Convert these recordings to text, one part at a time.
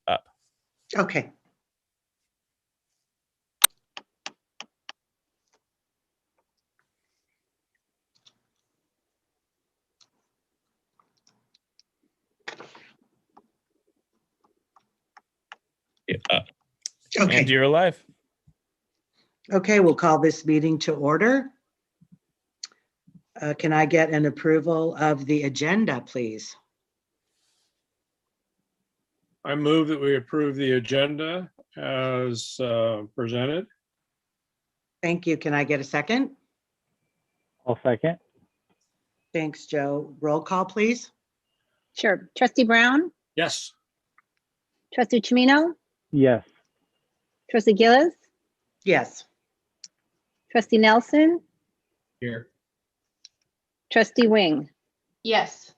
up. Okay. Up. Okay. And you're alive. Okay, we'll call this meeting to order. Can I get an approval of the agenda, please? I move that we approve the agenda as presented. Thank you. Can I get a second? I'll second. Thanks, Joe. Roll call, please. Sure. Trustee Brown, Yes. Trustee Chimino, Yes. Trustee Gillis, Yes. Trustee Nelson, Here. Trustee Wing. Yes.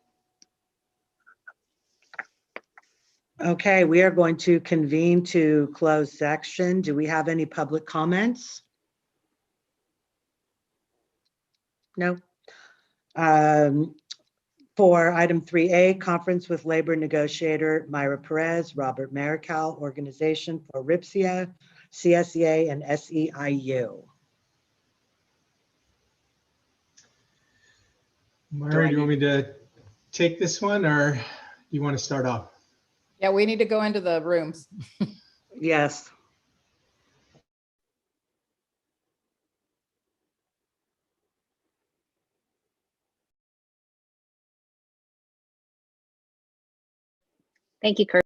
Okay, we are going to convene to closed section. Do we have any public comments? No. For item 3A, conference with labor negotiator Myra Perez, Robert Marical, Organization for RIPSIA, CSEA, and SEIU. Myra, do you want me to take this one or do you want to start off? Yeah, we need to go into the rooms. Yes. Thank you, Kurt.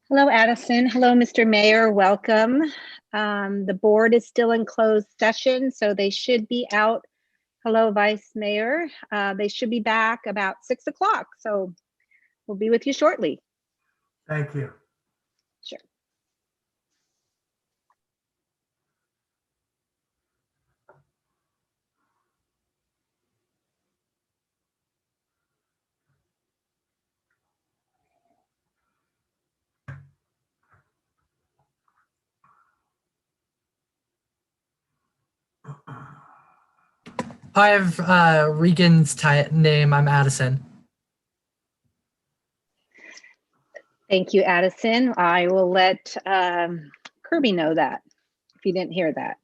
Hello, Addison. Hello, Mr. Mayor. Welcome. The board is still in closed session, so they should be out. Hello, Vice Mayor. They should be back about 6 o'clock, so we'll be with you shortly. Thank you. Sure. Hi, I have Regan's name. I'm Addison. Thank you, Addison. I will let Kirby know that if you didn't hear that.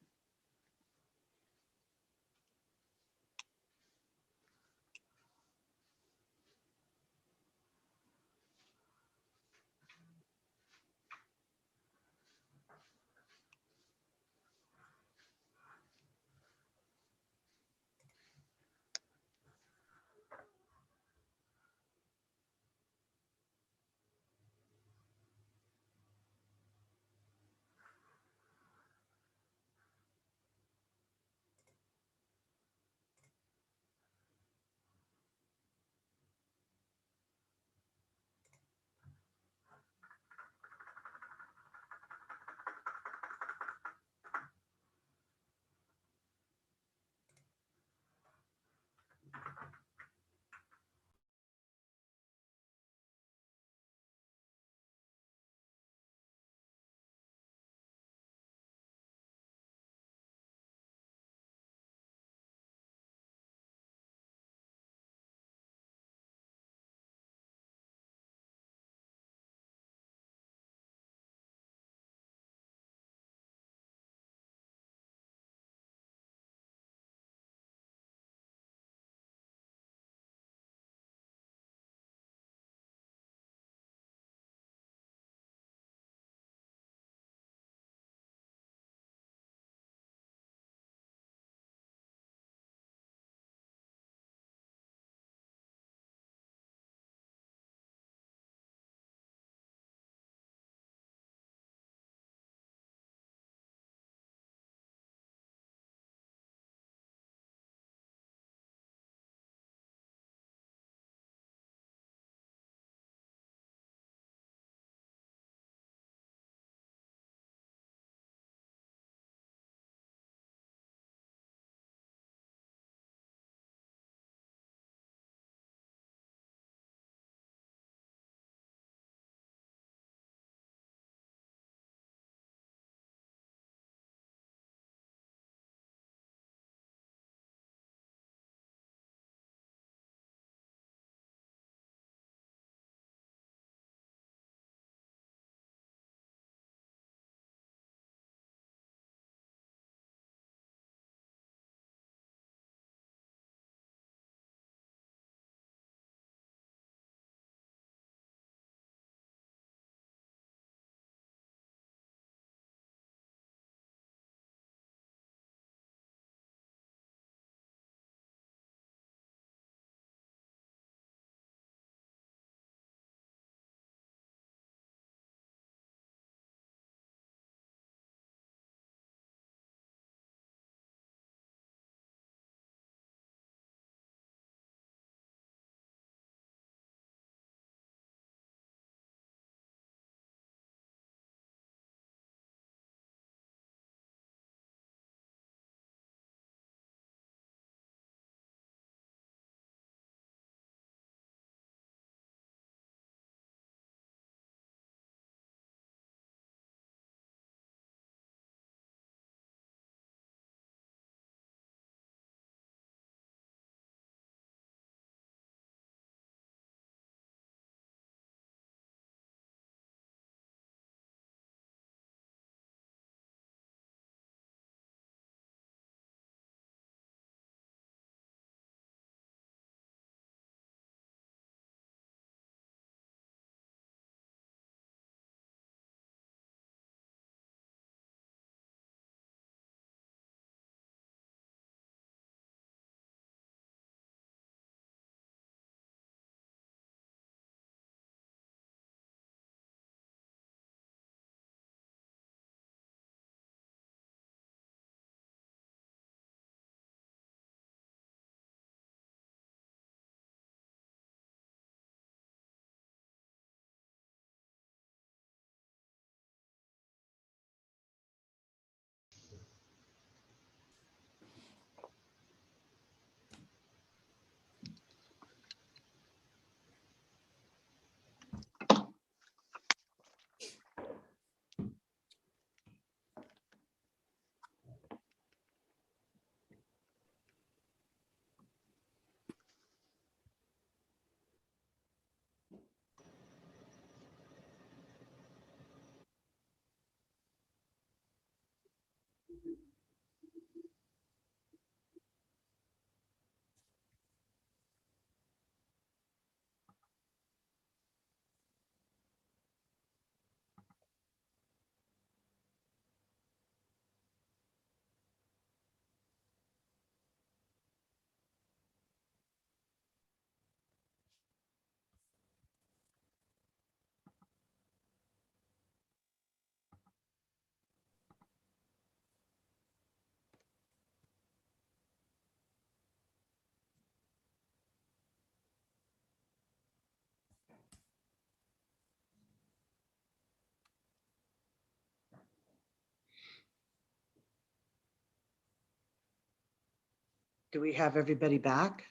Do we have everybody back?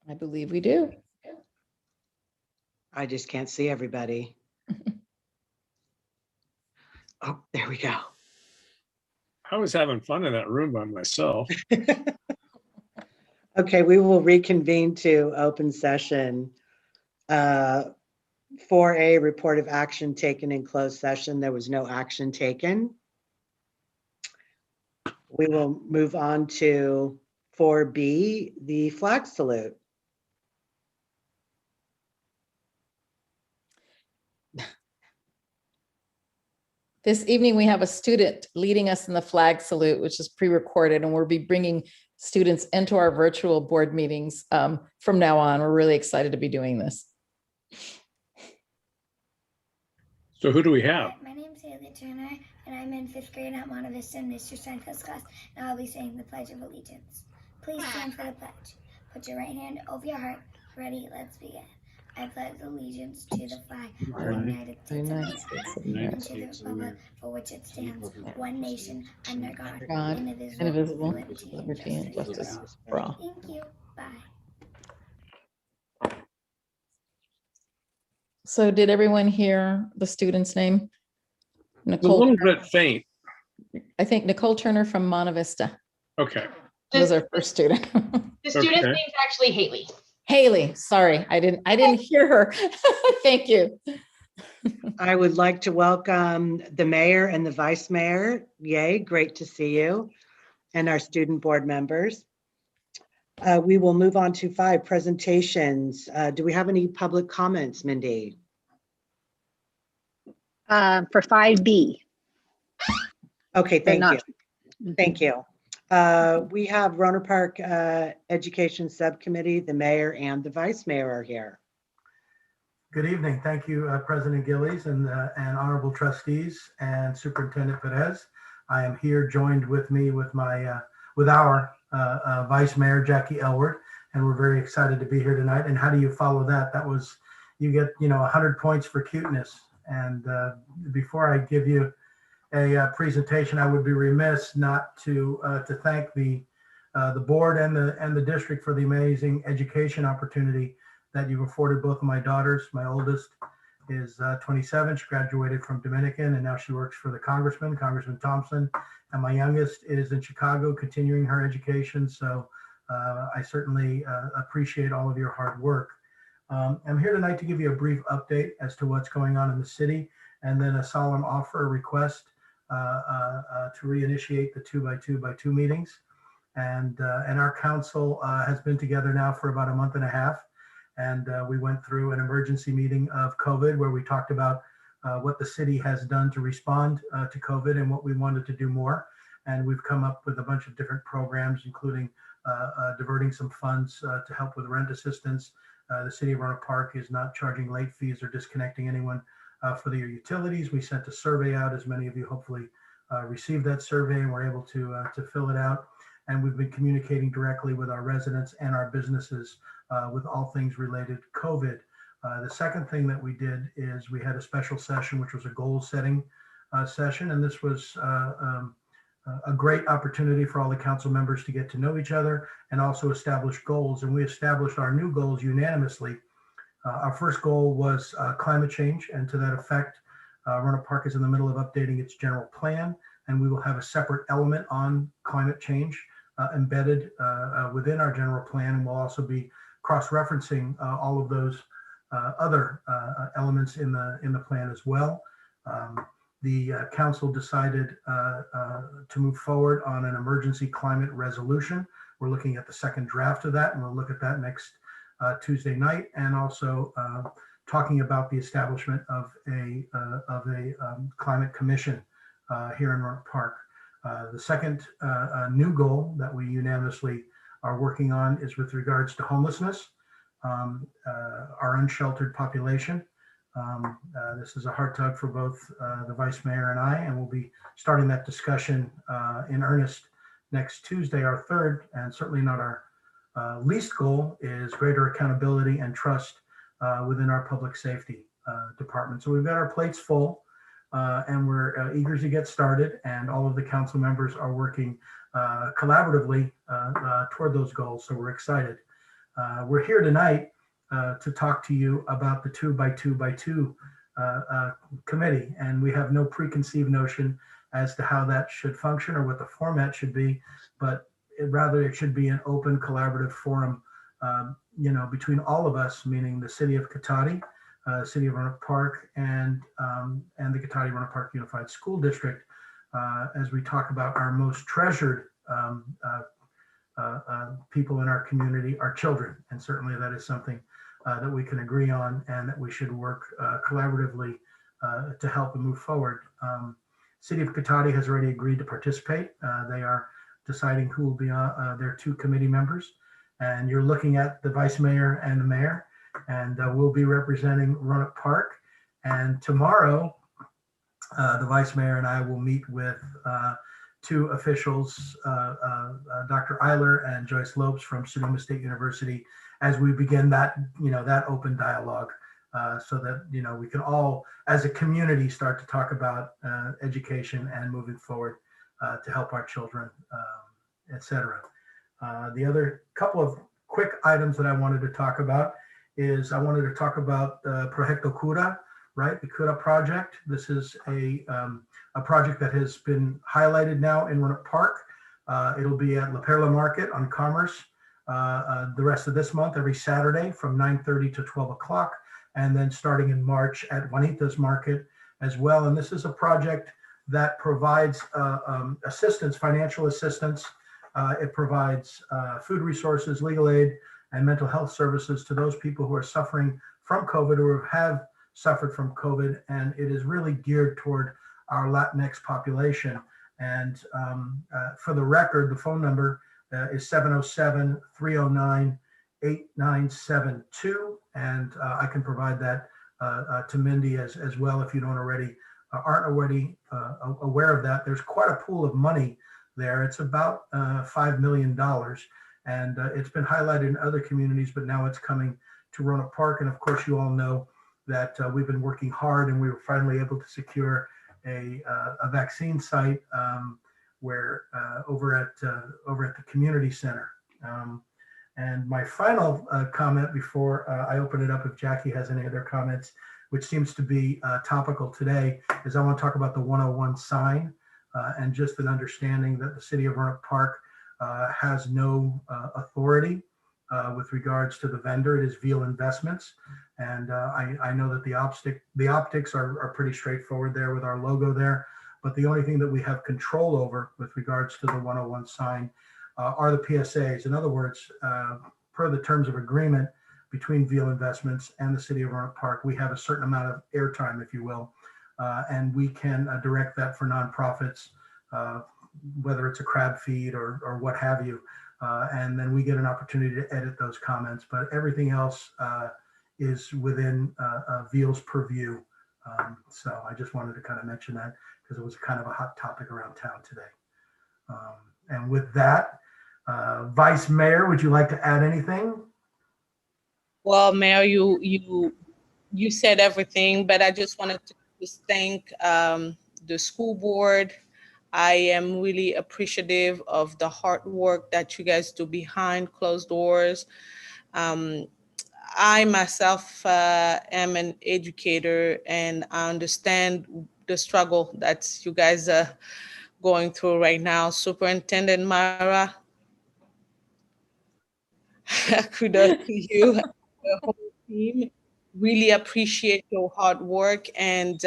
I believe we do. I just can't see everybody. Oh, there we go. I was having fun in that room by myself. Okay, we will reconvene to open session. 4A, report of action taken in closed session. There was no action taken. We will move on to 4B, the flag salute. This evening, we have a student leading us in the flag salute, which is pre-recorded, and we'll be bringing students into our virtual board meetings from now on. We're really excited to be doing this. So who do we have? My name is Haley Turner, and I'm in 5th grade at Monte Vista in Mr. Seinfeld's class, and I'll be saying the Pledge of Allegiance. Please stand for the pledge. Put your right hand over your heart. Ready, let's begin. I pledge allegiance to the flag of the United States of America, and to the republic for which it stands, one nation, under God, indivisible, with liberty and justice for all. Thank you. Bye. So did everyone hear the student's name? A Nicole, little bit faint. I think Nicole Turner from Monte Vista Okay. was our first student. The student's Okay. name's actually Haley. Haley, sorry, I didn't hear her. Thank you. I would like to welcome the mayor and the vice mayor. Yay, great to see you. And our student board members. We will move on to 5 presentations. Do we have any public comments, Mindy? For 5B. Okay, They're thank you. not. Thank you. We have Roanoke Park Education Subcommittee, the mayor and the vice mayor are here. Good evening. Thank you, President Gillies and honorable trustees and Superintendent Perez. I am here joined with me with my with our Vice Mayor Jackie Elward, and we're very excited to be here tonight. And how do you follow that? That was, you get 100 points for cuteness. And before I give you a presentation, I would be remiss not to thank the board and the district for the amazing education opportunity that you've afforded both of my daughters. My oldest is 27. She graduated from Dominican, and now she works for the Congressman Thompson. And my youngest is in Chicago, continuing her education. So I certainly appreciate all of your hard work. I'm here tonight to give you a brief update as to what's going on in the city, and then a solemn offer, a request to reinitiate the 2x2x2 meetings. And our council has been together now for about a month and a half. And we went through an emergency meeting of COVID where we talked about what the city has done to respond to COVID and what we wanted to do more. And we've come up with a bunch of different programs, including diverting some funds to help with rent assistance. The city of Roanoke Park is not charging late fees or disconnecting anyone for their utilities. We sent a survey out, as many of you hopefully received that survey and were able to fill it out. And we've been communicating directly with our residents and our businesses with all things related to COVID. The second thing that we did is we had a special session, which was a goal setting session. And this was a great opportunity for all the council members to get to know each other and also establish goals. And we established our new goals unanimously. Our first goal was climate change. And to that effect, Roanoke Park is in the middle of updating its general plan. And we will have a separate element on climate change embedded within our general plan. And we'll also be cross-referencing all of those other elements in the plan as well. the council decided to move forward on an emergency climate resolution. We're looking at the second draft of that, and we'll look at that next Tuesday night, and also talking about the establishment of a climate commission here in Roanoke Park. The second new goal that we unanimously are working on is with regards to homelessness, our unsheltered population. This is a heart tug for both the Vice Mayor and I, and we'll be starting that discussion in earnest next Tuesday. Our third, and certainly not our least goal, is greater accountability and trust within our public safety department. So we've got our plates full, and we're eager to get started, and all of the council members are working collaboratively toward those goals. So we're excited. We're here tonight to talk to you about the 2x2x2 committee, and we have no preconceived notion as to how that should function or what the format should be, but rather it should be an open collaborative forum, between all of us, meaning the city of Cotati, city of Roanoke Park, and the Cotati Roanoke Park Unified School District, as we talk about our most treasured people in our community, our children. And certainly that is something that we can agree on, and that we should work collaboratively to help and move forward. City of Cotati has already agreed to participate. They are deciding who will be their two committee members. And you're looking at the Vice Mayor and the Mayor, and we'll be representing Roanoke Park. And tomorrow, the Vice Mayor and I will meet with two officials, Dr. Eiler and Joyce Lopes from Sonoma State University, as we begin that, that open dialogue, so that, we can all, as a community, start to talk about education and moving forward to help our children, et cetera. The other couple of quick items that I wanted to talk about is I wanted to talk about Proyecto Cura, right? The Cura project. This is a project that has been highlighted now in Roanoke Park. It'll be at La Perla Market on Commerce the rest of this month, every Saturday from 9:30 to 12 o'clock. And then starting in March at Juanita's Market as well. And this is a project that provides assistance, financial assistance. It provides food resources, legal aid, and mental health services to those people who are suffering from COVID or have suffered from COVID. And it is really geared toward our Latinx population. And for the record, the phone number is 707-309-8972. And I can provide that to Mindy as well if you don't already aren't already aware of that. There's quite a pool of money there. It's about $5 million, and it's been highlighted in other communities, but now it's coming to Roanoke Park. And of course, you all know that we've been working hard, and we were finally able to secure a vaccine site where over at the community center. And my final comment before I open it up, if Jackie has any other comments, which seems to be topical today, is I want to talk about the 101 sign and just an understanding that the city of Roanoke Park has no authority with regards to the vendor. It is Veal Investments. And I know that the optics are pretty straightforward there with our logo there. But the only thing that we have control over with regards to the 101 sign are the PSAs. In other words, per the terms of agreement between Veal Investments and the city of Roanoke Park, we have a certain amount of airtime, if you will, and we can direct that for nonprofits, whether it's a crab feed or what have you. And then we get an opportunity to edit those comments, but everything else is within Veal's purview. So I just wanted to kind of mention that because it was kind of a hot topic around town today. And with that, Vice Mayor, would you like to add anything? Well, Mayor, you said everything, but I just wanted to just thank the school board. I am really appreciative of the hard work that you guys do behind closed doors. I myself am an educator, and I understand the struggle that you guys are going through right now. Superintendent Myra, kudos to you and the whole team. Really appreciate your hard work, and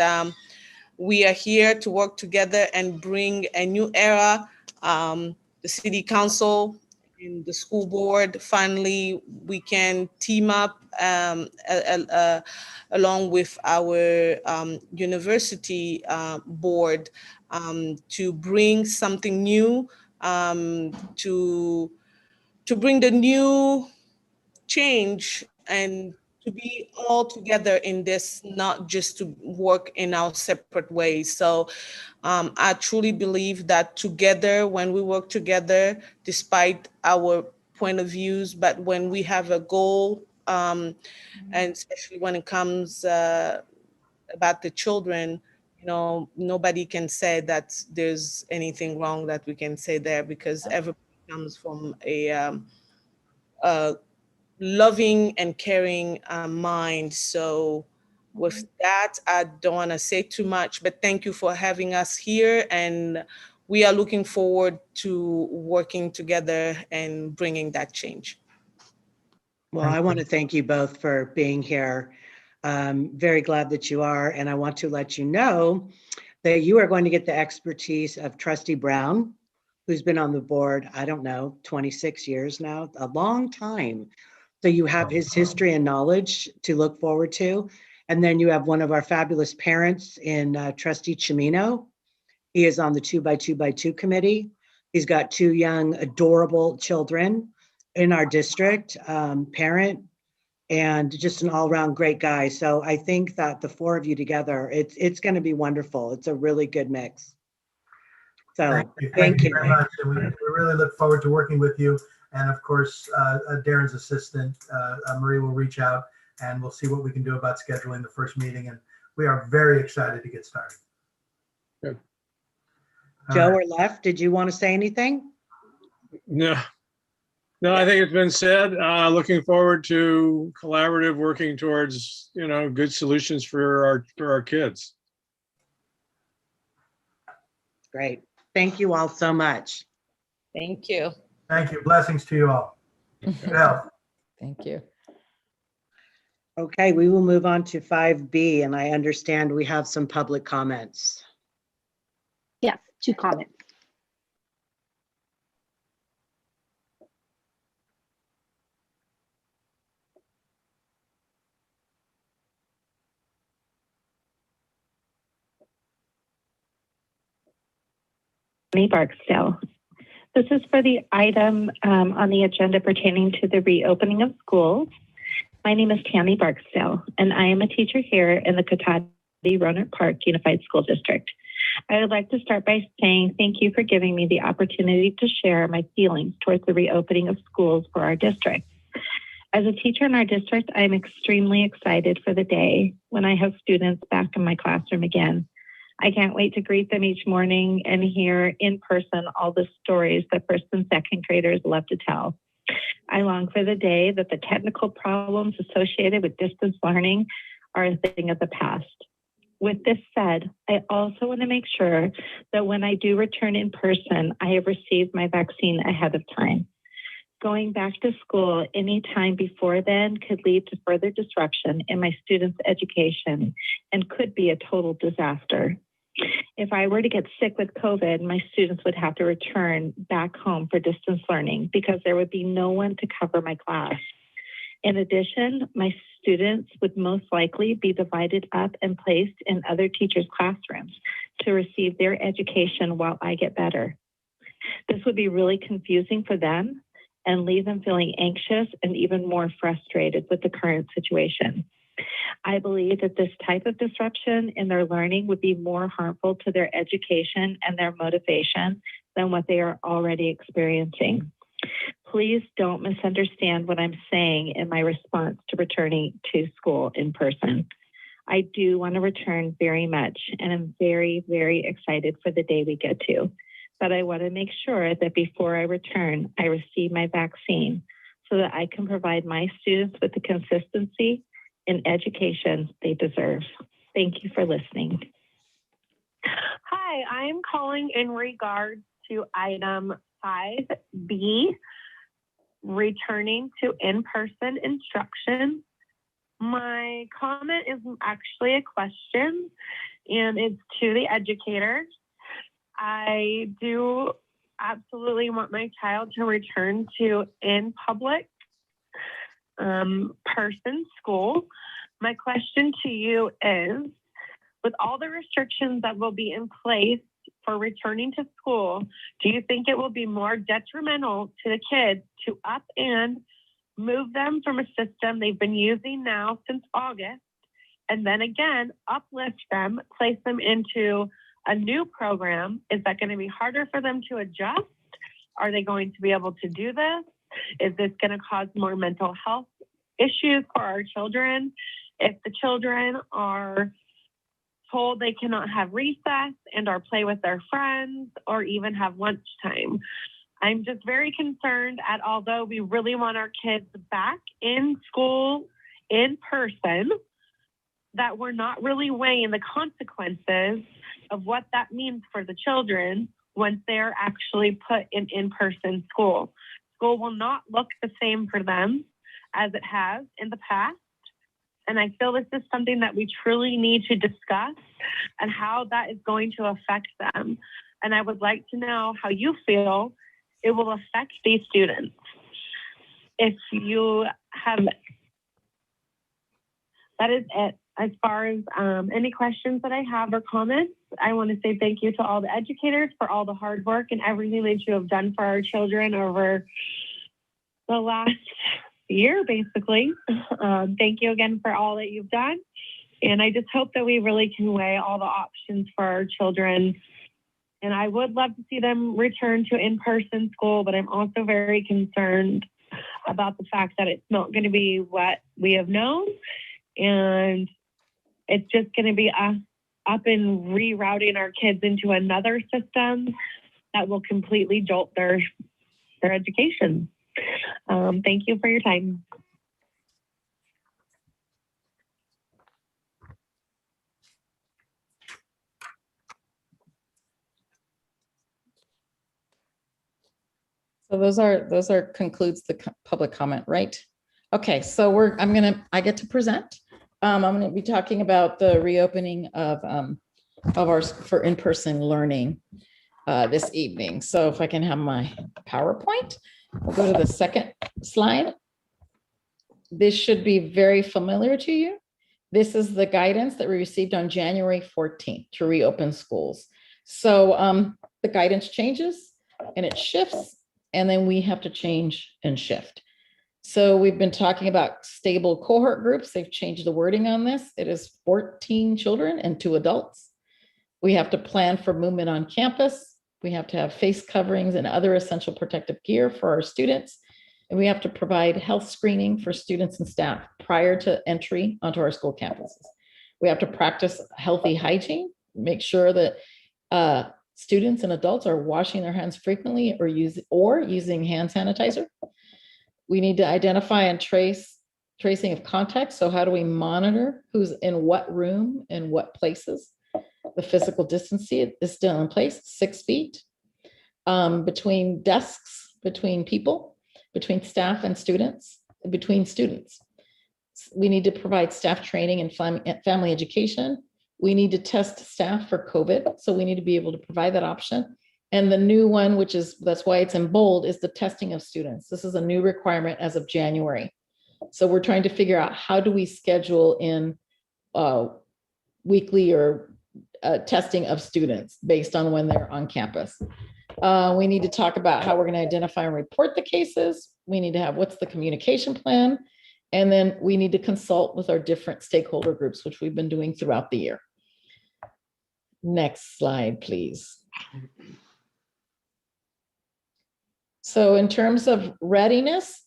we are here to work together and bring a new era. The city council and the school board, finally, we can team up along with our university board to bring something new, to bring the new change and to be all together in this, not just to work in our separate ways. So I truly believe that together, when we work together, despite our point of views, but when we have a goal, and especially when it comes about the children, you know, nobody can say that there's anything wrong that we can say there, because everybody comes from a loving and caring mind. So with that, I don't want to say too much, but thank you for having us here. And we are looking forward to working together and bringing that change. Well, I want to thank you both for being here. Very glad that you are. And I want to let you know that you are going to get the expertise of Trustee Brown, who's been on the board, I don't know, 26 years now, a long time. So you have his history and knowledge to look forward to. And then you have one of our fabulous parents in Trustee Chimino. He is on the 2x2x2 committee. He's got two young, adorable children in our district, parent, and just an all-around great guy. So I think that the four of you together, it's going to be wonderful. It's a really good mix. So thank you very much. And we really look forward to working with you. And of course, Darren's assistant, Marie, will reach out and we'll see what we can do about scheduling the first meeting. And we are very excited to get started. Good. Joe or Left, did you want to say anything? No, I think it's been said. Looking forward to collaborative working towards, you know, good solutions for our kids. Great. Thank you all so much. Thank you. Thank you. Blessings to you all. Good health. Thank you. Okay, we will move on to 5B, and I understand we have some public comments. Yes, 2 comments. Barksdale. This is for the item on the agenda pertaining to the reopening of schools. My name is Tammy Barksdale, and I am a teacher here in the Cotati-Roanoke Park Unified School District. I would like to start by saying thank you for giving me the opportunity to share my feelings towards the reopening of schools for our district. As a teacher in our district, I am extremely excited for the day when I have students back in my classroom again. I can't wait to greet them each morning and hear in person all the stories that first and second graders love to tell. I long for the day that the technical problems associated with distance learning are a thing of the past. With this said, I also want to make sure that when I do return in person, I have received my vaccine ahead of time. Going back to school any time before then could lead to further disruption in my students' education and could be a total disaster. If I were to get sick with COVID, my students would have to return back home for distance learning because there would be no one to cover my class. In addition, my students would most likely be divided up and placed in other teachers' classrooms to receive their education while I get better. This would be really confusing for them and leave them feeling anxious and even more frustrated with the current situation. I believe that this type of disruption in their learning would be more harmful to their education and their motivation than what they are already experiencing. Please don't misunderstand what I'm saying in my response to returning to school in person. I do want to return very much, and I'm very, very excited for the day we get to. But I want to make sure that before I return, I receive my vaccine so that I can provide my students with the consistency in education they deserve. Thank you for listening. Hi, I'm calling in regards to item 5B, returning to in-person instruction. My comment is actually a question. and it's to the educators. I do absolutely want my child to return to in public person school. My question to you is, with all the restrictions that will be in place for returning to school, do you think it will be more detrimental to the kids to up and move them from a system they've been using now since August, and then again, uplift them, place them into a new program? Is that going to be harder for them to adjust? Are they going to be able to do this? Is this going to cause more mental health issues for our children? If the children are told they cannot have recess and or play with their friends or even have lunchtime. I'm just very concerned at, although we really want our kids back in school in person, that we're not really weighing the consequences of what that means for the children once they're actually put in in-person school. School will not look the same for them as it has in the past. And I feel this is something that we truly need to discuss and how that is going to affect them. And I would like to know how you feel it will affect these students. If you have, that is it. As far as any questions that I have or comments, I want to say thank you to all the educators for all the hard work and everything that you have done for our children over the last year, basically. Thank you again for all that you've done. And I just hope that we really can weigh all the options for our children. And I would love to see them return to in-person school, but I'm also very concerned about the fact that it's not going to be what we have known. And it's just going to be us up and rerouting our kids into another system that will completely jolt their education. Thank you for your time. So those are concludes the public comment, right? Okay, so I get to present. I'm going to be talking about the reopening of ours for in-person learning this evening. So if I can have my PowerPoint, we'll go to the second slide. This should be very familiar to you. This is the guidance that we received on January 14th to reopen schools. So the guidance changes and it shifts, and then we have to change and shift. So we've been talking about stable cohort groups. They've changed the wording on this. It is 14 children and 2 adults. We have to plan for movement on campus. We have to have face coverings and other essential protective gear for our students. And we have to provide health screening for students and staff prior to entry onto our school campuses. We have to practice healthy hygiene, make sure that students and adults are washing their hands frequently or using hand sanitizer. We need to identify and tracing of contacts. So how do we monitor who's in what room and what places? The physical distancing is still in place, 6 feet between desks, between people, between staff and students, between students. We need to provide staff training and family education. We need to test staff for COVID. So we need to be able to provide that option. And the new one, that's why it's in bold, is the testing of students. This is a new requirement as of January. So we're trying to figure out how do we schedule in weekly or testing of students based on when they're on campus. We need to talk about how we're going to identify and report the cases. We need to have what's the communication plan. And then we need to consult with our different stakeholder groups, which we've been doing throughout the year. Next slide, please. So in terms of readiness,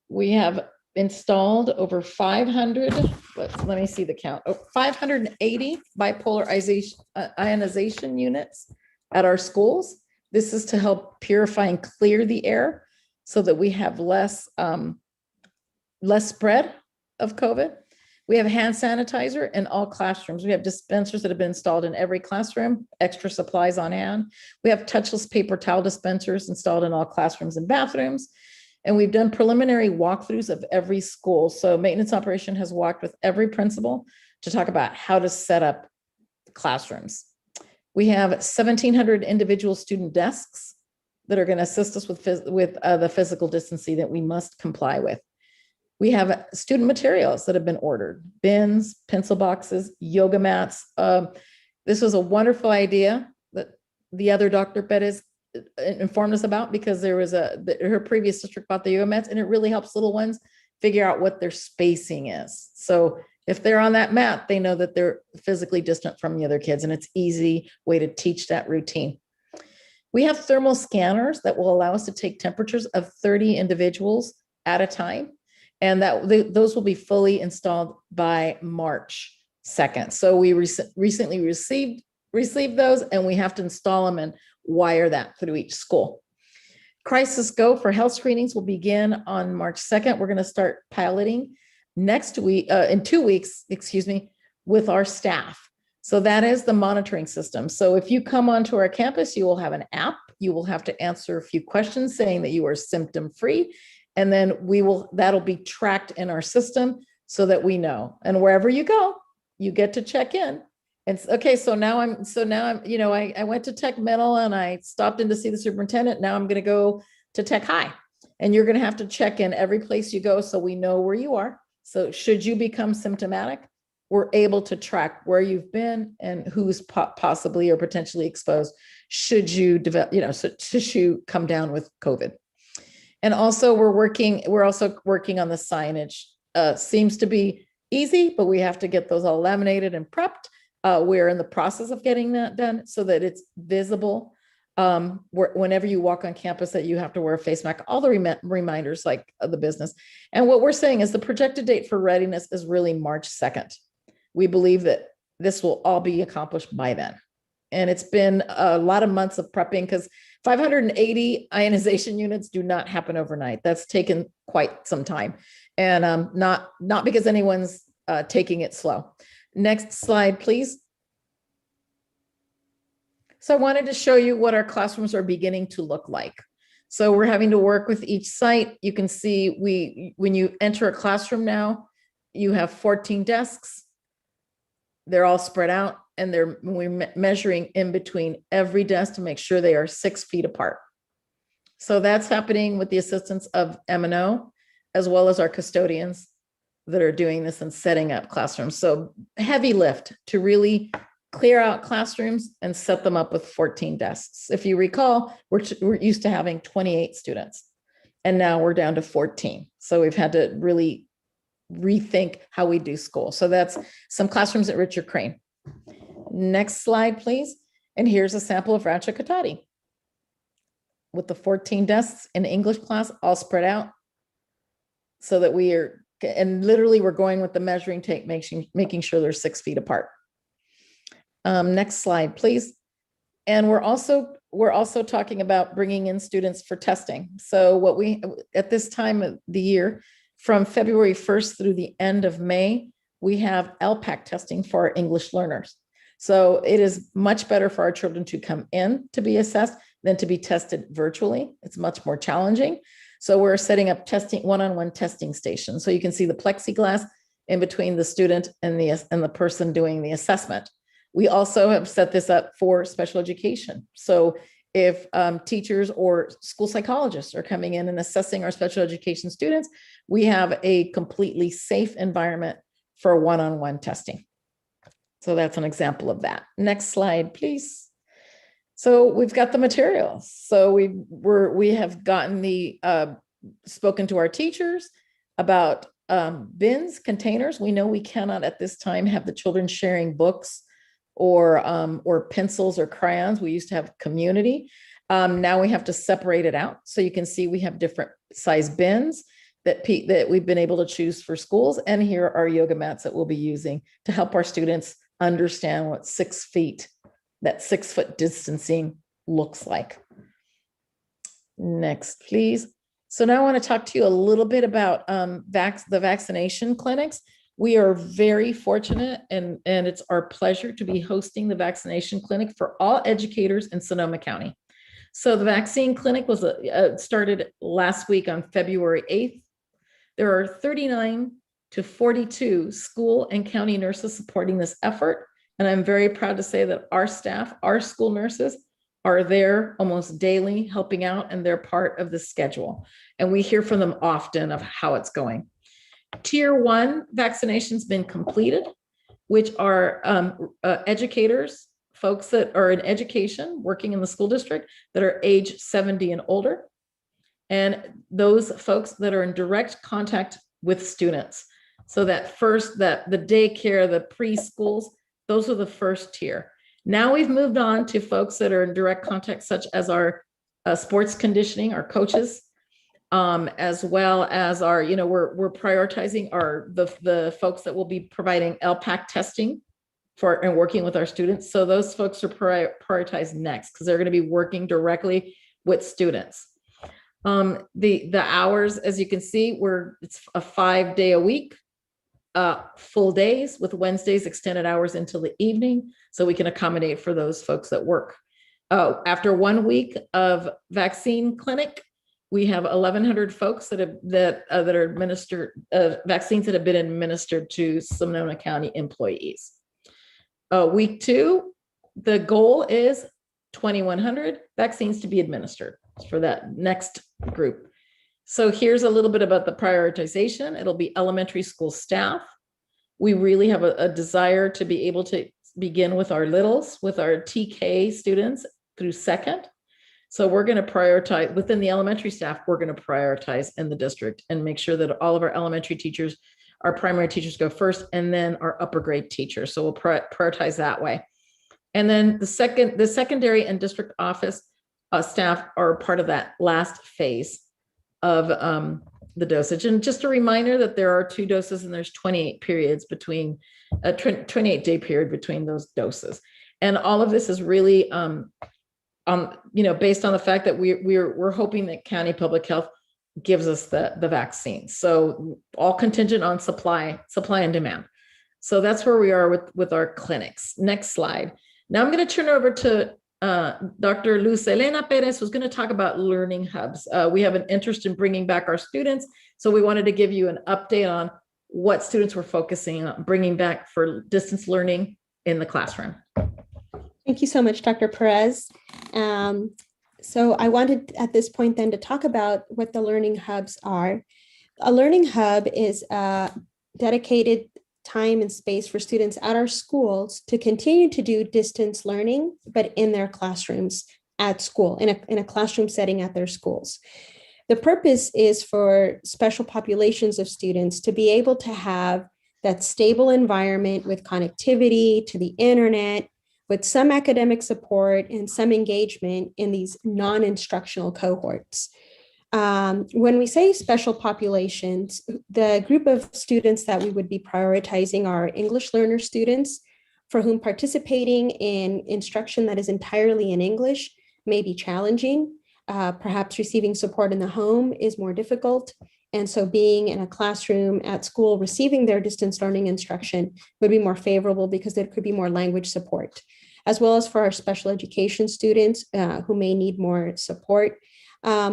we have installed over 500, let me see the count, 580 bipolar ionization units at our schools. This is to help purify and clear the air so that we have less spread of COVID. We have hand sanitizer in all classrooms. We have dispensers that have been installed in every classroom, extra supplies on hand. We have touchless paper towel dispensers installed in all classrooms and bathrooms. And we've done preliminary walkthroughs of every school. So maintenance operation has walked with every principal to talk about how to set up classrooms. We have 1,700 individual student desks that are going to assist us with the physical distancing that we must comply with. We have student materials that have been ordered, bins, pencil boxes, yoga mats. This was a wonderful idea that the other Dr. Perez informed us about, because there was her previous district bought the yoga mats, and it really helps little ones figure out what their spacing is. So if they're on that mat, they know that they're physically distant from the other kids, and it's easy way to teach that routine. We have thermal scanners that will allow us to take temperatures of 30 individuals at a time, and those will be fully installed by March 2nd. So we recently received those, and we have to install them and wire that through each school. Crisis Go for health screenings will begin on March 2nd. We're going to start piloting next week, in 2 weeks, with our staff. So that is the monitoring system. So if you come onto our campus, you will have an app. You will have to answer a few questions saying that you are symptom-free. And then that'll be tracked in our system so that we know. And wherever you go, you get to check in. And okay, so now I'm, I went to Tech Middle and I stopped in to see the superintendent. Now I'm going to go to Tech High, and you're going to have to check in every place you go so we know where you are. So should you become symptomatic, we're able to track where you've been and who's possibly or potentially exposed should you develop, should you come down with COVID. And also we're also working on the signage. Seems to be easy, but we have to get those all laminated and prepped. We're in the process of getting that done so that it's visible whenever you walk on campus, that you have to wear a face mask, all the reminders like of the business. And what we're saying is the projected date for readiness is really March 2nd. We believe that this will all be accomplished by then. And it's been a lot of months of prepping, because 580 ionization units do not happen overnight. That's taken quite some time, and not because anyone's taking it slow. Next slide, please. So I wanted to show you what our classrooms are beginning to look like. So we're having to work with each site. You can see when you enter a classroom now, you have 14 desks. They're all spread out, and we're measuring in between every desk to make sure they are 6 feet apart. So that's happening with the assistance of M&O, as well as our custodians that are doing this and setting up classrooms. So heavy lift to really clear out classrooms and set them up with 14 desks. If you recall, we're used to having 28 students, and now we're down to 14. So we've had to really rethink how we do school. So that's some classrooms at Richard Crane. Next slide, please. And here's a sample of Rancho Cotati with the 14 desks in English class all spread out, so that and literally we're going with the measuring tape, making sure they're 6 feet apart. Next slide, please. And we're also talking about bringing in students for testing. So at this time of the year, from February 1st through the end of May, we have Lpac testing for our English learners. So it is much better for our children to come in to be assessed than to be tested virtually. It's much more challenging. So we're setting up one-on-one testing stations. So you can see the plexiglass in between the student and the person doing the assessment. We also have set this up for special education. So if teachers or school psychologists are coming in and assessing our special education students, we have a completely safe environment for one-on-one testing. So that's an example of that. Next slide, please. So we've got the materials. So we have gotten spoken to our teachers about bins, containers. We know we cannot at this time have the children sharing books or pencils or crayons. We used to have community. Now we have to separate it out. So you can see we have different size bins that we've been able to choose for schools. And here are yoga mats that we'll be using to help our students understand what 6 feet, that 6 foot distancing looks like. Next, please. So now I want to talk to you a little bit about the vaccination clinics. We are very fortunate, and it's our pleasure to be hosting the vaccination clinic for all educators in Sonoma County. So the vaccine clinic was started last week on February 8th. There are 39 to 42 school and county nurses supporting this effort, And I'm very proud to say that our staff, our school nurses, are there almost daily helping out, and they're part of the schedule. And we hear from them often of how it's going. Tier 1 vaccination's been completed, which are educators, folks that are in education, working in the school district, that are age 70 and older. And those folks that are in direct contact with students. So that first, that the daycare, the preschools, those are the first tier. Now we've moved on to folks that are in direct contact, such as our sports conditioning, our coaches, as well as our, we're prioritizing the folks that will be providing Lpac testing for and working with our students. So those folks are prioritized next because they're going to be working directly with students. The hours, as you can see, it's a 5-day-a-week, full days, with Wednesdays extended hours until the evening, so we can accommodate for those folks that work. After 1 week of vaccine clinic, we have 1,100 folks that are administered vaccines that have been administered to Sonoma County employees. Week 2, the goal is 2,100 vaccines to be administered for that next group. So here's a little bit about the prioritization. It'll be elementary school staff. We really have a desire to be able to begin with our littles, with our TK students through second. So we're going to prioritize within the elementary staff, we're going to prioritize in the district and make sure that all of our elementary teachers, our primary teachers go first, and then our upper grade teachers. So we'll prioritize that way. And then the secondary and district office staff are part of that last phase of the dosage. And just a reminder that there are 2 doses and there's 28 periods between a 28-day period between those doses. And all of this is really, based on the fact that we're hoping that County Public Health gives us the vaccine. So all contingent on supply and demand. So that's where we are with our clinics. Next slide. Now I'm going to turn over to Dr. Luz Elena Perez, who's going to talk about learning hubs. We have an interest in bringing back our students, so we wanted to give you an update on what students were focusing on bringing back for distance learning in the classroom. Thank you so much, Dr. Perez. So I wanted at this point then to talk about what the learning hubs are. A learning hub is a dedicated time and space for students at our schools to continue to do distance learning, but in their classrooms at school, in a classroom setting at their schools. The purpose is for special populations of students to be able to have that stable environment with connectivity to the internet, with some academic support and some engagement in these non-instructional cohorts. When we say special populations, the group of students that we would be prioritizing are English learner students for whom participating in instruction that is entirely in English may be challenging. Perhaps receiving support in the home is more difficult. And so being in a classroom at school, receiving their distance learning instruction would be more favorable because there could be more language support, as well as for our special education students who may need more support.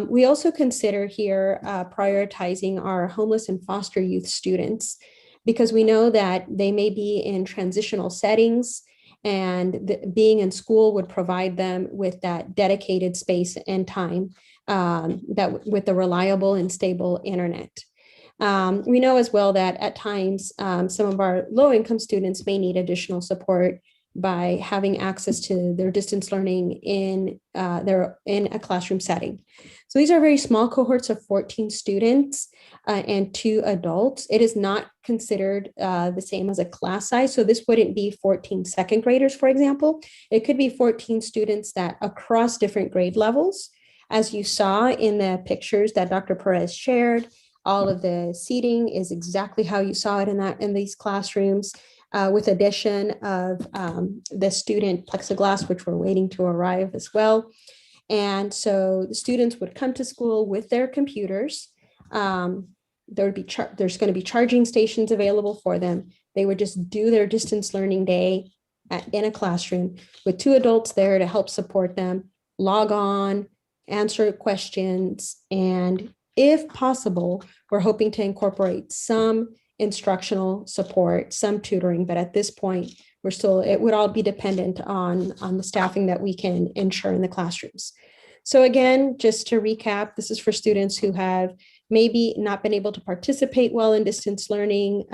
We also consider here prioritizing our homeless and foster youth students because we know that they may be in transitional settings and being in school would provide them with that dedicated space and time with the reliable and stable internet. We know as well that at times some of our low-income students may need additional support by having access to their distance learning in a classroom setting. So these are very small cohorts of 14 students and 2 adults. It is not considered the same as a class size. So this wouldn't be 14 second graders, for example. It could be 14 students that across different grade levels. As you saw in the pictures that Dr. Perez shared, all of the seating is exactly how you saw it in these classrooms. With addition of the student plexiglass, which we're waiting to arrive as well. And so the students would come to school with their computers. There's going to be charging stations available for them. They would just do their distance learning day in a classroom with 2 adults there to help support them, log on, answer questions, and if possible, we're hoping to incorporate some instructional support, some tutoring, but at this point, it would all be dependent on the staffing that we can ensure in the classrooms. So again, just to recap, this is for students who have maybe not been able to participate well in distance learning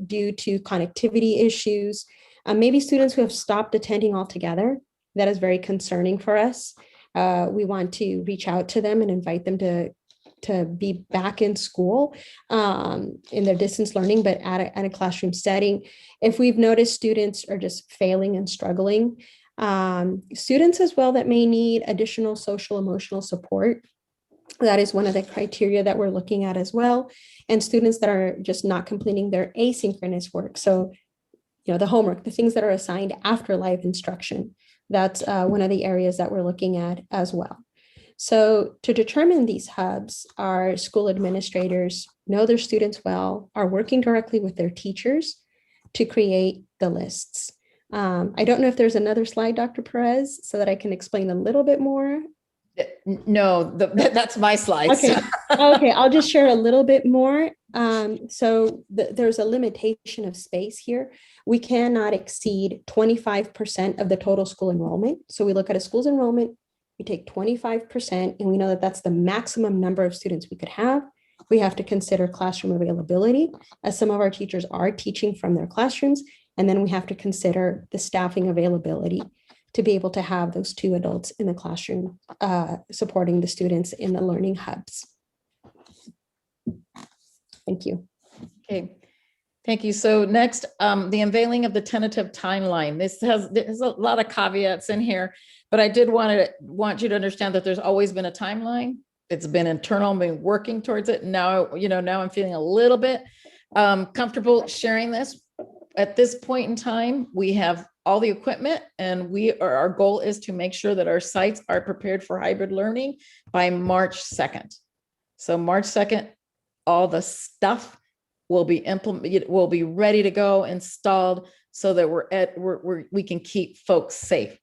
due to connectivity issues. Maybe students who have stopped attending altogether. That is very concerning for us. We want to reach out to them and invite them to be back in school in their distance learning, but at a classroom setting. If we've noticed students are just failing and struggling, students as well that may need additional social emotional support. That is one of the criteria that we're looking at as well. And students that are just not completing their asynchronous work. So, the homework, the things that are assigned after live instruction. That's one of the areas that we're looking at as well. So to determine these hubs, our school administrators know their students well, are working directly with their teachers to create the lists. I don't know if there's another slide, Dr. Perez, so that I can explain a little bit more. No, that's my slides. Okay. Okay, I'll just share a little bit more. So there's a limitation of space here. We cannot exceed 25% of the total school enrollment. So we look at a school's enrollment, we take 25%, and we know that that's the maximum number of students we could have. We have to consider classroom availability, as some of our teachers are teaching from their classrooms. And then we have to consider the staffing availability to be able to have those 2 adults in the classroom supporting the students in the learning hubs. Thank you. Okay, thank you. So next, the unveiling of the tentative timeline. There's a lot of caveats in here, but I did want you to understand that there's always been a timeline. It's been internal, I've been working towards it. Now, now I'm feeling a little bit comfortable sharing this. At this point in time, we have all the equipment, and our goal is to make sure that our sites are prepared for hybrid learning by March 2nd. So March 2nd, all the stuff will be implemented, will be ready to go, installed, so that we can keep folks safe.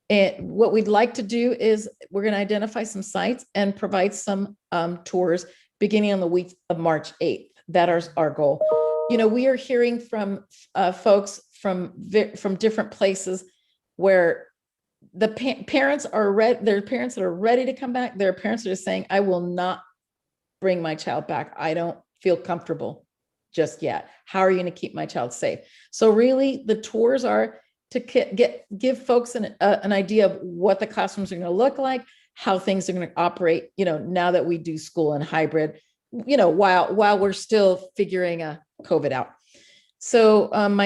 And what we'd like to do is we're going to identify some sites and provide some tours beginning on the week of March 8th. That is our goal. We are hearing from folks from different places where the parents are ready. There are parents that are ready to come back. There are parents that are saying, I will not bring my child back. I don't feel comfortable just yet. How are you going to keep my child safe? So really the tours are to give folks an idea of what the classrooms are going to look like, how things are going to operate, now that we do school in hybrid, while we're still figuring COVID out. So our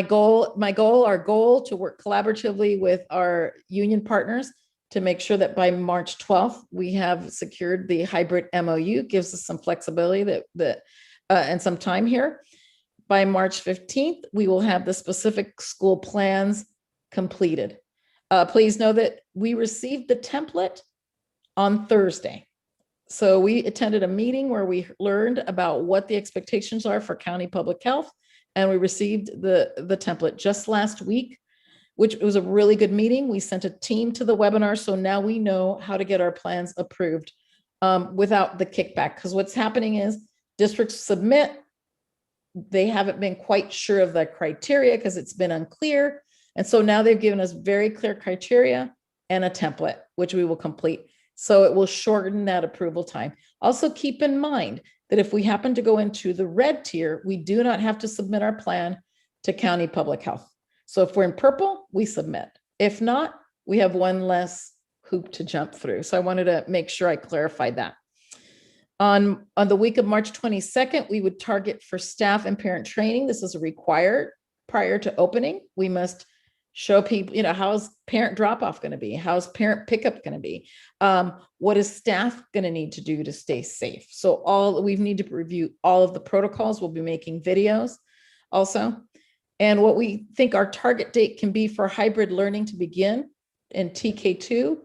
goal to work collaboratively with our union partners to make sure that by March 12th, we have secured the hybrid MOU, gives us some flexibility and some time here. By March 15th, we will have the specific school plans completed. Please know that we received the template on Thursday. So we attended a meeting where we learned about what the expectations are for county public health, and we received the template just last week, which was a really good meeting. We sent a team to the webinar, so now we know how to get our plans approved without the kickback. Because what's happening is districts submit, they haven't been quite sure of the criteria because it's been unclear. And so now they've given us very clear criteria and a template, which we will complete. So it will shorten that approval time. Also keep in mind that if we happen to go into the red tier, we do not have to submit our plan to county public health. So if we're in purple, we submit. If not, we have one less hoop to jump through. So I wanted to make sure I clarified that. On the week of March 22nd, we would target for staff and parent training. This is required prior to opening. We must show people, how's parent drop-off going to be? How's parent pickup going to be? What is staff going to need to do to stay safe? So we need to review all of the protocols. We'll be making videos also. And what we think our target date can be for hybrid learning to begin in TK2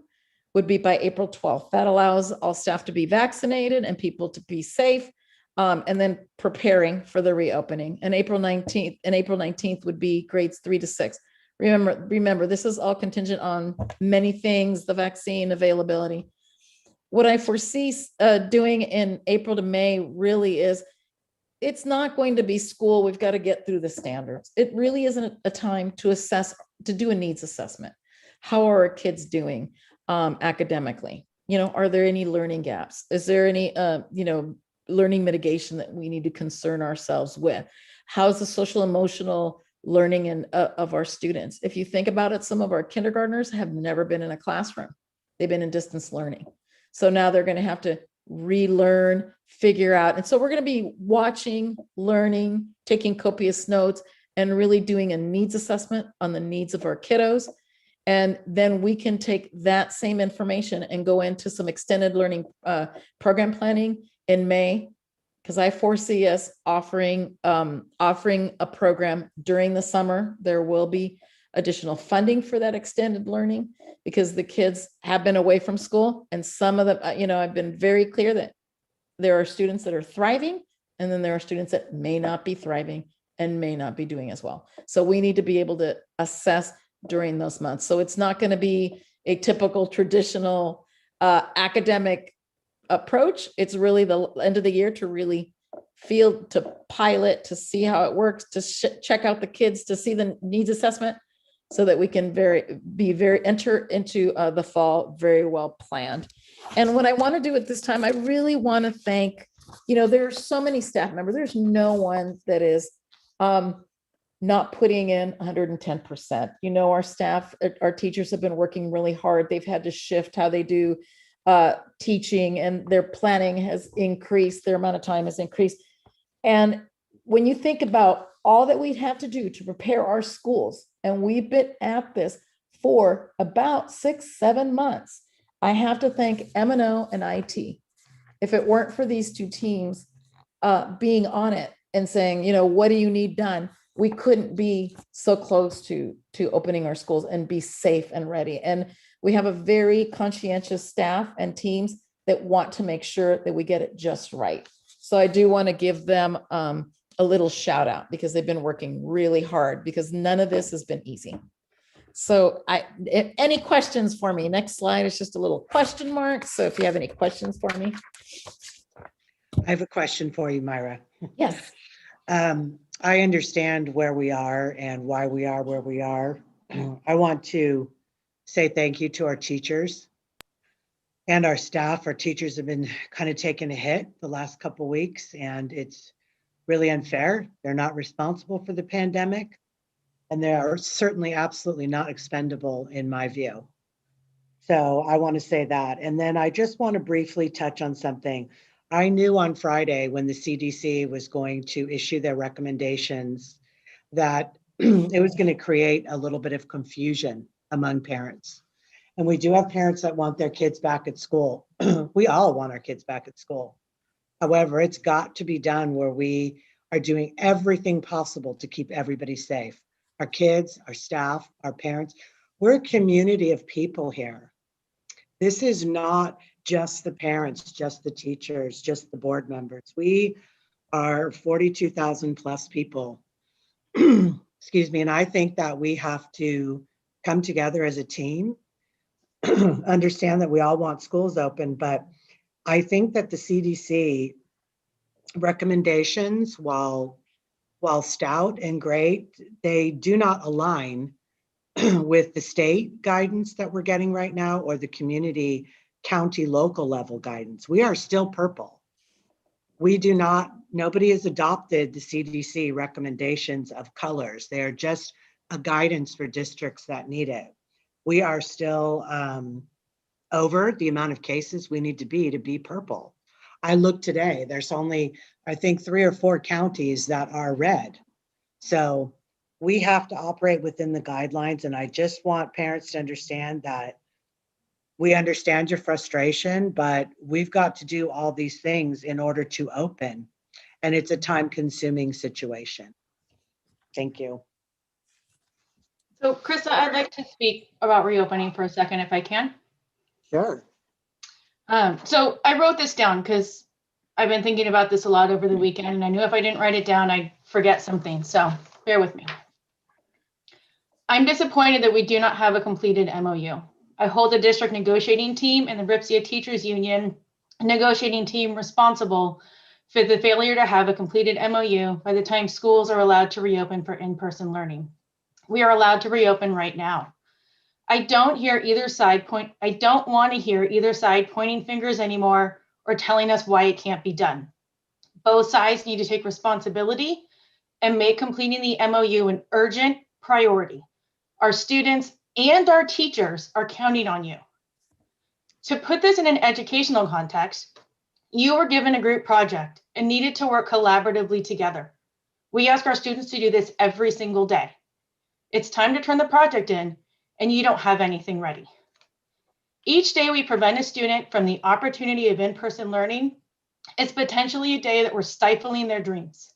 would be by April 12th. That allows all staff to be vaccinated and people to be safe, and then preparing for the reopening. And April 19th would be grades 3 to 6. Remember, this is all contingent on many things, the vaccine availability. What I foresee doing in April to May really is it's not going to be school. We've got to get through the standards. It really isn't a time to assess, to do a needs assessment. How are our kids doing academically? You know, are there any learning gaps? Is there any, learning mitigation that we need to concern ourselves with? How's the social emotional learning of our students? If you think about it, some of our kindergartners have never been in a classroom. They've been in distance learning. So now they're going to have to relearn, figure out. And so we're going to be watching, learning, taking copious notes, and really doing a needs assessment on the needs of our kiddos. And then we can take that same information and go into some extended learning program planning in May, because I foresee us offering a program during the summer. There will be additional funding for that extended learning because the kids have been away from school, and some of them, I've been very clear that there are students that are thriving, and then there are students that may not be thriving and may not be doing as well. So we need to be able to assess during those months. So it's not going to be a typical traditional academic approach. It's really the end of the year to really to pilot, to see how it works, to check out the kids, to see the needs assessment, so that we can enter into the fall very well planned. And what I want to do at this time, I really want to thank, there are so many staff members. There's no one that is not putting in 110%. Our staff, our teachers have been working really hard. They've had to shift how they do teaching, and their planning has increased. Their amount of time has increased. And when you think about all that we have to do to prepare our schools, and we've been at this for about 6-7 months, I have to thank M&O and IT. If it weren't for these two teams being on it and saying, what do you need done? We couldn't be so close to opening our schools and be safe and ready. And we have a very conscientious staff and teams that want to make sure that we get it just right. So I do want to give them a little shout out, because they've been working really hard, because none of this has been easy. So if any questions for me? Next slide is just a little question mark. So if you have any questions for me. I have a question for you, Myra. Yes. I understand where we are and why we are where we are. I want to say thank you to our teachers and our staff. Our teachers have been kind of taking a hit the last couple of weeks, and it's really unfair. They're not responsible for the pandemic, and they are certainly absolutely not expendable in my view. So I want to say that. And then I just want to briefly touch on something. I knew on Friday, when the CDC was going to issue their recommendations, that it was going to create a little bit of confusion among parents. And we do have parents that want their kids back at school. We all want our kids back at school. However, it's got to be done where we are doing everything possible to keep everybody safe. Our kids, our staff, our parents. We're a community of people here. This is not just the parents, just the teachers, just the board members. We are 42,000 plus people. Excuse me. And I think that we have to come together as a team, understand that we all want schools open, but I think that the CDC recommendations, while stout and great, they do not align with the state guidance that we're getting right now, or the community, county, local level guidance. We are still purple. Nobody has adopted the CDC recommendations of colors. They are just a guidance for districts that need it. We are still over the amount of cases we need to be purple. I looked today, there's only, I think, 3 or 4 counties that are red. So we have to operate within the guidelines. And I just want parents to understand that we understand your frustration, but we've got to do all these things in order to open. And it's a time-consuming situation. Thank you. So Krista, I'd like to speak about reopening for a second, if I can. Sure. So I wrote this down because I've been thinking about this a lot over the weekend, and I knew if I didn't write it down, I'd forget something. So bear with me. I'm disappointed that we do not have a completed MOU. I hold the district negotiating team and the RIPSIA Teachers Union negotiating team responsible for the failure to have a completed MOU by the time schools are allowed to reopen for in-person learning. We are allowed to reopen right now. I don't want to hear either side pointing fingers anymore or telling us why it can't be done. Both sides need to take responsibility and make completing the MOU an urgent priority. Our students and our teachers are counting on you. To put this in an educational context, you were given a group project and needed to work collaboratively together. We ask our students to do this every single day. It's time to turn the project in and you don't have anything ready. Each day we prevent a student from the opportunity of in-person learning, it's potentially a day that we're stifling their dreams.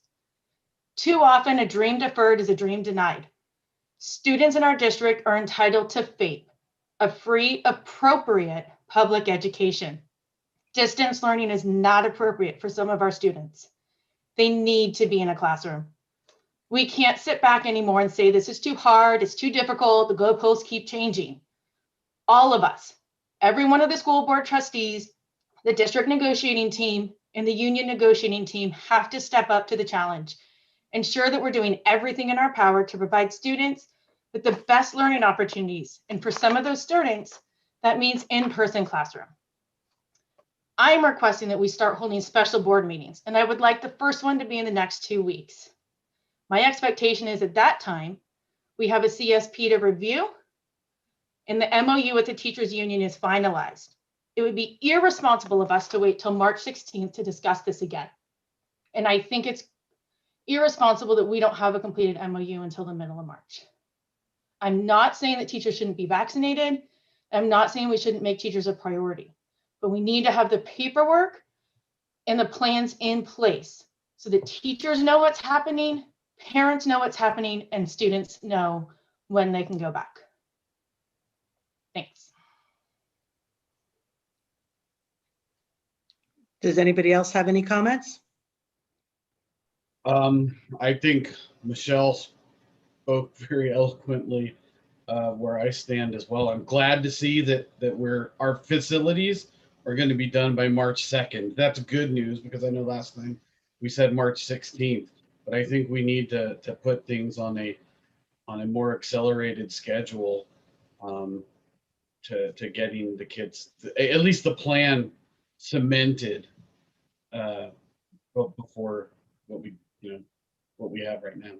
Too often, a dream deferred is a dream denied. Students in our district are entitled to FAPE, a free, appropriate public education. Distance learning is not appropriate for some of our students. They need to be in a classroom. We can't sit back anymore and say, this is too hard, it's too difficult, the goalposts keep changing. All of us, every one of the school board trustees, the district negotiating team, and the union negotiating team have to step up to the challenge. Ensure that we're doing everything in our power to provide students with the best learning opportunities. And for some of those students, that means in-person classroom. I'm requesting that we start holding special board meetings, and I would like the first one to be in the next 2 weeks. My expectation is at that time, we have a CSP to review and the MOU with the teachers union is finalized. It would be irresponsible of us to wait till March 16th to discuss this again. And I think it's irresponsible that we don't have a completed MOU until the middle of March. I'm not saying that teachers shouldn't be vaccinated. I'm not saying we shouldn't make teachers a priority, but we need to have the paperwork and the plans in place so that teachers know what's happening, parents know what's happening, and students know when they can go back. Thanks. Does anybody else have any comments? I think Michelle spoke very eloquently where I stand as well. I'm glad to see that our facilities are going to be done by March 2nd. That's good news because I know last time we said March 16th, but I think we need to put things on a more accelerated schedule to getting the kids at least the plan cemented before what we have right now.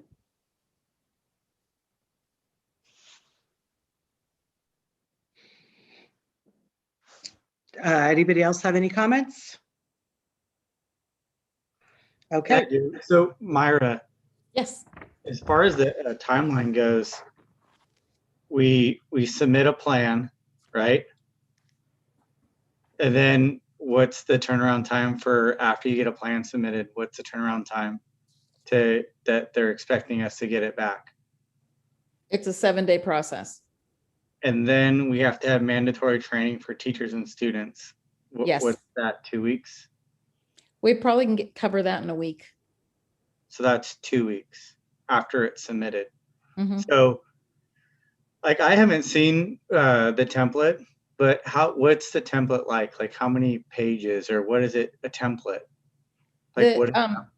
Anybody else have any comments? Okay. I do. So Myra, Yes. as far as the timeline goes, we submit a plan, right? And then what's the turnaround time for after you get a plan submitted? What's the turnaround time that they're expecting us to get it back? It's a 7-day process. And then we have to have mandatory training for teachers and students. Yes. What's that, 2 weeks? We probably can cover that in a week. So that's 2 weeks after it's submitted. Mhm. So like I haven't seen the template, but what's the template like? Like how many pages or what is it, a template? Like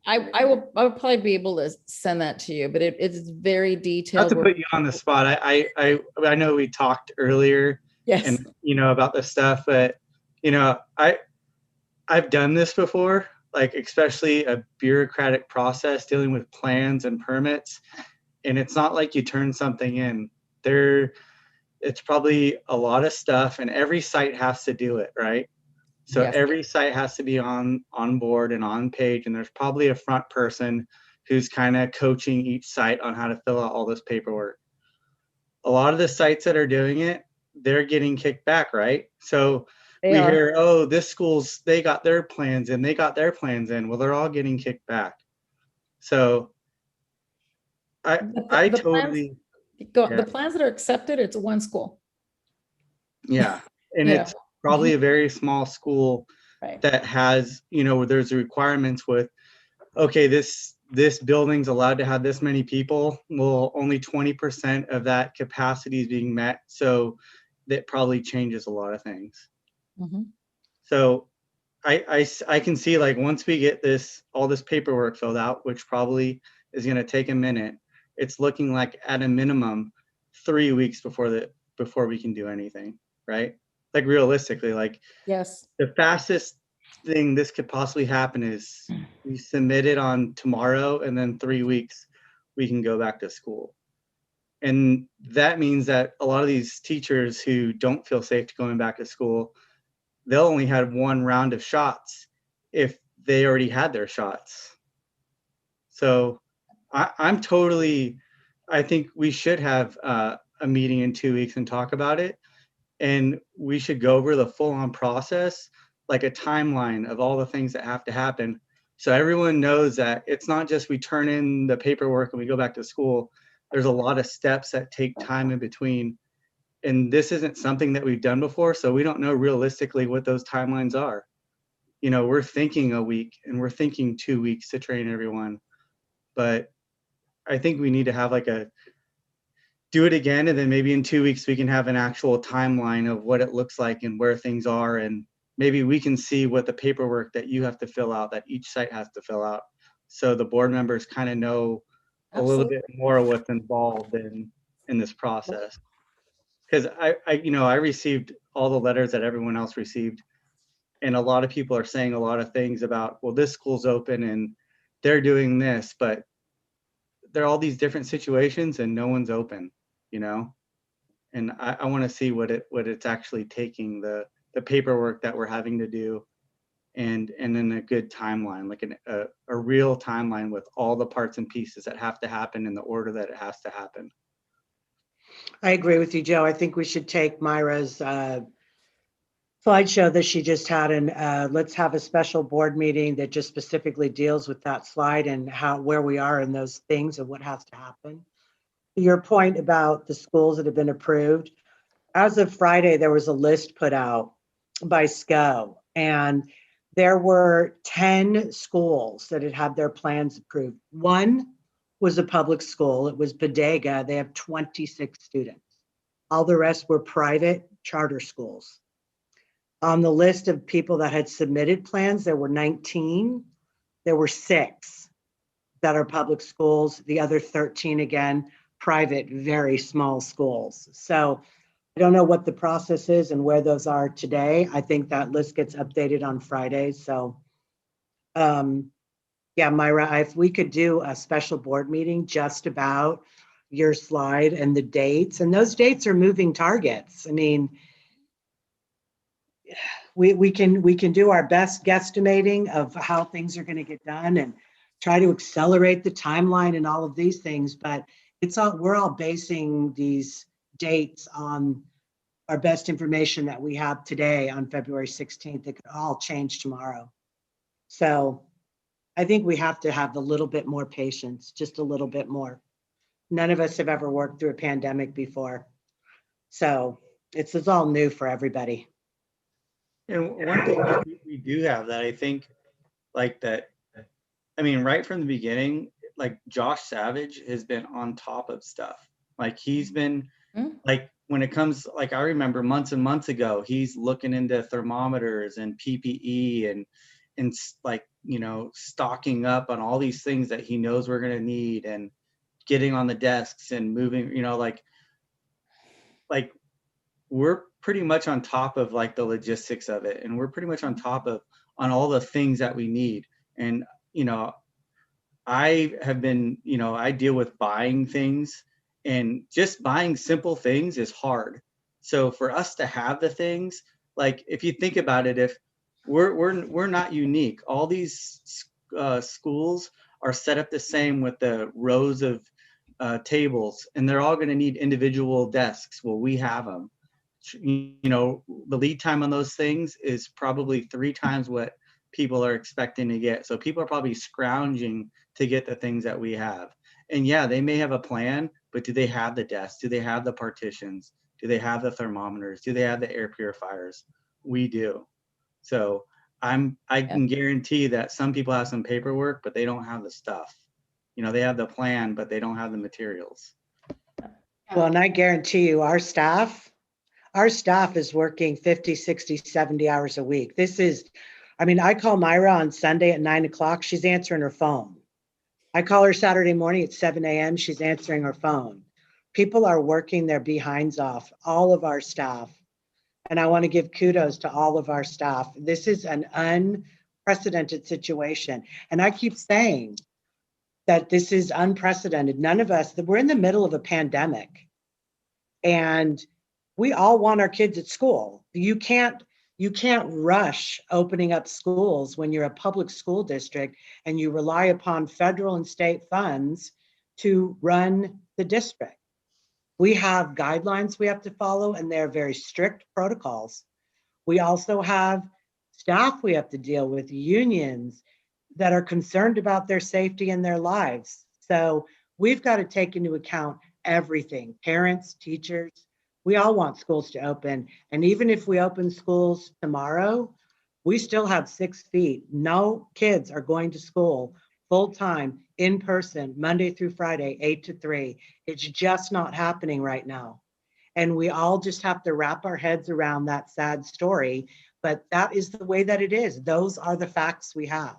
I will probably be able to send that to you, but it's very detailed. Not to put you on the spot. I know we talked earlier, yes, and about this stuff, but I've done this before, like especially a bureaucratic process dealing with plans and permits, and it's not like you turn something in. It's probably a lot of stuff, and every site has to do it, right? So yes. Every site has to be on board and on page, and there's probably a front person who's kind of coaching each site on how to fill out all this paperwork. A lot of the sites that are doing it, they're getting kicked back, right? So we hear, oh, this school's, they got their plans in, they got their plans in. Well, they're all getting kicked back. So I totally go. Yeah. The plans that are accepted, it's one school. Yeah, and it's probably a very small school that has, where there's requirements with, okay, this building's allowed to have this many people. Well, only 20% of that capacity is being met. So that probably changes a lot of things. Mm-hmm. So I can see, like, once we get all this paperwork filled out, which probably is going to take a minute, it's looking like at a minimum 3 weeks before we can do anything, right? Like, realistically, like, Yes. the fastest thing this could possibly happen is we submit it on tomorrow, and then 3 weeks we can go back to school. And that means that a lot of these teachers who don't feel safe to going back to school, they'll only have one round of shots if they already had their shots. So I think we should have a meeting in 2 weeks and talk about it. And we should go over the full-on process, like a timeline of all the things that have to happen. So everyone knows that it's not just we turn in the paperwork and we go back to school. There's a lot of steps that take time in between. And this isn't something that we've done before, so we don't know realistically what those timelines are. You know, we're thinking a week and we're thinking 2 weeks to train everyone. But I think we need to have do it again, and then maybe in 2 weeks we can have an actual timeline of what it looks like and where things are, and maybe we can see what the paperwork that you have to fill out, that each site has to fill out, so the board members kind of know a little bit more of what's involved in this process. Because I received all the letters that everyone else received, and a lot of people are saying a lot of things about, well, this school's open and they're doing this, but there are all these different situations and no one's open, you know? And I want to see what it's actually taking, the paperwork that we're having to do, and then a good timeline, like a real timeline with all the parts and pieces that have to happen in the order that it has to happen. I agree with you, Joe. I think we should take Myra's slideshow that she just had, and let's have a special board meeting that just specifically deals with that slide and where we are in those things and what has to happen. Your point about the schools that have been approved, as of Friday, there was a list put out by SCO, and there were 10 schools that had their plans approved. One was a public school. It was Bodega. They have 26 students. All the rest were private charter schools. On the list of people that had submitted plans, there were 19. There were 6 that are public schools. The other 13, again, private, very small schools. So I don't know what the process is and where those are today. I think that list gets updated on Fridays. So yeah, Myra, if we could do a special board meeting just about your slide and the dates, and those dates are moving targets. I mean, we can do our best guesstimating of how things are going to get done and try to accelerate the timeline and all of these things, but we're all basing these dates on our best information that we have today on February 16th. It could all change tomorrow. So I think we have to have a little bit more patience, just a little bit more. None of us have ever worked through a pandemic before. So it's all new for everybody. And one thing we do have that I think, like, that, I mean, right from the beginning, like, Josh Savage has been on top of stuff. Like, he's been like, when it comes, like, I remember months and months ago, he's looking into thermometers and PPE and like, you know, stocking up on all these things that he knows we're going to need, and getting on the desks and moving, you know, like we're pretty much on top of, like, the logistics of it, and we're pretty much on top of on all the things that we need. And, you know, I have been, you know, I deal with buying things, and just buying simple things is hard. So for us to have the things, like, if you think about it, if we're not unique, all these schools are set up the same with the rows of tables, and they're all going to need individual desks. Well, we have them. You know, the lead time on those things is probably 3 times what people are expecting to get. So people are probably scrounging to get the things that we have. And yeah, they may have a plan, but do they have the desks? Do they have the partitions? Do they have the thermometers? Do they have the air purifiers? We do. So I can guarantee that some people have some paperwork, but they don't have the stuff. You know, they have the plan, but they don't have the materials. Well, and I guarantee you, our staff is working 50, 60, 70 hours a week. This is I mean, I call Myra on Sunday at 9 o'clock. She's answering her phone. I call her Saturday morning at 7 a.m. She's answering her phone. People are working their behinds off, all of our staff. And I want to give kudos to all of our staff. This is an unprecedented situation. And I keep saying that this is unprecedented. None of us, we're in the middle of a pandemic. And we all want our kids at school. You can't rush opening up schools when you're a public school district and you rely upon federal and state funds to run the district. We have guidelines we have to follow, and they're very strict protocols. We also have staff we have to deal with, unions that are concerned about their safety and their lives. So we've got to take into account everything, parents, teachers. We all want schools to open. And even if we open schools tomorrow, we still have 6 feet. No kids are going to school full-time, in person, Monday through Friday, 8 to 3. It's just not happening right now. And we all just have to wrap our heads around that sad story. But that is the way that it is. Those are the facts we have.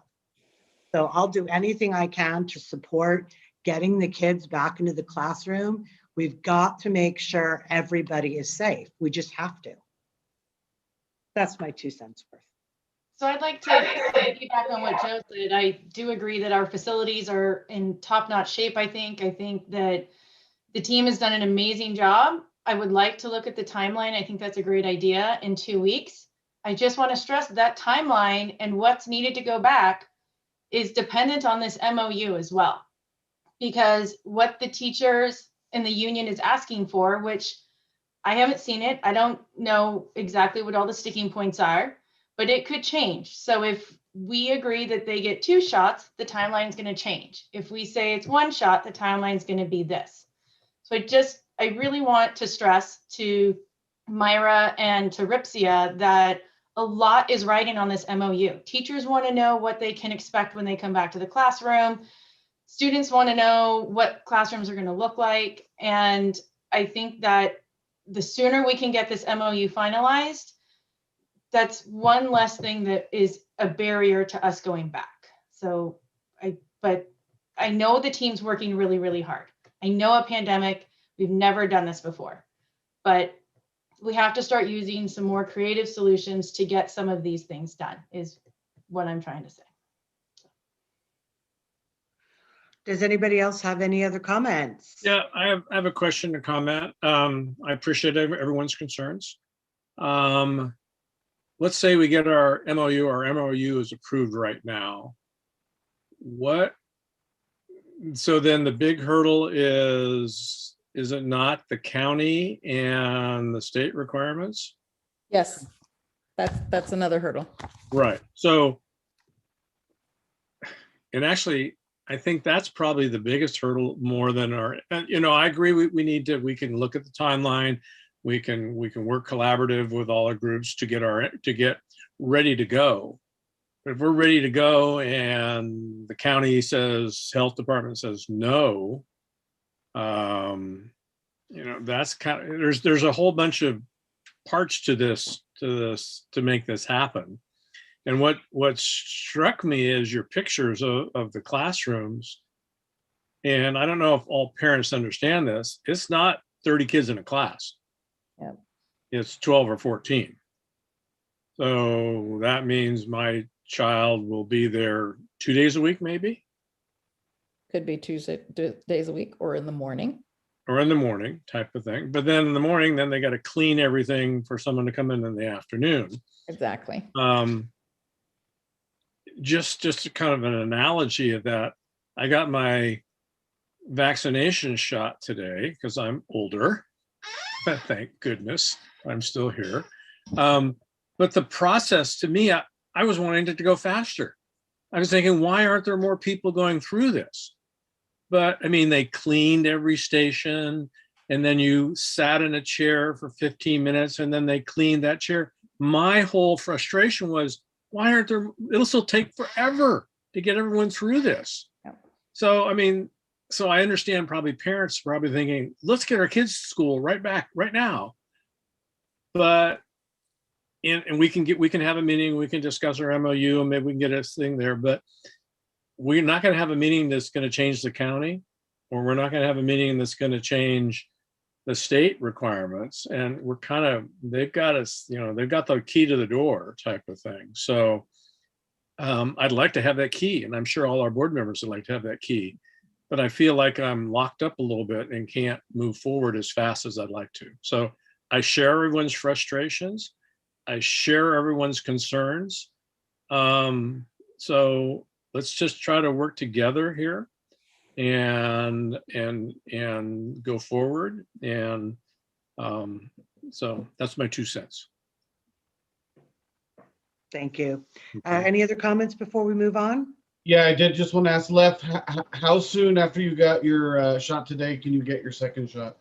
So I'll do anything I can to support getting the kids back into the classroom. We've got to make sure everybody is safe. We just have to. That's my 2 cents worth. So I'd like to piggyback on what Joe said. I do agree that our facilities are in top-notch shape, I think. I think that the team has done an amazing job. I would like to look at the timeline. I think that's a great idea in 2 weeks. I just want to stress that timeline and what's needed to go back is dependent on this MOU as well. Because what the teachers and the union is asking for, which I haven't seen it, I don't know exactly what all the sticking points are, but it could change. So if we agree that they get 2 shots, the timeline is going to change. If we say it's 1 shot, the timeline is going to be this. So I really want to stress to Myra and to Ripsia that a lot is riding on this MOU. Teachers want to know what they can expect when they come back to the classroom. Students want to know what classrooms are going to look like. And I think that the sooner we can get this MOU finalized, that's one less thing that is a barrier to us going back. So but I know the team's working really, really hard. I know a pandemic, we've never done this before, but we have to start using some more creative solutions to get some of these things done is what I'm trying to say. Does anybody else have any other comments? Yeah, I have a question to comment. I appreciate everyone's concerns. Let's say we get our MOU is approved right now. So then the big hurdle is it not the county and the state requirements? Yes, that's another hurdle. Right. So, and actually, I think that's probably the biggest hurdle more than our, I agree we can look at the timeline. We can work collaborative with all our groups to get ready to go. But if we're ready to go and the county says, health department says no, that's kind of, there's a whole bunch of parts to this to make this happen. And what struck me is your pictures of the classrooms. And I don't know if all parents understand this. It's not 30 kids in a class. Yeah. It's 12 or 14. So that means my child will be there 2 days a week, maybe? Could be 2 days a week or in the morning. Or in the morning type of thing. But then in the morning, then they got to clean everything for someone to come in the afternoon. Exactly. Just kind of an analogy of that. I got my vaccination shot today because I'm older. Thank goodness I'm still here. But the process to me, I was wanting it to go faster. I was thinking, why aren't there more people going through this? But I mean, they cleaned every station and then you sat in a chair for 15 minutes and then they cleaned that chair. My whole frustration was, why aren't there, it'll still take forever to get everyone through this. Yep. So, I mean, so I understand probably parents probably thinking, let's get our kids to school right now. But and we can have a meeting, we can discuss our MOU, and maybe we can get this thing there, but we're not going to have a meeting that's going to change the county, or we're not going to have a meeting that's going to change the state requirements. And we're kind of, they've got us, they've got the key to the door type of thing. So I'd like to have that key, and I'm sure all our board members would like to have that key, but I feel like I'm locked up a little bit and can't move forward as fast as I'd like to. So I share everyone's frustrations. I share everyone's concerns. So let's just try to work together here and go forward. And so that's my 2 cents. Thank you. Any other comments before we move on? Yeah, I did just want to ask Lef, how soon after you got your shot today can you get your second shot?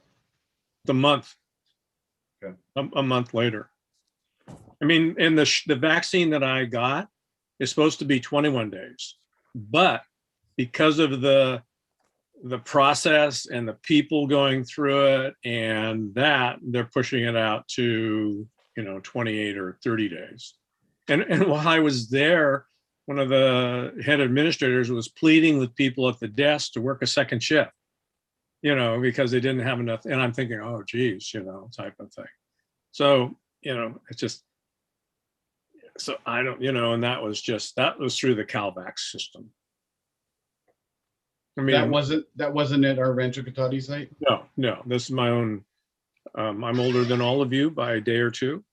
The month. Okay. A month later. I mean, and the vaccine that I got is supposed to be 21 days, but because of the process and the people going through it and that, they're pushing it out to 28 or 30 days. And while I was there, one of the head administrators was pleading with people at the desk to work a second shift, because they didn't have enough. And I'm thinking, oh, geez, type of thing. So, it's just, so I don't, and that was through the CalVax system. I mean, that wasn't at our Rancho Cotati site? No, this is my own. I'm older than all of you by a day or two.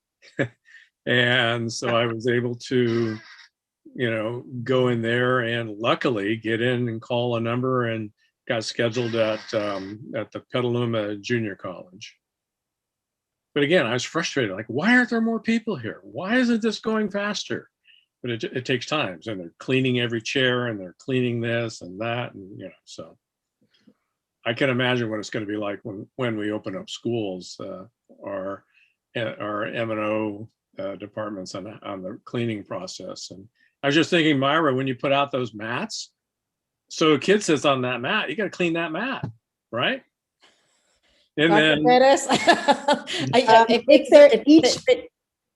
And so I was able to, go in there and luckily get in and call a number and got scheduled at the Petaluma Junior College. But again, I was frustrated. Like, why aren't there more people here? Why isn't this going faster? But it takes time. And they're cleaning every chair and they're cleaning this and that. And, so I can imagine what it's going to be like when we open up schools, our M&O departments on the cleaning process. And I was just thinking, Myra, when you put out those mats, so a kid sits on that mat, you got to clean that mat, right? And Dr. then Pettis,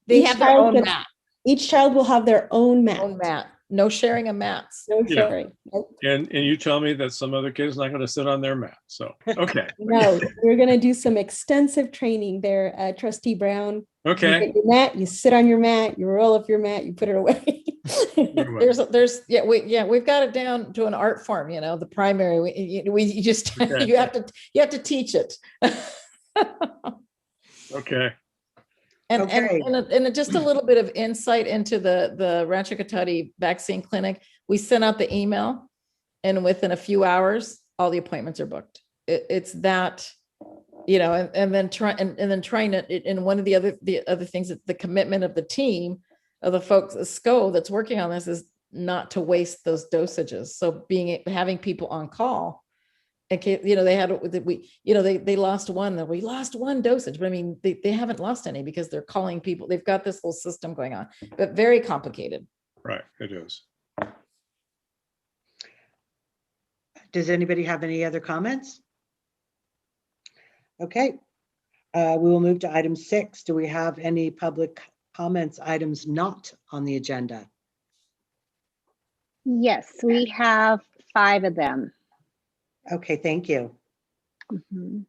they have their own mat. Each child will have their own mat. Own mat. No sharing of mats. No sharing. Nope. And you tell me that some other kid's not going to sit on their mat. So, okay. No, we're going to do some extensive training there, Trustee Brown. Okay. You get your mat, you sit on your mat, you roll up your mat, you put it away. We've got it down to an art form, the primary, we just, Okay. you have to teach it. Okay. And just a little bit of insight into the Rancho Cotati Vaccine Clinic. We sent out the email, and within a few hours, all the appointments are booked. It's that, and then trying to. And one of the other things that the commitment of the team, of the folks at SCO that's working on this, is not to waste those dosages. So having people on call. Okay, they lost one. We lost one dosage, but I mean, they haven't lost any because they're calling people. They've got this whole system going on, but very complicated. Right, it is. Does anybody have any other comments? Okay, we will move to item 6. Do we have any public comments, items not on the agenda? Yes, we have 5 of them. Okay, thank you. Mhm.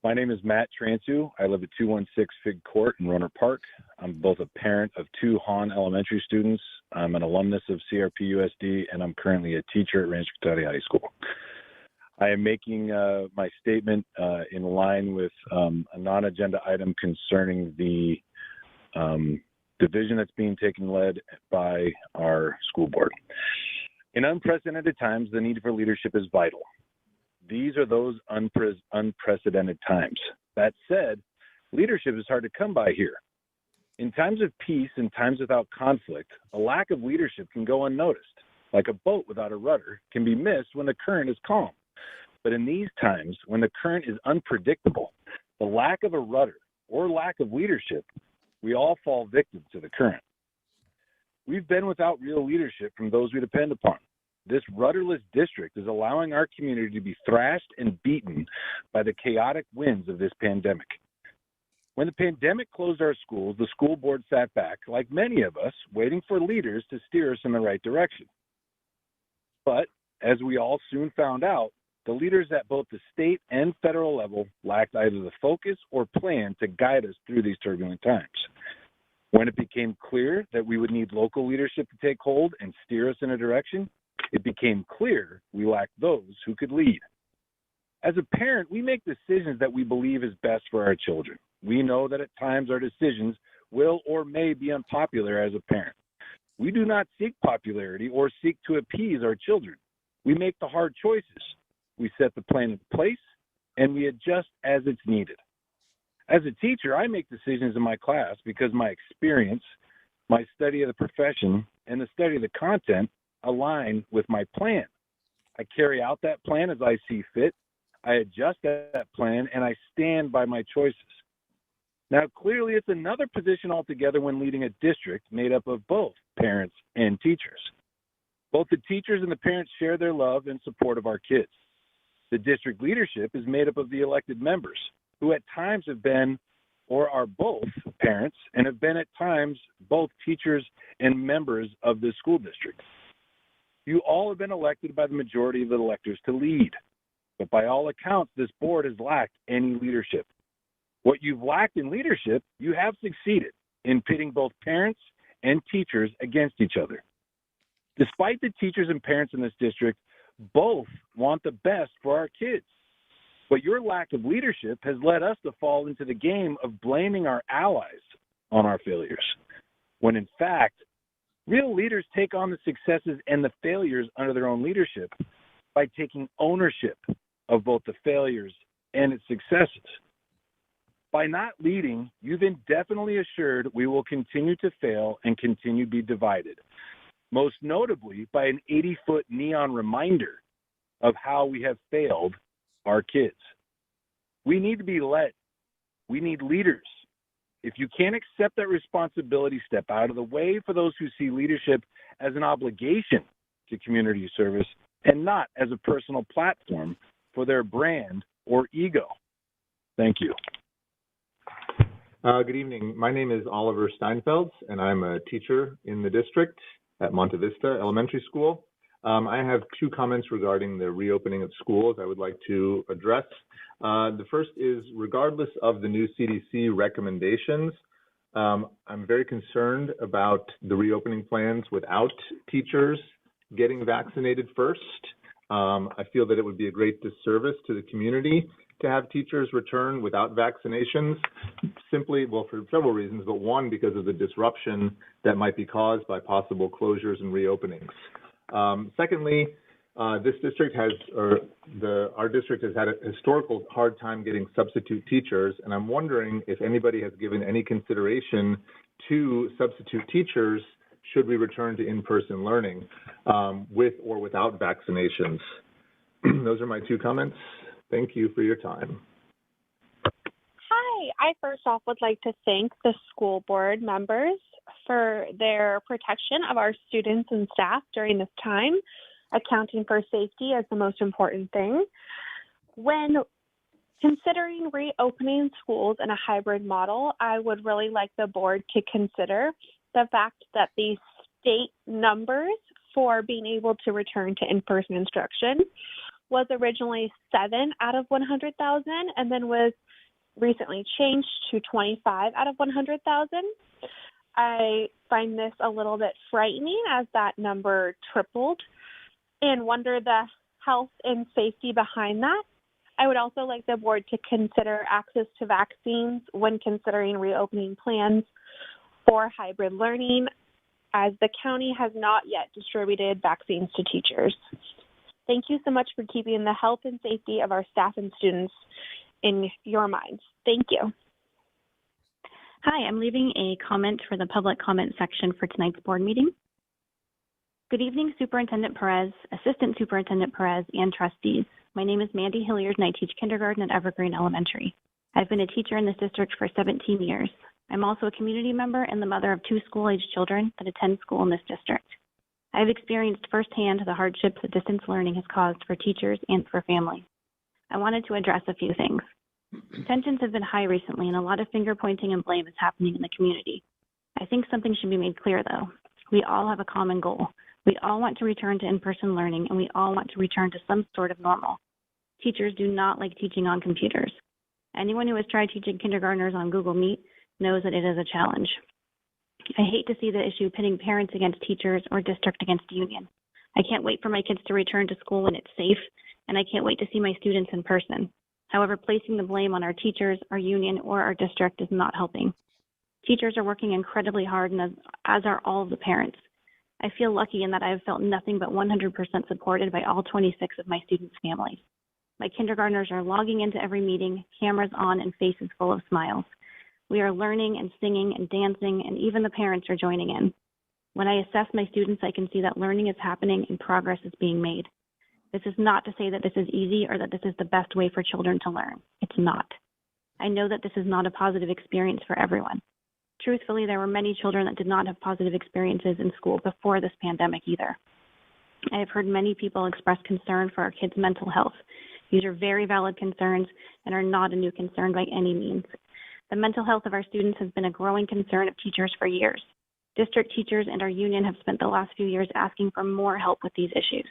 My name is Matt Transu. I live at 216 Fig Court in Rohnert Park. I'm both a parent of 2 Hahn elementary students. I'm an alumnus of CRP-USD, and I'm currently a teacher at Rancho Cotati High School. I am making my statement in line with a non-agenda item concerning the division that's being led by our school board. In unprecedented times, the need for leadership is vital. These are those unprecedented times. That said, leadership is hard to come by here. In times of peace and times without conflict, a lack of leadership can go unnoticed. Like a boat without a rudder can be missed when the current is calm. But in these times, when the current is unpredictable, the lack of a rudder or lack of leadership, we all fall victim to the current. We've been without real leadership from those we depend upon. This rudderless district is allowing our community to be thrashed and beaten by the chaotic winds of this pandemic. When the pandemic closed our schools, the school board sat back, like many of us, waiting for leaders to steer us in the right direction. But as we all soon found out, the leaders at both the state and federal level lacked either the focus or plan to guide us through these turbulent times. When it became clear that we would need local leadership to take hold and steer us in a direction, it became clear we lacked those who could lead. As a parent, we make decisions that we believe is best for our children. We know that at times our decisions will or may be unpopular as a parent. We do not seek popularity or seek to appease our children. We make the hard choices. We set the plan in place, and we adjust as it's needed. As a teacher, I make decisions in my class because my experience, my study of the profession, and the study of the content align with my plan. I carry out that plan as I see fit. I adjust that plan, and I stand by my choices. Now, clearly, it's another position altogether when leading a district made up of both parents and teachers. Both the teachers and the parents share their love and support of our kids. The district leadership is made up of the elected members, who at times have been or are both parents and have been at times both teachers and members of the school district. You all have been elected by the majority of the electors to lead, but by all accounts, this board has lacked any leadership. What you've lacked in leadership, you have succeeded in pitting both parents and teachers against each other. Despite the teachers and parents in this district, both want the best for our kids. But your lack of leadership has led us to fall into the game of blaming our allies on our failures, when in fact, real leaders take on the successes and the failures under their own leadership by taking ownership of both the failures and its successes. By not leading, you've indefinitely assured we will continue to fail and continue to be divided, most notably by an 80-foot neon reminder of how we have failed our kids. We need to be led. We need leaders. If you can't accept that responsibility, step out of the way for those who see leadership as an obligation to community service and not as a personal platform for their brand or ego. Thank you. Good evening. My name is Oliver Steinfeld, and I'm a teacher in the district at Monte Vista Elementary School. I have two comments regarding the reopening of schools I would like to address. The first is, regardless of the new CDC recommendations, I'm very concerned about the reopening plans without teachers getting vaccinated first. I feel that it would be a great disservice to the community to have teachers return without vaccinations, simply, well, for several reasons, but one, because of the disruption that might be caused by possible closures and reopenings. Secondly, this district has, our district has had a historical hard time getting substitute teachers, and I'm wondering if anybody has given any consideration to substitute teachers should we return to in-person learning with or without vaccinations. Those are my two comments. Thank you for your time. Hi, I first off would like to thank the school board members for their protection of our students and staff during this time, accounting for safety as the most important thing. When considering reopening schools in a hybrid model, I would really like the board to consider the fact that the state numbers for being able to return to in-person instruction was originally 7 out of 100,000 and then was recently changed to 25 out of 100,000. I find this a little bit frightening as that number tripled and wonder the health and safety behind that. I would also like the board to consider access to vaccines when considering reopening plans for hybrid learning, as the county has not yet distributed vaccines to teachers. Thank you so much for keeping the health and safety of our staff and students in your minds. Thank you. Hi, I'm leaving a comment for the public comment section for tonight's board meeting. Good evening, Superintendent Perez, Assistant Superintendent Perez, and trustees. My name is Mandy Hilliard, and I teach kindergarten at Evergreen Elementary. I've been a teacher in this district for 17 years. I'm also a community member and the mother of 2 school-aged children that attend school in this district. I've experienced firsthand the hardships that distance learning has caused for teachers and for families. I wanted to address a few things. Tensions have been high recently, and a lot of finger pointing and blame is happening in the community. I think something should be made clear, though. We all have a common goal. We all want to return to in-person learning, and we all want to return to some sort of normal. Teachers do not like teaching on computers. Anyone who has tried teaching kindergartners on Google Meet knows that it is a challenge. I hate to see the issue pitting parents against teachers or district against union. I can't wait for my kids to return to school when it's safe, and I can't wait to see my students in person. However, placing the blame on our teachers, our union, or our district is not helping. Teachers are working incredibly hard, and as are all of the parents. I feel lucky in that I have felt nothing but 100% supported by all 26 of my students' families. My kindergartners are logging into every meeting, cameras on and faces full of smiles. We are learning and singing and dancing, and even the parents are joining in. When I assess my students, I can see that learning is happening and progress is being made. This is not to say that this is easy or that this is the best way for children to learn. It's not. I know that this is not a positive experience for everyone. Truthfully, there were many children that did not have positive experiences in school before this pandemic either. I have heard many people express concern for our kids' mental health. These are very valid concerns and are not a new concern by any means. The mental health of our students has been a growing concern of teachers for years. District teachers and our union have spent the last few years asking for more help with these issues.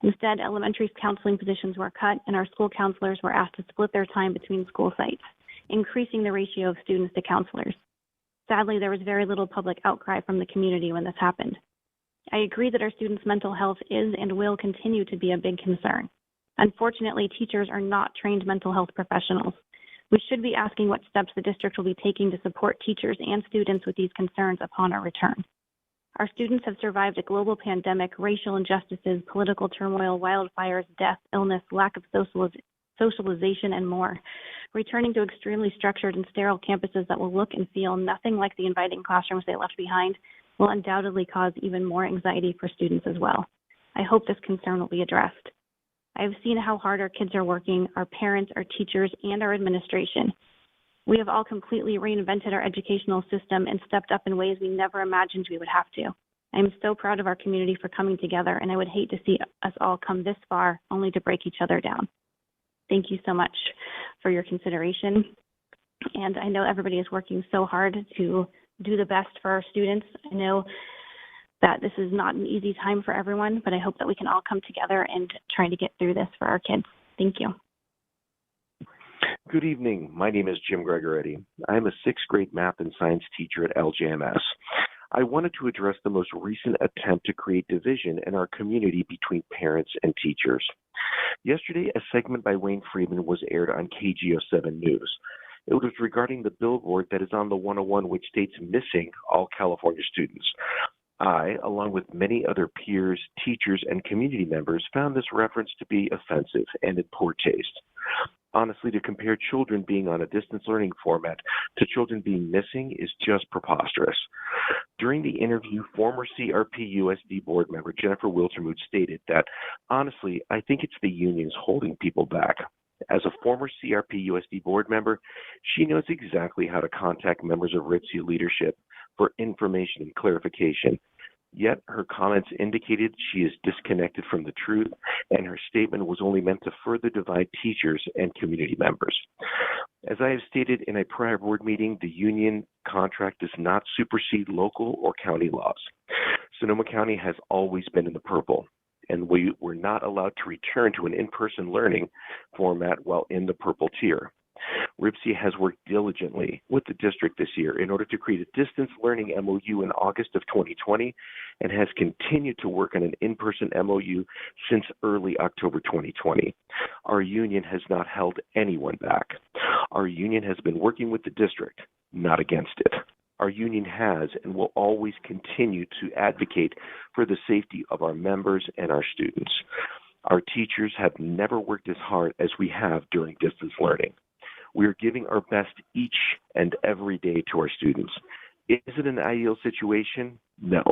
Instead, elementary counseling positions were cut and our school counselors were asked to split their time between school sites, increasing the ratio of students to counselors. Sadly, there was very little public outcry from the community when this happened. I agree that our students' mental health is and will continue to be a big concern. Unfortunately, teachers are not trained mental health professionals. We should be asking what steps the district will be taking to support teachers and students with these concerns upon our return. Our students have survived a global pandemic, racial injustices, political turmoil, wildfires, death, illness, lack of socialization, and more. Returning to extremely structured and sterile campuses that will look and feel nothing like the inviting classrooms they left behind will undoubtedly cause even more anxiety for students as well. I hope this concern will be addressed. I have seen how hard our kids are working, our parents, our teachers, and our administration. We have all completely reinvented our educational system and stepped up in ways we never imagined we would have to. I am so proud of our community for coming together, and I would hate to see us all come this far only to break each other down. Thank you so much for your consideration. And I know everybody is working so hard to do the best for our students. I know that this is not an easy time for everyone, but I hope that we can all come together and try to get through this for our kids. Thank you. Good evening. My name is Jim Gregoretti. I am a sixth grade math and science teacher at LJMS. I wanted to address the most recent attempt to create division in our community between parents and teachers. Yesterday, a segment by Wayne Freeman was aired on KGO7 News. It was regarding the billboard that is on the 101 which states missing all California students. I, along with many other peers, teachers, and community members, found this reference to be offensive and in poor taste. Honestly, to compare children being on a distance learning format to children being missing is just preposterous. During the interview, former CRP-USD board member Jennifer Wiltermuth stated that, honestly, I think it's the unions holding people back. As a former CRP-USD board member, she knows exactly how to contact members of RIPSI leadership for information and clarification. Yet her comments indicated she is disconnected from the truth, and her statement was only meant to further divide teachers and community members. As I have stated in a prior board meeting, the union contract does not supersede local or county laws. Sonoma County has always been in the purple, and we were not allowed to return to an in-person learning format while in the purple tier. RIPSI has worked diligently with the district this year in order to create a distance learning MOU in August of 2020 and has continued to work on an in-person MOU since early October 2020. Our union has not held anyone back. Our union has been working with the district, not against it. Our union has and will always continue to advocate for the safety of our members and our students. Our teachers have never worked as hard as we have during distance learning. We are giving our best each and every day to our students. Is it an ideal situation? No.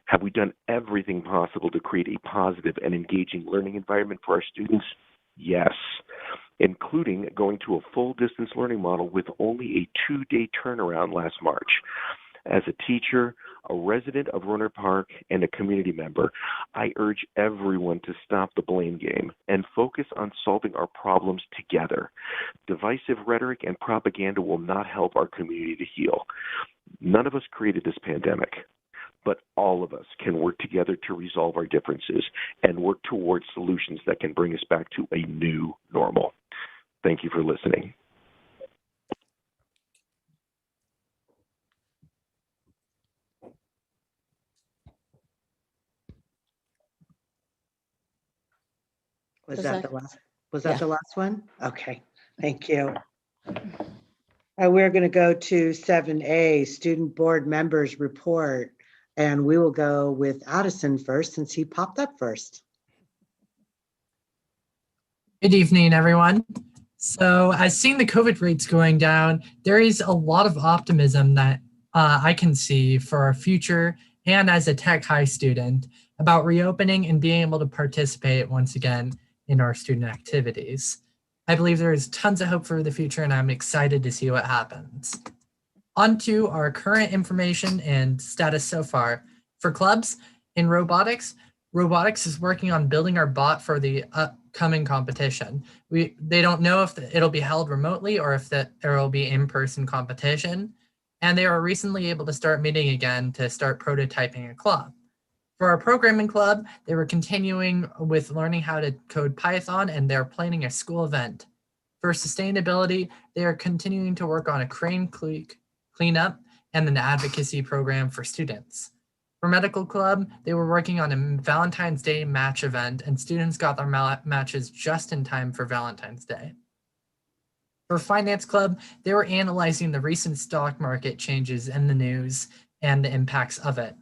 Have we done everything possible to create a positive and engaging learning environment for our students? Yes, including going to a full distance learning model with only a 2-day turnaround last March. As a teacher, a resident of Rohnert Park, and a community member, I urge everyone to stop the blame game and focus on solving our problems together. Divisive rhetoric and propaganda will not help our community to heal. None of us created this pandemic, but all of us can work together to resolve our differences and work towards solutions that can bring us back to a new normal. Thank you for listening. Was Was that that- the last? Was that Yeah. the last one? Okay, thank you. We're going to go to 7A, Student Board Members Report, and we will go with Addison first since he popped up first. Good evening, everyone. So as seeing the COVID rates going down, there is a lot of optimism that I can see for our future and as a Tech High student about reopening and being able to participate once again in our student activities. I believe there is tons of hope for the future and I'm excited to see what happens. On to our current information and status so far. For clubs in robotics, Robotics is working on building our bot for the upcoming competition. They don't know if it'll be held remotely or if there will be in-person competition. And they were recently able to start meeting again to start prototyping a club. For our programming club, they were continuing with learning how to code Python and they're planning a school event. For sustainability, they are continuing to work on a crane cleanup and an advocacy program for students. For medical club, they were working on a Valentine's Day match event and students got their matches just in time for Valentine's Day. For finance club, they were analyzing the recent stock market changes in the news and the impacts of it.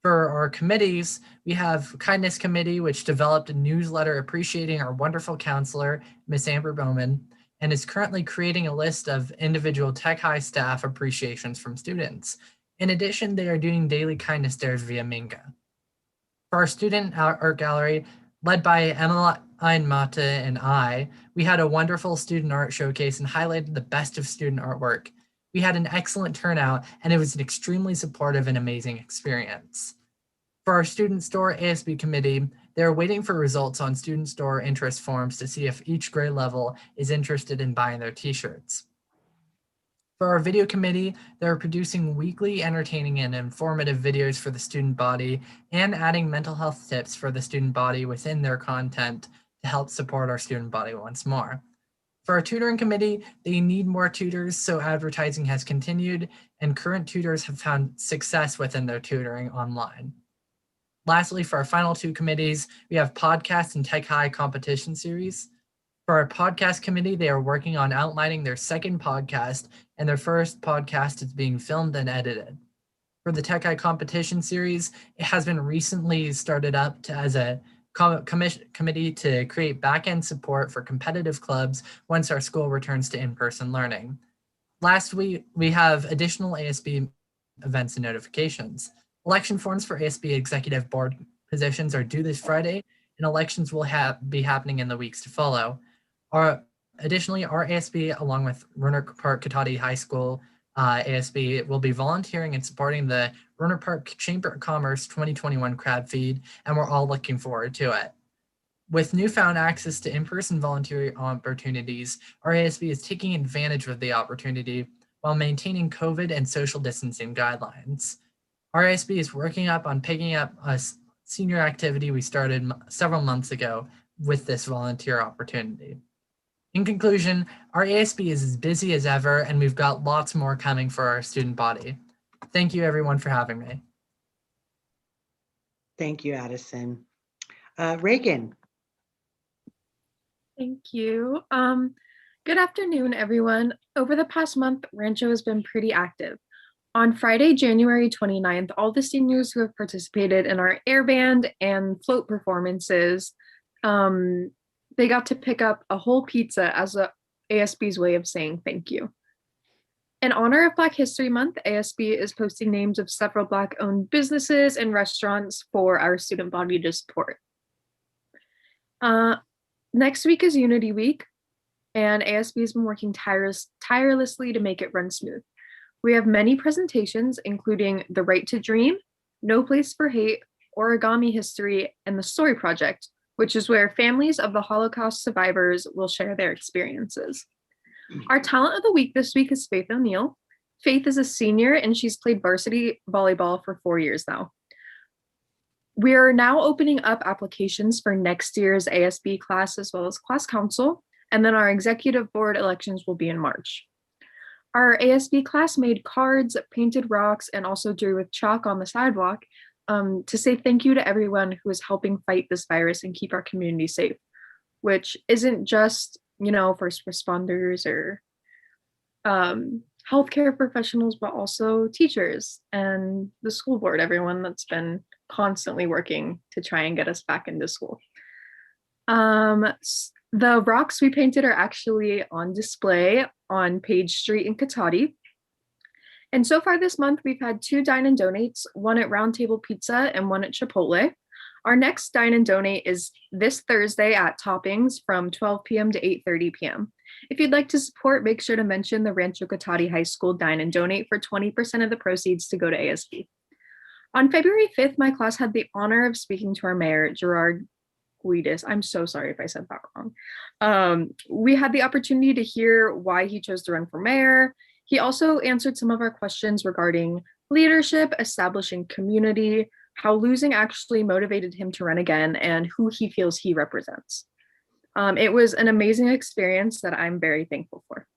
For our committees, we have Kindness Committee, which developed a newsletter appreciating our wonderful counselor, Miss Amber Bowman, and is currently creating a list of individual Tech High staff appreciations from students. In addition, they are doing daily kindness dares via Minga. For our student art gallery, led by Emmeline Mata and I, we had a wonderful student art showcase and highlighted the best of student artwork. We had an excellent turnout and it was an extremely supportive and amazing experience. For our student store ASB committee, they're waiting for results on student store interest forms to see if each grade level is interested in buying their t-shirts. For our video committee, they're producing weekly entertaining and informative videos for the student body and adding mental health tips for the student body within their content to help support our student body once more. For our tutoring committee, they need more tutors, so advertising has continued and current tutors have found success within their tutoring online. Lastly, for our final two committees, we have podcast and Tech High competition series. For our podcast committee, they are working on outlining their second podcast and their first podcast is being filmed and edited. For the Tech High competition series, it has been recently started up as a committee to create back-end support for competitive clubs once our school returns to in-person learning. Last week, we have additional ASB events and notifications. Election forms for ASB executive board positions are due this Friday, and elections will be happening in the weeks to follow. Additionally, our ASB, along with Rohnert Park Katati High School ASB, will be volunteering and supporting the Rohnert Park Chamber of Commerce 2021 crab feed, and we're all looking forward to it. With newfound access to in-person volunteer opportunities, our ASB is taking advantage of the opportunity while maintaining COVID and social distancing guidelines. Our ASB is working on picking up a senior activity we started several months ago with this volunteer opportunity. In conclusion, our ASB is as busy as ever, and we've got lots more coming for our student body. Thank you, everyone, for having me. Thank you, Addison. Reagan. Thank you. Good afternoon, everyone. Over the past month, Rancho has been pretty active. On Friday, January 29th, all the seniors who have participated in our air band and float performances, they got to pick up a whole pizza as a ASB's way of saying thank you. In honor of Black History Month, ASB is posting names of several Black-owned businesses and restaurants for our student body to support. Next week is Unity Week, and ASB has been working tirelessly to make it run smooth. We have many presentations, including The Right to Dream, No Place for Hate, Origami History, and the Story Project, which is where families of the Holocaust survivors will share their experiences. Our talent of the week this week is Faith O'Neill. Faith is a senior and she's played varsity volleyball for 4 years now. We are now opening up applications for next year's ASB class as well as class council, and then our executive board elections will be in March. Our ASB class made cards, painted rocks, and also drew with chalk on the sidewalk to say thank you to everyone who is helping fight this virus and keep our community safe, which isn't just, you know, first responders or healthcare professionals, but also teachers and the school board, everyone that's been constantly working to try and get us back into school. The rocks we painted are actually on display on Page Street in Cotati. And so far this month, we've had 2 Dine and Donates, one at Round Table Pizza and one at Chipotle. Our next Dine and Donate is this Thursday at Toppings from 12 p.m. to 8:30 p.m. If you'd like to support, make sure to mention the Rancho Cotati High School Dine and Donate for 20% of the proceeds to go to ASB. On February 5th, my class had the honor of speaking to our mayor, Gerard Guidis. I'm so sorry if I said that wrong. We had the opportunity to hear why he chose to run for mayor. He also answered some of our questions regarding leadership, establishing community, how losing actually motivated him to run again, and who he feels he represents. It was an amazing experience that I'm very thankful for.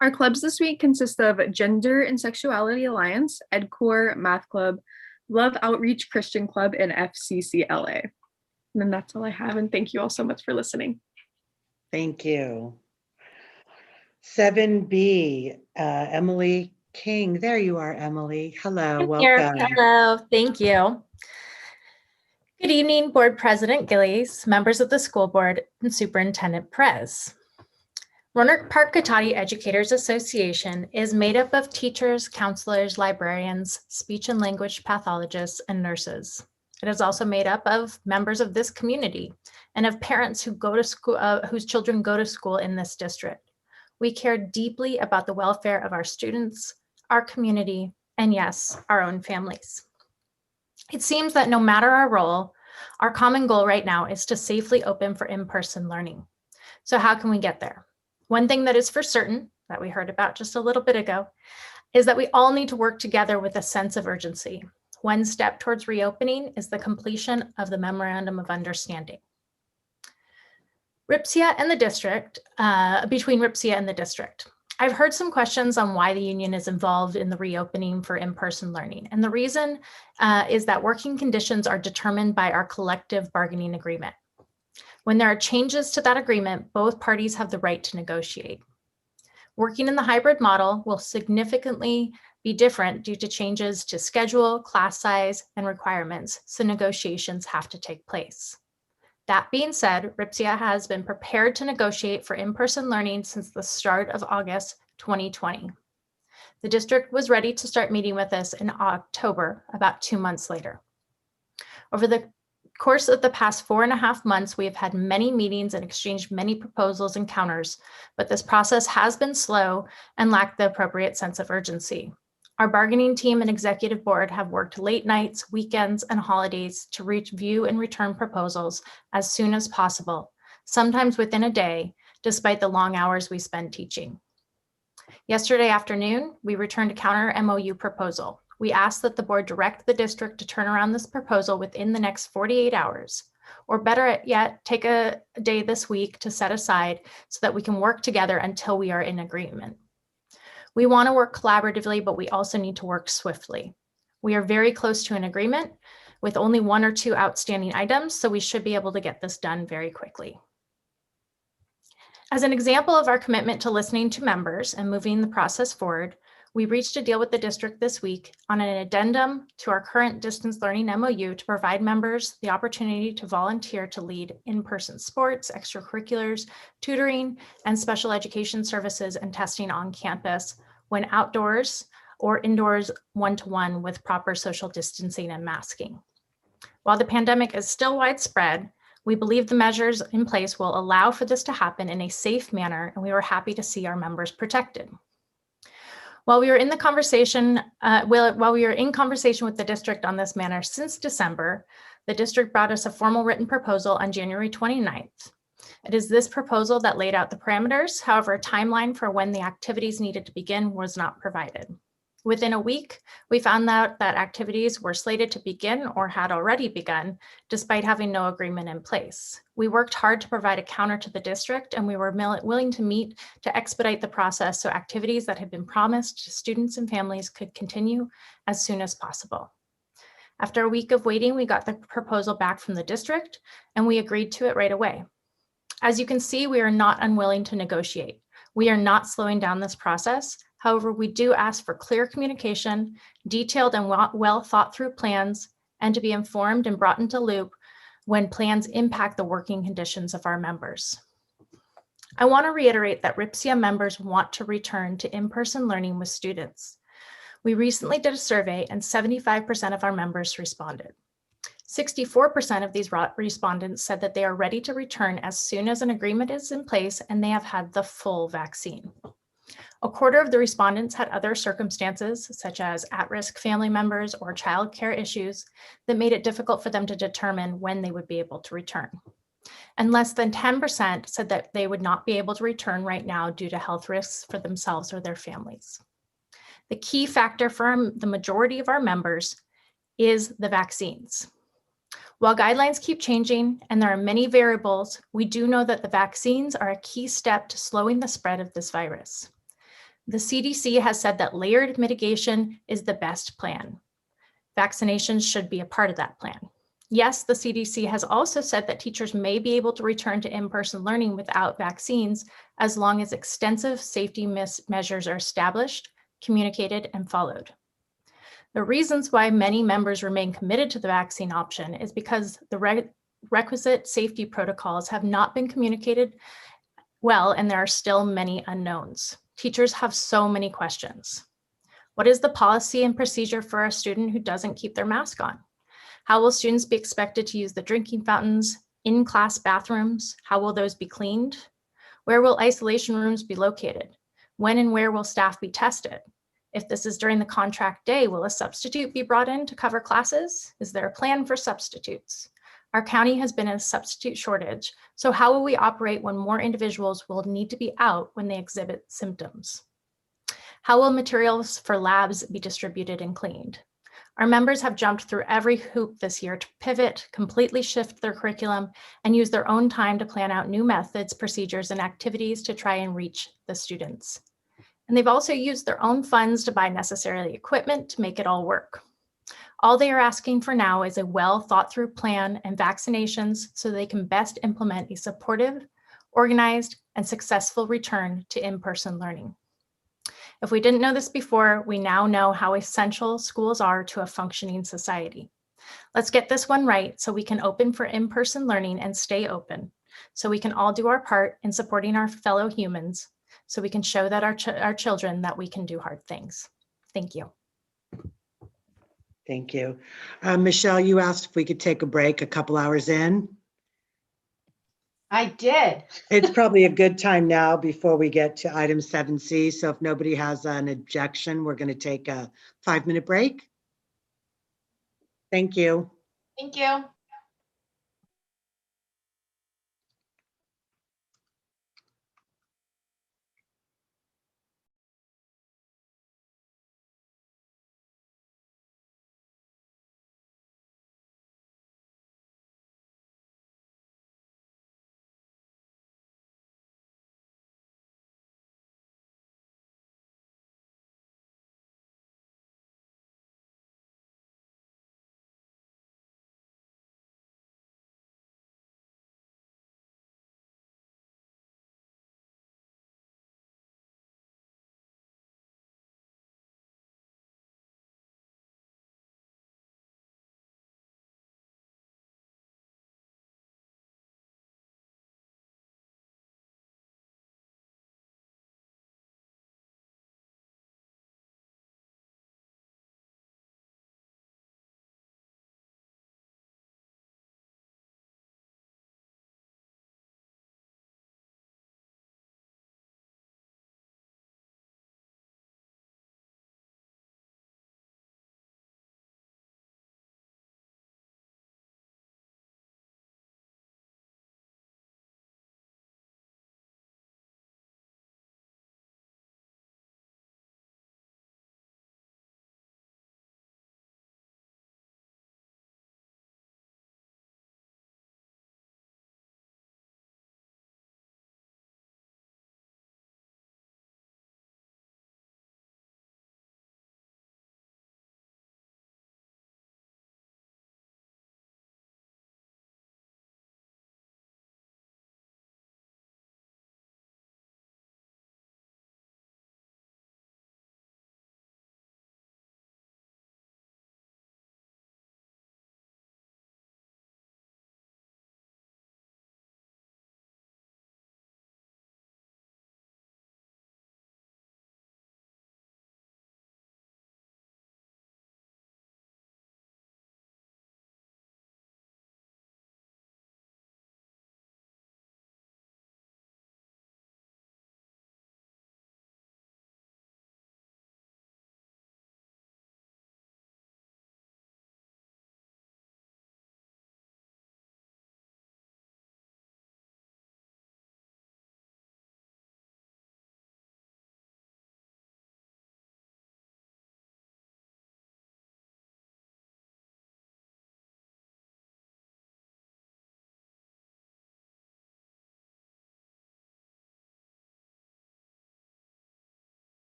Our clubs this week consist of Gender and Sexuality Alliance, EdCore, Math Club, Love Outreach Christian Club, and FCCLA. And then that's all I have, and thank you all so much for listening. Thank you. 7B, Emily King. There you are, Emily. Hello, welcome. Hello, thank you. Good evening, Board President Gillies, members of the school board, and Superintendent Perez. Roanoke Park Cotati Educators Association is made up of teachers, counselors, librarians, speech and language pathologists, and nurses. It is also made up of members of this community and of parents who go to school, whose children go to school in this district. We care deeply about the welfare of our students, our community, and yes, our own families. It seems that no matter our role, our common goal right now is to safely open for in-person learning. So how can we get there? One thing that is for certain, that we heard about just a little bit ago, is that we all need to work together with a sense of urgency. One step towards reopening is the completion of the Memorandum of Understanding. RIPSIA and the district, between RIPSIA and the district. I've heard some questions on why the union is involved in the reopening for in-person learning. And the reason is that working conditions are determined by our collective bargaining agreement. When there are changes to that agreement, both parties have the right to negotiate. Working in the hybrid model will significantly be different due to changes to schedule, class size, and requirements, so negotiations have to take place. That being said, RIPSIA has been prepared to negotiate for in-person learning since the start of August 2020. The district was ready to start meeting with us in October, about 2 months later. Over the course of the past 4.5 months, we have had many meetings and exchanged many proposals and counters, but this process has been slow and lacked the appropriate sense of urgency. Our bargaining team and executive board have worked late nights, weekends, and holidays to review and return proposals as soon as possible, sometimes within a day, despite the long hours we spend teaching. Yesterday afternoon, we returned a counter MOU proposal. We asked that the board direct the district to turn around this proposal within the next 48 hours, or better yet, take a day this week to set aside so that we can work together until we are in agreement. We want to work collaboratively, but we also need to work swiftly. We are very close to an agreement with only 1 or 2 outstanding items, so we should be able to get this done very quickly. As an example of our commitment to listening to members and moving the process forward, we reached a deal with the district this week on an addendum to our current distance learning MOU to provide members the opportunity to volunteer to lead in-person sports, extracurriculars, tutoring, and special education services and testing on campus when outdoors or indoors one-to-one with proper social distancing and masking. While the pandemic is still widespread, we believe the measures in place will allow for this to happen in a safe manner, and we were happy to see our members protected. While we were in conversation with the district on this matter since December, the district brought us a formal written proposal on January 29th. It is this proposal that laid out the parameters. However, a timeline for when the activities needed to begin was not provided. Within a week, we found out that activities were slated to begin or had already begun, despite having no agreement in place. We worked hard to provide a counter to the district, and we were willing to meet to expedite the process so activities that had been promised to students and families could continue as soon as possible. After a week of waiting, we got the proposal back from the district, and we agreed to it right away. As you can see, we are not unwilling to negotiate. We are not slowing down this process. However, we do ask for clear communication, detailed and well thought through plans, and to be informed and brought into loop when plans impact the working conditions of our members. I want to reiterate that RIPSIA members want to return to in-person learning with students. We recently did a survey and 75% of our members responded. 64% of these respondents said that they are ready to return as soon as an agreement is in place and they have had the full vaccine. A quarter of the respondents had other circumstances, such as at-risk family members or childcare issues, that made it difficult for them to determine when they would be able to return. And less than 10% said that they would not be able to return right now due to health risks for themselves or their families. The key factor for the majority of our members is the vaccines. While guidelines keep changing and there are many variables, we do know that the vaccines are a key step to slowing the spread of this virus. The CDC has said that layered mitigation is the best plan. Vaccinations should be a part of that plan. Yes, the CDC has also said that teachers may be able to return to in-person learning without vaccines as long as extensive safety measures are established, communicated, and followed. The reasons why many members remain committed to the vaccine option is because the requisite safety protocols have not been communicated well, and there are still many unknowns. Teachers have so many questions. What is the policy and procedure for a student who doesn't keep their mask on? How will students be expected to use the drinking fountains, in-class bathrooms? How will those be cleaned? Where will isolation rooms be located? When and where will staff be tested? If this is during the contract day, will a substitute be brought in to cover classes? Is there a plan for substitutes? Our county has been in a substitute shortage, so how will we operate when more individuals will need to be out when they exhibit symptoms? How will materials for labs be distributed and cleaned? Our members have jumped through every hoop this year to pivot, completely shift their curriculum, and use their own time to plan out new methods, procedures, and activities to try and reach the students. And they've also used their own funds to buy necessary equipment to make it all work. All they are asking for now is a well thought through plan and vaccinations so they can best implement a supportive, organized, and successful return to in-person learning. If we didn't know this before, we now know how essential schools are to a functioning society. Let's get this one right so we can open for in-person learning and stay open, so we can all do our part in supporting our fellow humans, so we can show that our children that we can do hard things. Thank you. Thank you. Michelle, you asked if we could take a break a couple hours in. I did. It's probably a good time now before we get to item 7C. So if nobody has an objection, we're going to take a 5-minute break. Thank you. Thank you.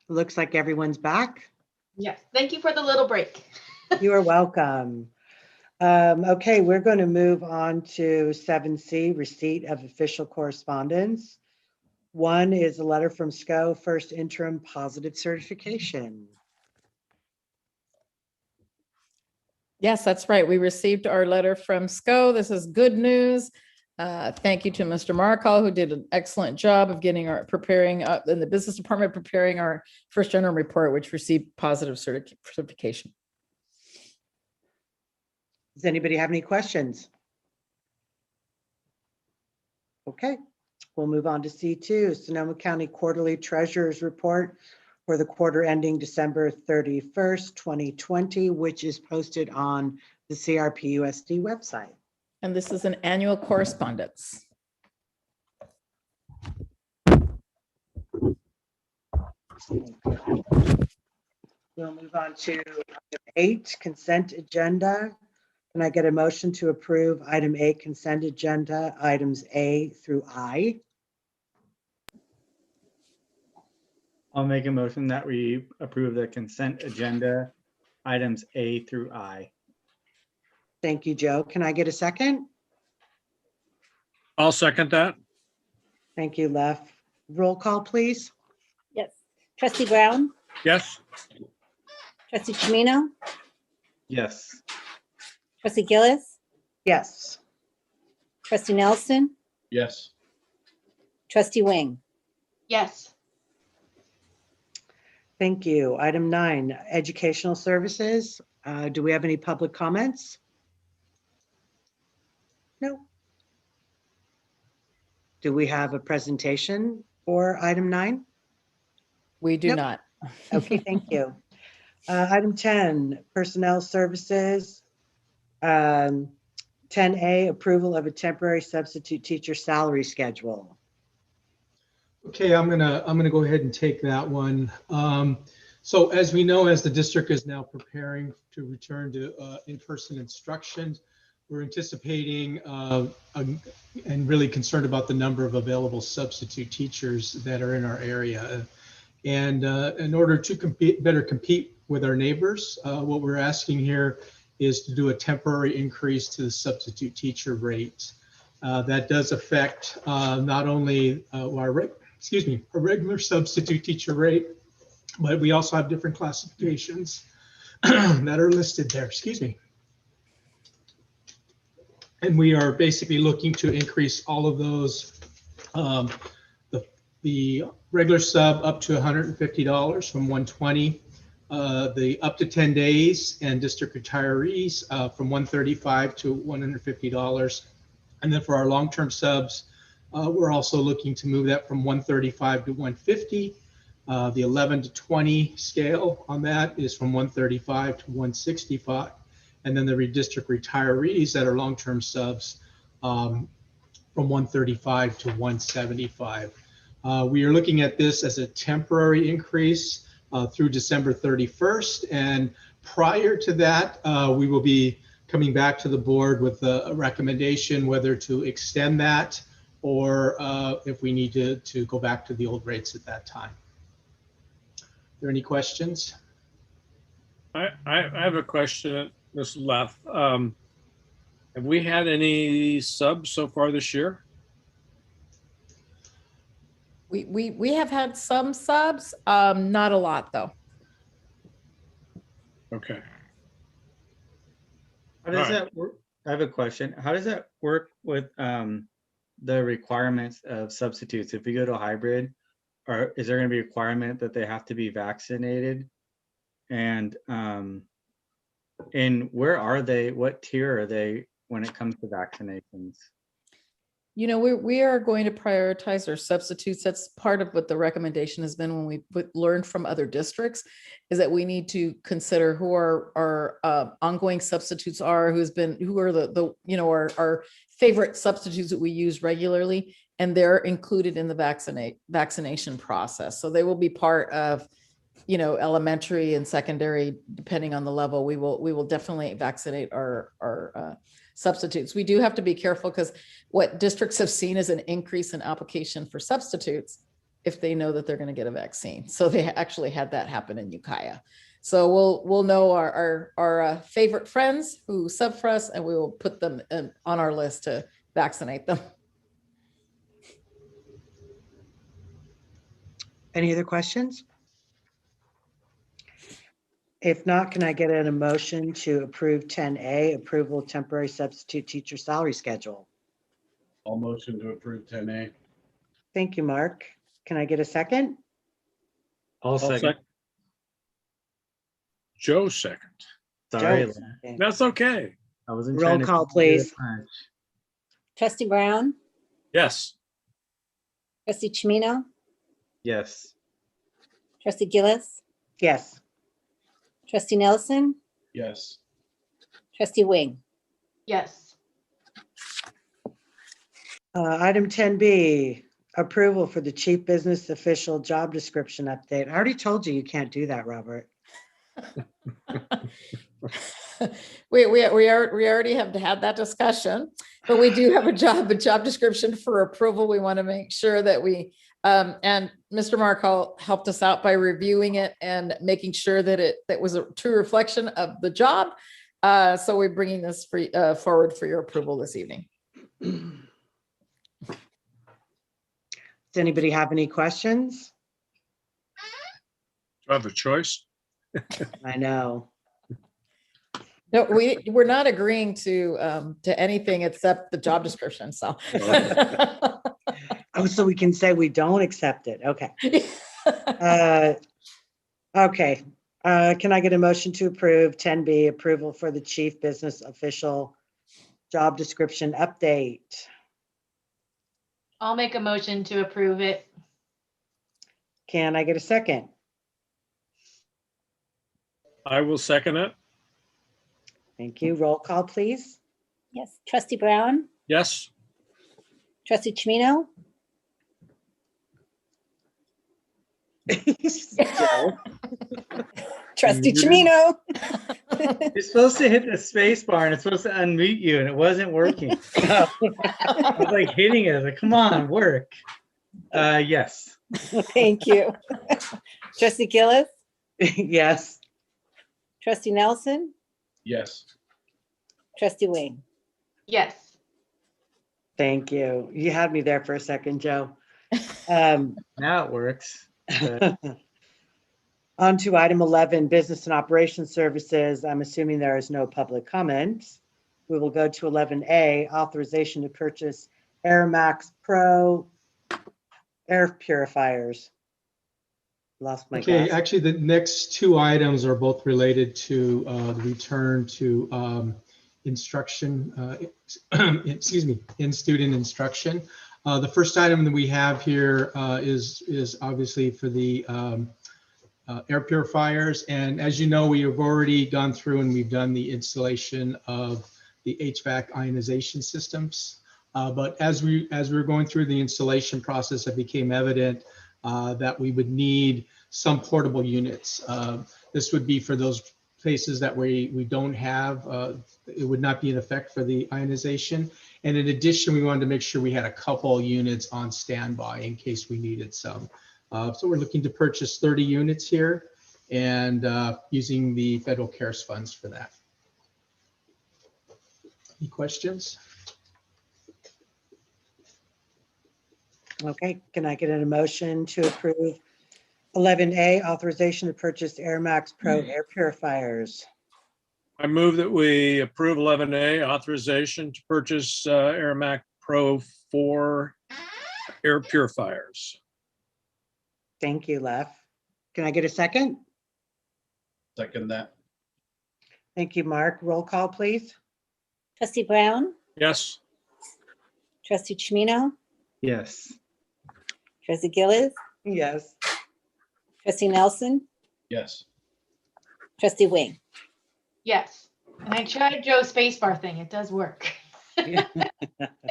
Looks like everyone's back. Yes, thank you for the little break. You are welcome. Okay, we're going to move on to 7C, receipt of official correspondence. One is a letter from SCO, first interim positive certification. Yes, that's right. We received our letter from SCO. This is good news. Thank you to Mr. Markall, who did an excellent job of getting our preparing in the business department, preparing our first general report, which received positive certification. Does anybody have any questions? Okay, we'll move on to C2, Sonoma County Quarterly Treasurer's Report for the quarter ending December 31st, 2020, which is posted on the CRPUSD website. And this is an annual correspondence. We'll move on to item 8, consent agenda. Can I get a motion to approve item 8, consent agenda, items A through I? I'll make a motion that we approve the consent agenda, items A through I. Thank you, Joe. Can I get a second? I'll second that. Thank you, Lef. Roll call, please. Yes. Trustee Brown, Yes. Trustee Chimino, Yes. Trustee Gillis, Yes. Trustee Nelson, Yes. Trustee Wing. Yes. Thank you. Item 9, educational services. Do we have any public comments? No. Do we have a presentation for item 9? We do Nope. not. Okay, thank you. Item 10, personnel services. 10A, approval of a temporary substitute teacher salary schedule. Okay, I'm gonna go ahead and take that one. So as we know, as the district is now preparing to return to in-person instruction, we're anticipating and really concerned about the number of available substitute teachers that are in our area. And in order to better compete with our neighbors, what we're asking here is to do a temporary increase to the substitute teacher rate. That does affect not only our regular substitute teacher rate, but we also have different classifications that are listed there, And we are basically looking to increase all of those, the regular sub up to $150 from $120, the up to 10 days and district retirees from $135 to $150. And then for our long-term subs, we're also looking to move that from $135 to $150. The 11 to 20 scale on that is from $135 to $165. And then the district retirees that are long-term subs from $135 to $175. We are looking at this as a temporary increase through December 31st. And prior to that, we will be coming back to the board with a recommendation whether to extend that or if we need to go back to the old rates at that time. Are there any questions? I have a question, Ms. Leff. Have we had any subs so far this year? We have had some subs, not a lot though. Okay. How does that work? I have a question. How does that work with the requirements of substitutes? If we go to a hybrid, or is there going to be a requirement that they have to be vaccinated? And where are they? What tier are they when it comes to vaccinations? You know, we are going to prioritize our substitutes. That's part of what the recommendation has been when we learned from other districts, is that we need to consider who our ongoing substitutes are, who are the you know, our favorite substitutes that we use regularly, and they're included in the vaccination process. So they will be part of, you know, elementary and secondary, depending on the level. We will definitely vaccinate our substitutes. We do have to be careful because what districts have seen is an increase in application for substitutes. if they know that they're going to get a vaccine. So they actually had that happen in Ukiah. So we'll know our favorite friends who sub for us, and we will put them on our list to vaccinate them. Any other questions? If not, can I get a motion to approve 10A, approval of temporary substitute teacher salary schedule? I'll motion to approve 10A. Thank you, Mark. Can I get a second? I'll second. Joe second. Sorry, Joe. That's okay. I wasn't Roll trying to call, keep you please. at lunch. Trustee Brown, Yes. Trustee Chimino, Yes. Trustee Gillis, Yes. Trustee Nelson, Yes. Trustee Wing. Yes. Item 10B, approval for the chief business official job description update. I already told you can't do that, Robert. We already have had that discussion, but we do have a job description for approval. We want to make sure that we and Mr. Markall helped us out by reviewing it and making sure that that was a true reflection of the job. So we're bringing this forward for your approval this evening. Does anybody have any questions? Do I have a choice? I know. No, we're not agreeing to anything except the job description. So. Oh, so we can say we don't accept it. Okay. Okay. Can I get a motion to approve 10B, approval for the chief business official job description update? I'll make a motion to approve it. Can I get a second? I will second it. Thank you. Roll call, please. Yes, Trustee Brown, Yes. Trustee Chimino, Joe. Trustee Chimino, You're supposed to hit the space bar and it's supposed to unmute you and it wasn't working. I was like hitting it. I was like, come on, work. Yes. thank you. Trustee Gillis, Yes. Trustee Nelson, Yes. Trustee Wing. Yes. Thank you. You had me there for a second, Joe. Now it works. On to item 11, business and operations services. I'm assuming there is no public comment. We will go to 11A, authorization to purchase AirMax Pro air purifiers. Lost my Okay, glasses. actually, the next two items are both related to the return to instruction, excuse me, in student instruction. The first item that we have here is obviously for the air purifiers. And as you know, we have already gone through and we've done the installation of the HVAC ionization systems. But as we were going through the installation process, it became evident that we would need some portable units. This would be for those places that we don't have, it would not be in effect for the ionization. And in addition, we wanted to make sure we had a couple units on standby in case we needed some. So we're looking to purchase 30 units here and using the federal CARES funds for that. Any questions? Okay, can I get an motion to approve 11A, authorization to purchase AirMax Pro air purifiers? I move that we approve 11A, authorization to purchase AirMac Pro 4 air purifiers. Thank you, Lef. Can I get a second? Second that. Thank you, Mark. Roll call, please. Trustee Brown, Yes. Trustee Chimino, Yes. Trustee Gillis, Yes. Trustee Nelson, Yes. Trustee Wing. Yes. And I tried Joe's spacebar thing. It does work.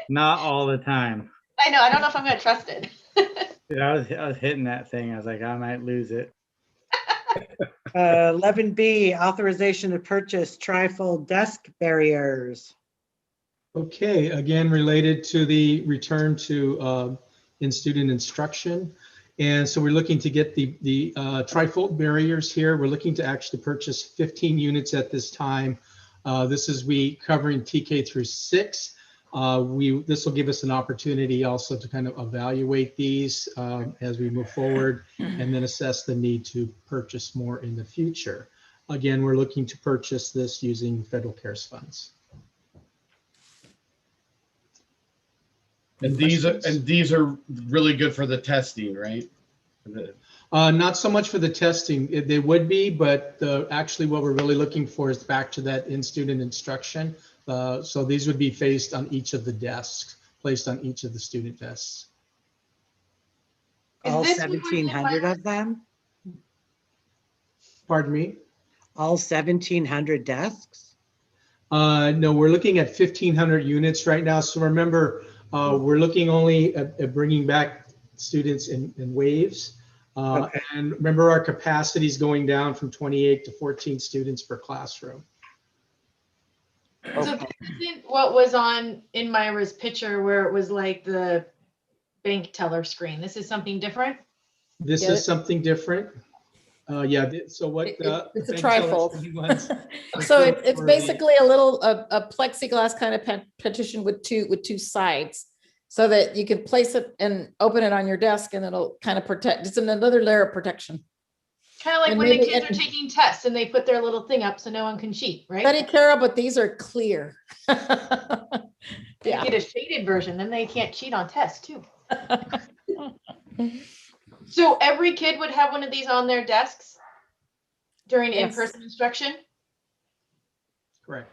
Not all the time. I know. I don't know if I'm going to trust it. Dude, I was hitting that thing. I was like, I might lose it. 11B, authorization to purchase Trifold desk barriers. Okay, again, related to the return to in-student instruction. And so we're looking to get the trifold barriers here. We're looking to actually purchase 15 units at this time. This is covering TK through 6. This will give us an opportunity also to kind of evaluate these as we move forward and then assess the need to purchase more in the future. Again, we're looking to purchase this using federal CARES funds. And these are really good for the testing, right? Not so much for the testing. They would be, but actually what we're really looking for is back to that in-student instruction. So these would be placed on each of the desks, placed on each of the student desks. All 1,700 of them? Pardon me? All 1,700 desks? No, we're looking at 1,500 units right now. So remember, we're looking only at bringing back students in waves. Okay. And remember, our capacity is going down from 28 to 14 students per classroom. So this isn't what was in Myra's picture where it was like the bank teller screen. This is something different? This is something different. Yeah, so what? It's a trifold. So So it's basically a little a plexiglass kind of partition with two sides, so that you can place it and open it on your desk, and it'll kind of protect. It's another layer of protection. Kind of like And when the maybe kids are taking tests and they put their little thing up so no one can cheat, right? Betty Cara, but these are clear. They Yeah. get a shaded version, then they can't cheat on tests too. So every kid would have one of these on their desks during Yes. in-person instruction? Correct.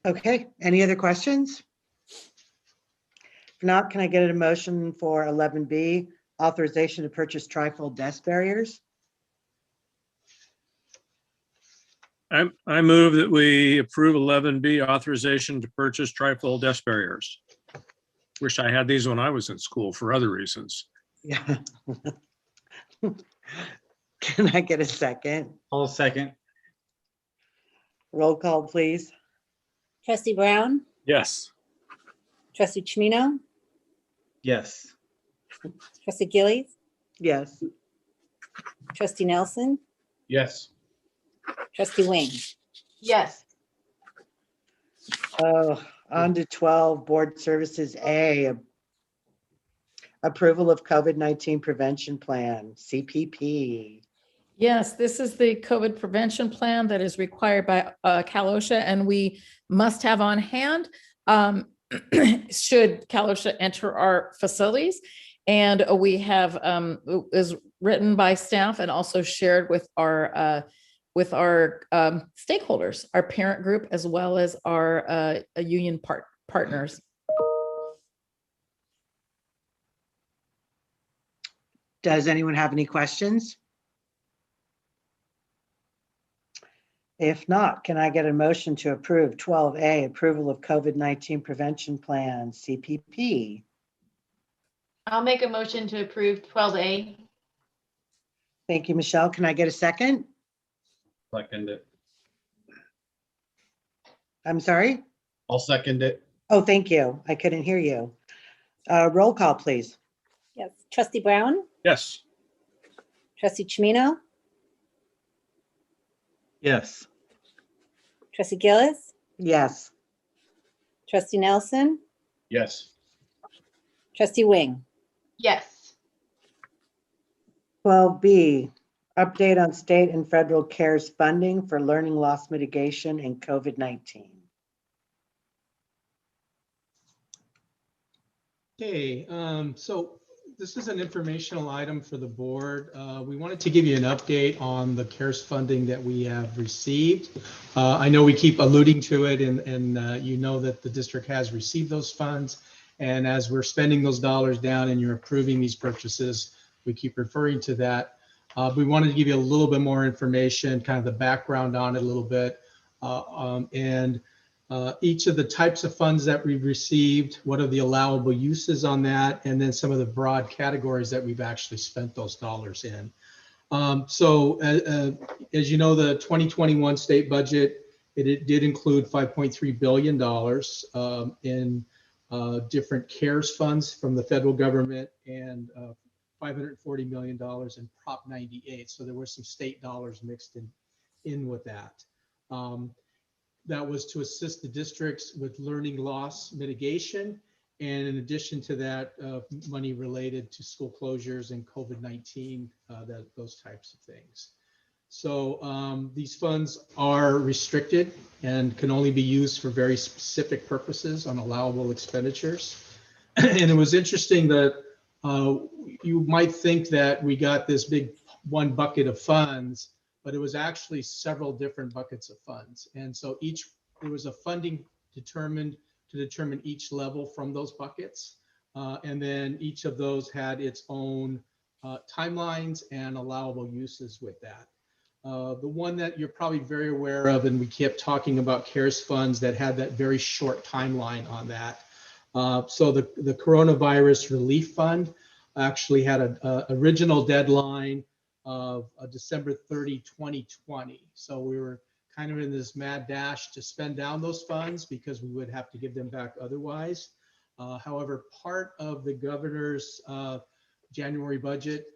Okay, any other questions? If not, can I get a motion for 11B, authorization to purchase trifold desk barriers? I move that we approve 11B, authorization to purchase trifold desk barriers. Wish I had these when I was in school for other reasons. Yeah. Can I get a second? I'll second. Roll call, please. Trustee Brown, Yes. Trustee Chimino, Yes. Trustee Gillies, Yes. Trustee Nelson, Yes. Trustee Wing. Yes. Oh, on to 12, Board Services A. Approval of COVID-19 Prevention Plan, CPP. Yes, this is the COVID prevention plan that is required by Cal OSHA, and we must have on hand should Cal OSHA enter our facilities. And we have is written by staff and also shared with our stakeholders, our parent group, as well as our union partners. Does anyone have any questions? If not, can I get a motion to approve 12A, approval of COVID-19 Prevention Plan, CPP? I'll make a motion to approve 12A. Thank you, Michelle. Can I get a second? Second it. I'm sorry? I'll second it. Oh, thank you. I couldn't hear you. Roll call, please. Yes, Trustee Brown, Yes. Trustee Chimino, Yes. Trustee Gillis, Yes. Trustee Nelson, Yes. Trustee Wing. Yes. 12B, update on state and federal CARES funding for learning loss mitigation and COVID-19. Okay, so this is an informational item for the board. We wanted to give you an update on the CARES funding that we have received. I know we keep alluding to it, and you know that the district has received those funds. And as we're spending those dollars down and you're approving these purchases, we keep referring to that. We wanted to give you a little bit more information, kind of the background on it a little bit. Each of the types of funds that we've received, what are the allowable uses on that, and then some of the broad categories that we've actually spent those dollars in. As you know, the 2021 state budget, it did include $5.3 billion in different CARES funds from the federal government, and $540 million in Prop 98. So there were some state dollars mixed in with that. That was to assist the districts with learning loss mitigation. And in addition to that, money related to school closures and COVID-19, those types of things. So these funds are restricted and can only be used for very specific purposes on allowable expenditures. And it was interesting that you might think that we got this big one bucket of funds, but it was actually several different buckets of funds. And so there was a funding determined to determine each level from those buckets. And then each of those had its own timelines and allowable uses with that. The one that you're probably very aware of, and we kept talking about CARES funds that had that very short timeline on that. So the Coronavirus Relief Fund actually had an original deadline of December 30, 2020. So we were kind of in this mad dash to spend down those funds because we would have to give them back otherwise. However, part of the governor's January budget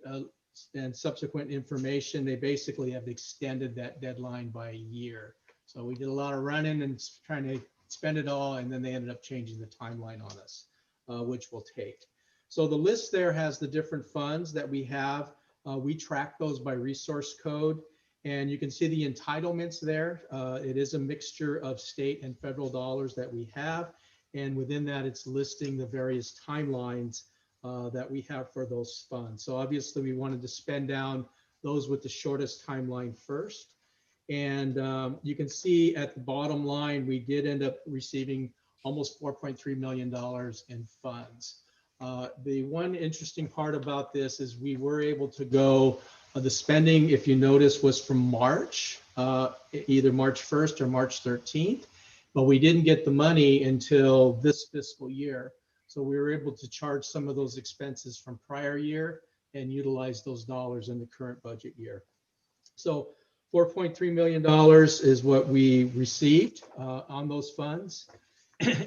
and subsequent information, they basically have extended that deadline by a year. So we did a lot of running and trying to spend it all, and then they ended up changing the timeline on us, which we'll take. So the list there has the different funds that we have. We track those by resource code, and you can see the entitlements there. It is a mixture of state and federal dollars that we have, and within that it's listing the various timelines that we have for those funds. So obviously we wanted to spend down those with the shortest timeline first. And you can see at the bottom line, we did end up receiving almost $4.3 million in funds. The one interesting part about this is we were able to go, the spending, if you notice, was from March, either March 1st or March 13th, but we didn't get the money until this fiscal year. So we were able to charge some of those expenses from prior year and utilize those dollars in the current budget year. So $4.3 million is what we received on those funds.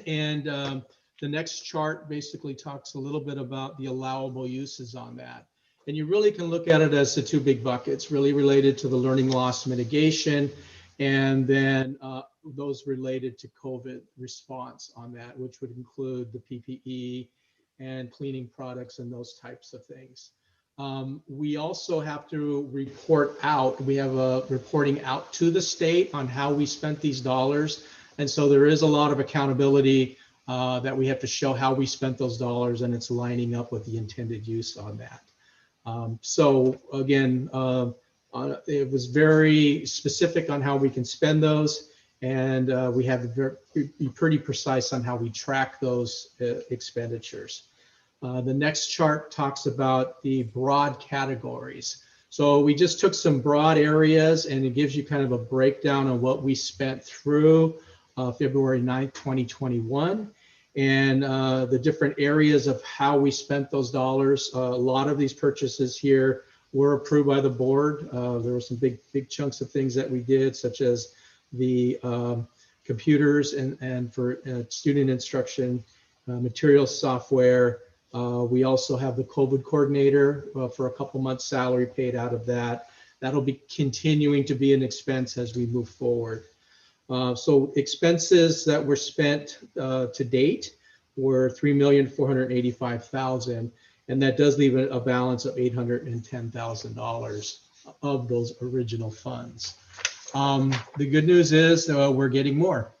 And the next chart basically talks a little bit about the allowable uses on that. And you really can look at it as the two big buckets, really related to the learning loss mitigation, and then those related to COVID response on that, which would include the PPE and cleaning products and those types of things. We also have to report out. We have a reporting out to the state on how we spent these dollars. And so there is a lot of accountability that we have to show how we spent those dollars, and it's lining up with the intended use on that. So again, it was very specific on how we can spend those, and we have to be pretty precise on how we track those expenditures. The next chart talks about the broad categories. So we just took some broad areas, and it gives you kind of a breakdown of what we spent through February 9th, 2021, and the different areas of how we spent those dollars. A lot of these purchases here were approved by the board. There were some big chunks of things that we did, such as the computers and for student instruction, materials, software. We also have the COVID coordinator for a couple months' salary paid out of that. That'll be continuing to be an expense as we move forward. So expenses that were spent to date were $3,485,000, and that does leave a balance of $810,000 of those original funds. The good news is we're getting more.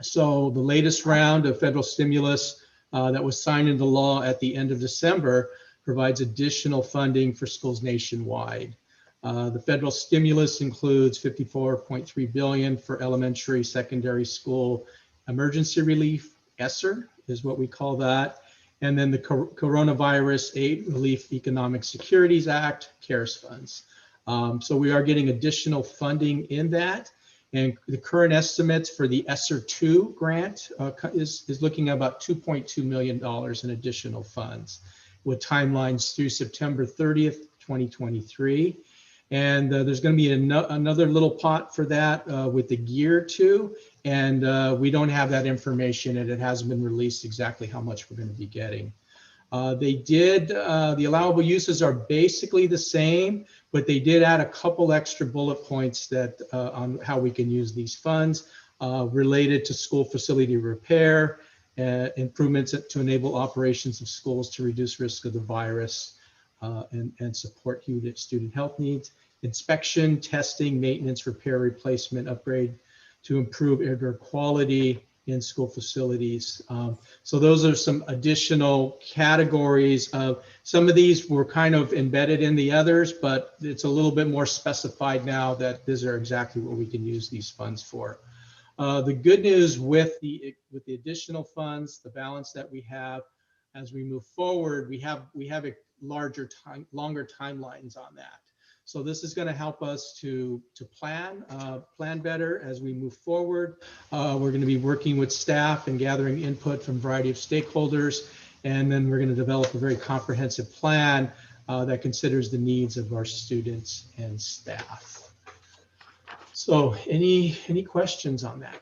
So the latest round of federal stimulus that was signed into law at the end of December provides additional funding for schools nationwide. The federal stimulus includes $54.3 billion for elementary, secondary school emergency relief, ESSER is what we call that. And then the Coronavirus Aid Relief Economic Securities Act, CARES funds. So we are getting additional funding in that. And the current estimates for the ESSER 2 grant is looking at about $2.2 million in additional funds, with timelines through September 30th, 2023. And there's going to be another little pot for that with the GEAR 2, and we don't have that information, and it hasn't been released exactly how much we're going to be getting. The allowable uses are basically the same, but they did add a couple extra bullet points that on how we can use these funds related to school facility repair, improvements to enable operations of schools to reduce risk of the virus and support student health needs, inspection, testing, maintenance, repair, replacement, upgrade to improve air quality in school facilities. So those are some additional categories. Some of these were kind of embedded in the others, but it's a little bit more specified now that these are exactly what we can use these funds for. The good news with the additional funds, the balance that we have as we move forward, we have a longer timelines on that. So this is going to help us to plan better as we move forward. We're going to be working with staff and gathering input from a variety of stakeholders, and then we're going to develop a very comprehensive plan that considers the needs of our students and staff. So any questions on that?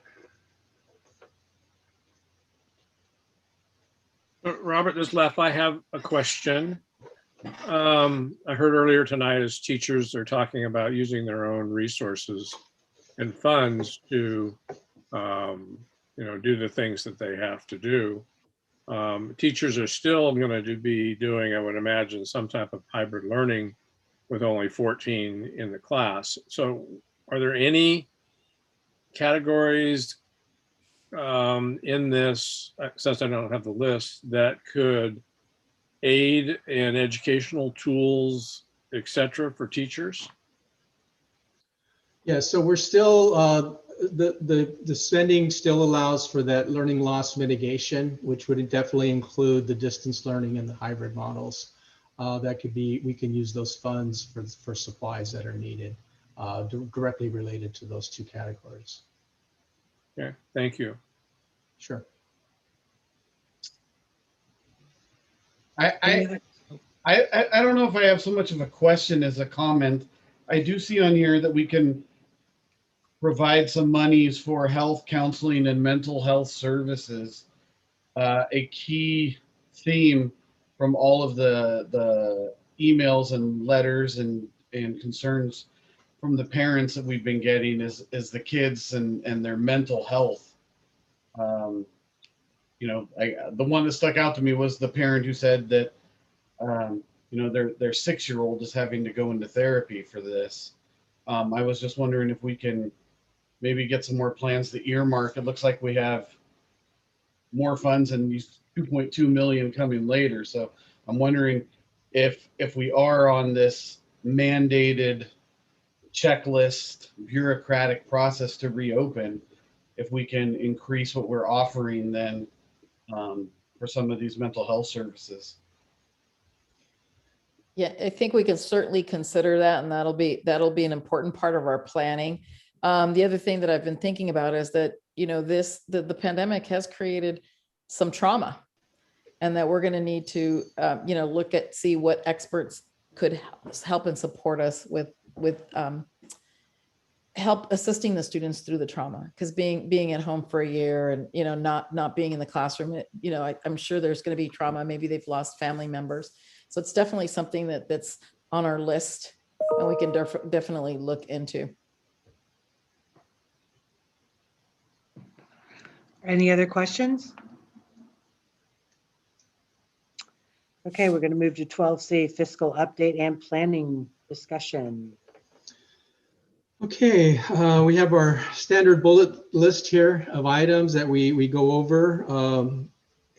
Robert, this left, I have a question. I heard earlier tonight as teachers are talking about using their own resources and funds to, do the things that they have to do. Teachers are still going to be doing, I would imagine, some type of hybrid learning with only 14 in the class. So are there any categories in this, since I don't have the list, that could aid in educational tools, etc., for teachers? Yeah, so we're still, the spending still allows for that learning loss mitigation, which would definitely include the distance learning and the hybrid models. That could be, we can use those funds for supplies that are needed, directly related to those two categories. Okay, thank you. Sure. I don't know if I have so much of a question as a comment. I do see on here that we can provide some monies for health counseling and mental health services. A key theme from all of the emails and letters and concerns from the parents that we've been getting is the kids and their mental health. The one that stuck out to me was the parent who said that their 6-year-old is having to go into therapy for this. I was just wondering if we can maybe get some more plans to earmark. It looks like we have more funds and these 2.2 million coming later. So I'm wondering if we are on this mandated checklist bureaucratic process to reopen, if we can increase what we're offering then for some of these mental health services. Yeah, I think we can certainly consider that, and that'll be an important part of our planning. The other thing that I've been thinking about is that, the pandemic has created some trauma, and that we're going to need to, see what experts could help and support us with help assisting the students through the trauma, because being at home for a year and not being in the classroom, I'm sure there's going to be trauma. Maybe they've lost family members, so it's definitely something that's on our list, and we can definitely look into. Any other questions? Okay, we're going to move to 12C, fiscal update and planning discussion. Okay, we have our standard bullet list here of items that we go over,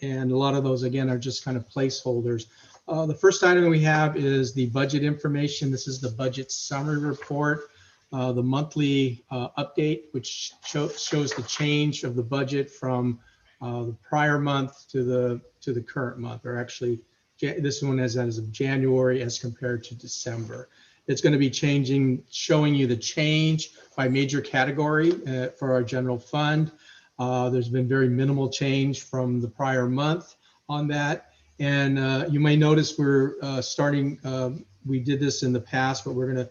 and a lot of those again are just kind of placeholders. The first item we have is the budget information. This is the budget summary report, the monthly update, which shows the change of the budget from the prior month to the current month, or actually this one as of January as compared to December. It's going to be showing you the change by major category for our general fund. There's been very minimal change from the prior month on that. And you may notice we're starting, we did this in the past, but we're going to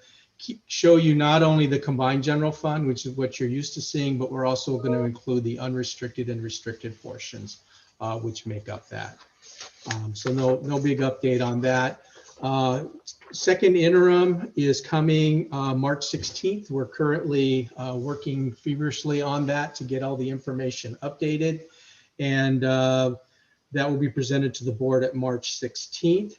show you not only the combined general fund, which is what you're used to seeing, but we're also going to include the unrestricted and restricted portions, which make up that. So no big update on that. Second interim is coming March 16th. We're currently working feverishly on that to get all the information updated. And that will be presented to the board at March 16th.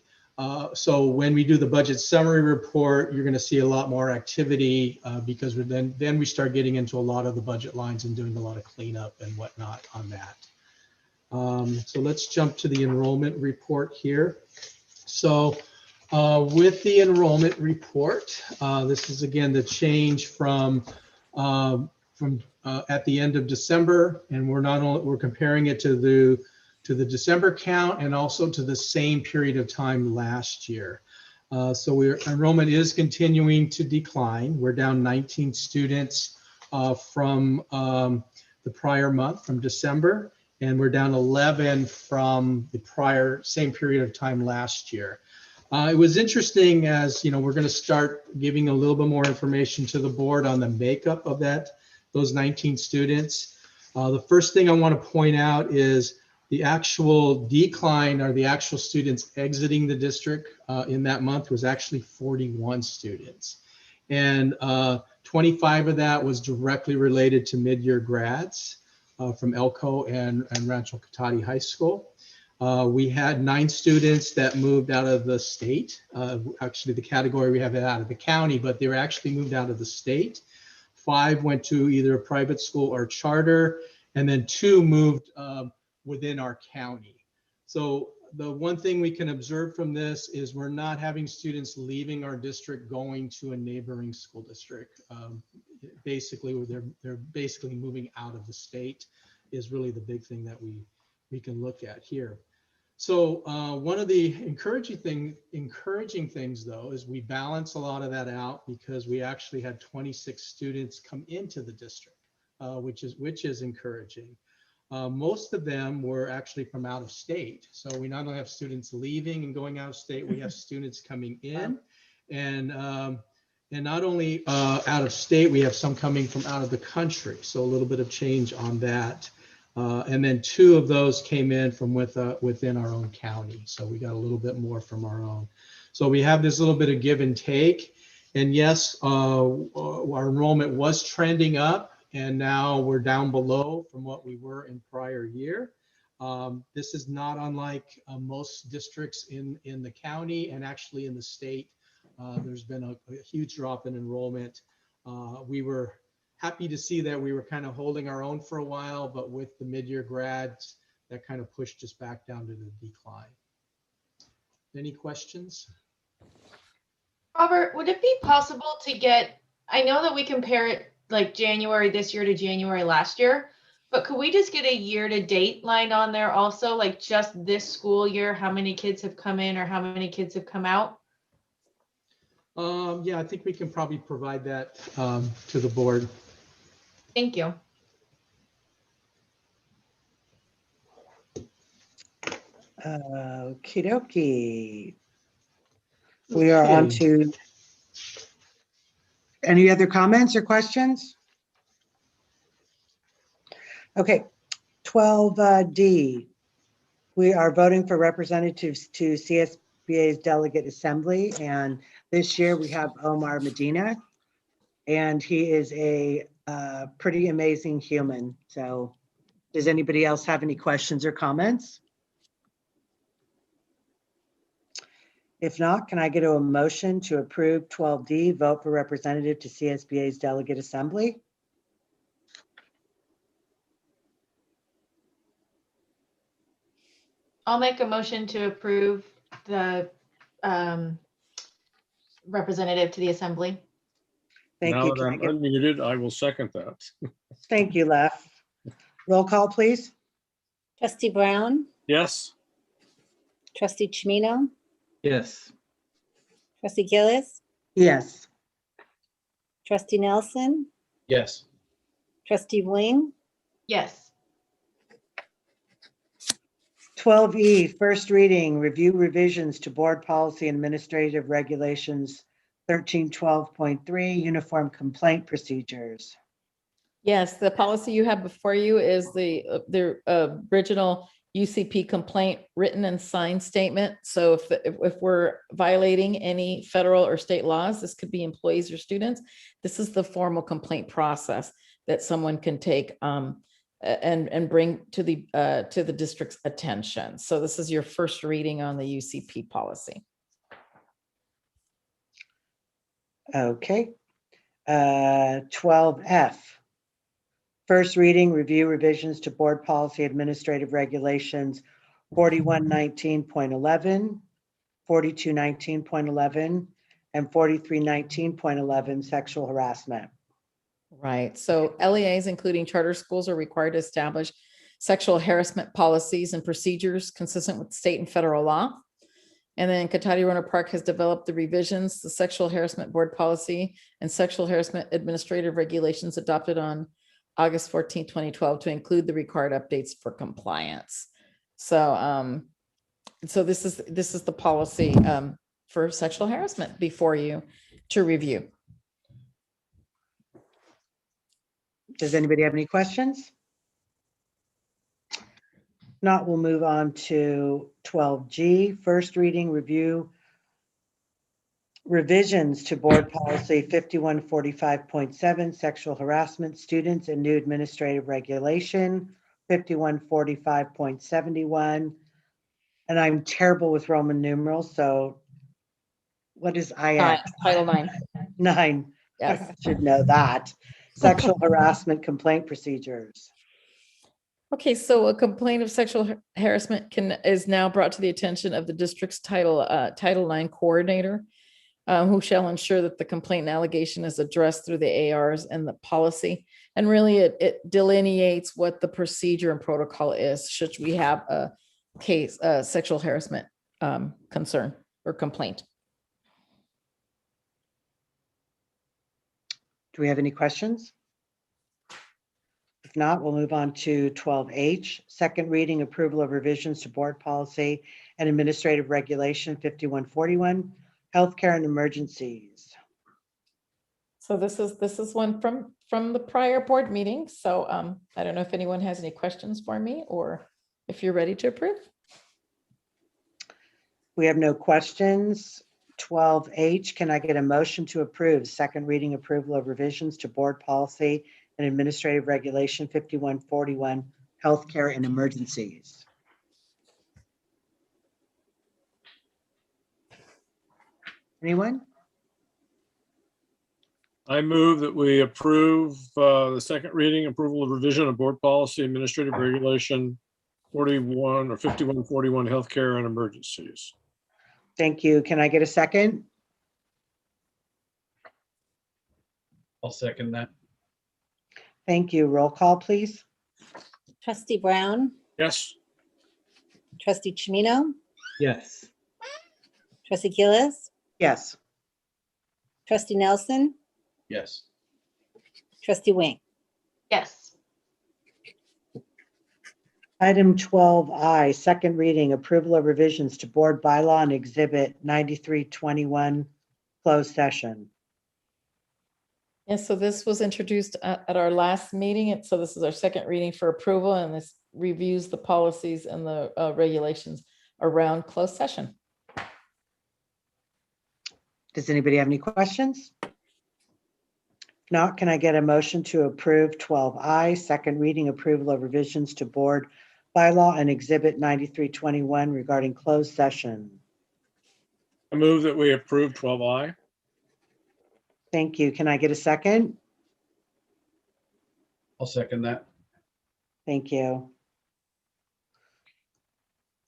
So when we do the budget summary report, you're going to see a lot more activity because then we start getting into a lot of the budget lines and doing a lot of cleanup and whatnot on that. So let's jump to the enrollment report here. So with the enrollment report, this is again the change from at the end of December, and we're comparing it to the December count and also to the same period of time last year. So enrollment is continuing to decline. We're down 19 students from the prior month, from December, and we're down 11 from the same period of time last year. It was interesting, as you know, we're going to start giving a little bit more information to the board on the makeup of those 19 students. The first thing I want to point out is the actual decline, or the actual students exiting the district in that month, was actually 41 students. And 25 of that was directly related to mid-year grads from Elko and Rancho Cotati High School. We had 9 students that moved out of the state. Actually, the category we have it out of the county, but they were actually moved out of the state. 5 went to either a private school or charter, and then 2 moved within our county. So the one thing we can observe from this is we're not having students leaving our district going to a neighboring school district. Basically, they're basically moving out of the state is really the big thing that we can look at here. So one of the encouraging things though is we balance a lot of that out because we actually had 26 students come into the district, which is encouraging. Most of them were actually from out of state. So we not only have students leaving and going out of state, we have students coming in, and not only out of state, we have some coming from out of the country. So a little bit of change on that. And then 2 of those came in from within our own county. So we got a little bit more from our own. So we have this little bit of give and take. And yes, our enrollment was trending up, and now we're down below from what we were in prior year. This is not unlike most districts in the county and actually in the state. There's been a huge drop in enrollment. We were happy to see that we were kind of holding our own for a while, but with the mid-year grads, that kind of pushed us back down to the decline. Any questions? Robert, would it be possible to get, I know that we compare it like January this year to January last year, but could we just get a year-to-date line on there also, like just this school year, how many kids have come in or how many kids have come out? Yeah, I think we can probably provide that to the board. Thank you. Okie dokie. We are on to any other comments or questions? Okay, 12D. We are voting for representatives to CSBA's Delegate Assembly, and this year we have Omar Medina, and he is a pretty amazing human. So does anybody else have any questions or comments? If not, can I get a motion to approve 12D, vote for representative to CSBA's Delegate Assembly? I'll make a motion to approve the representative to the Assembly. Thank Now you. that I'm unmuted, I will second that. Thank you, Lef. Roll call, please. Trustee Brown, Yes. Trustee Chimino, Yes. Trustee Gillis, Yes. Trustee Nelson, Yes. Trustee Wing, Yes. 12E, first reading, review revisions to board policy and administrative regulations 1312.3, uniform complaint procedures. Yes, the policy you have before you is the original UCP complaint written and signed statement. So if we're violating any federal or state laws, this could be employees or students. This is the formal complaint process that someone can take and bring to the district's attention. So this is your first reading on the UCP policy. Okay. 12F. First reading, review revisions to board policy administrative regulations 4119.11, 4219.11, and 4319.11, sexual harassment. Right. So LEAs, including charter schools, are required to establish sexual harassment policies and procedures consistent with state and federal law. And then Cotati-Rohnert Park has developed the revisions, the sexual harassment board policy and sexual harassment administrative regulations adopted on August 14, 2012 to include the required updates for compliance. So, so this is the policy for sexual harassment before you to review. Does anybody have any questions? If not, we'll move on to 12G, first reading, review revisions to board policy 5145.7, sexual harassment, students and new administrative regulation 5145.71. And I'm terrible with Roman numerals, so what is IX? Title IX. 9. Yes. I should know that. Sexual harassment complaint procedures. Okay, so a complaint of sexual harassment is now brought to the attention of the district's Title IX coordinator, who shall ensure that the complaint and allegation is addressed through the ARs and the policy. And really, it delineates what the procedure and protocol is should we have a case, sexual harassment concern or complaint. Do we have any questions? If not, we'll move on to 12H, second reading, approval of revisions to board policy and administrative regulation 5141, healthcare and emergencies. So this is one from the prior board meeting. So I don't know if anyone has any questions for me or if you're ready to approve. We have no questions. 12H, can I get a motion to approve second reading approval of revisions to board policy and administrative regulation 5141, healthcare and emergencies? Anyone? I move that we approve the second reading approval of revision of board policy administrative regulation 41 or 5141, healthcare and emergencies. Thank you. Can I get a second? I'll second that. Thank you. Roll call, please. Trustee Brown, Yes. Trustee Chimino, Yes. Trustee Gillis, Yes. Trustee Nelson, Yes. Trustee Wing. Yes. Item 12I, second reading, approval of revisions to board bylaw and exhibit 9321, closed session. Yes, so this was introduced at our last meeting. And so this is our second reading for approval, and this reviews the policies and the regulations around closed session. Does anybody have any questions? If not, can I get a motion to approve 12I, second reading approval of revisions to board bylaw and exhibit 9321 regarding closed session? I move that we approve 12I. Thank you. Can I get a second? I'll second that. Thank you.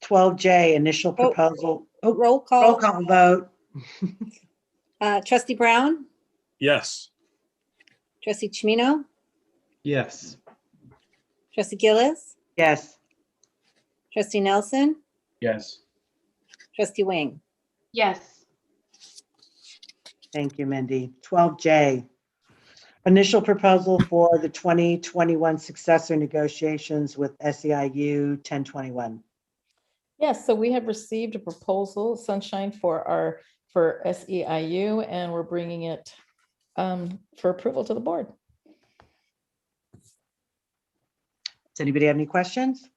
12J, initial proposal. Oh, Roll call. roll call vote. Trustee Brown, Yes. Trustee Chimino, Yes. Trustee Gillis, Yes. Trustee Nelson, Yes. Trustee Wing. Yes. Thank you, Mindy. 12J, initial proposal for the 2021 successor negotiations with SEIU 1021. Yes, so we have received a proposal, Sunshine, for our for SEIU, and we're bringing it for approval to the board. Does anybody have any questions?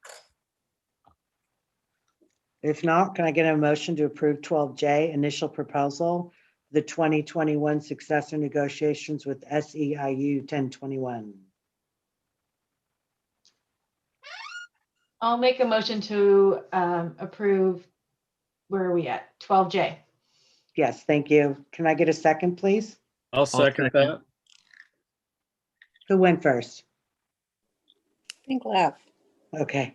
If not, can I get a motion to approve 12J, initial proposal, the 2021 successor negotiations with SEIU 1021? I'll make a motion to approve, where are we at? 12J. Yes, thank you. Can I get a second, please? I'll second that. Who went first? I think Left. Okay,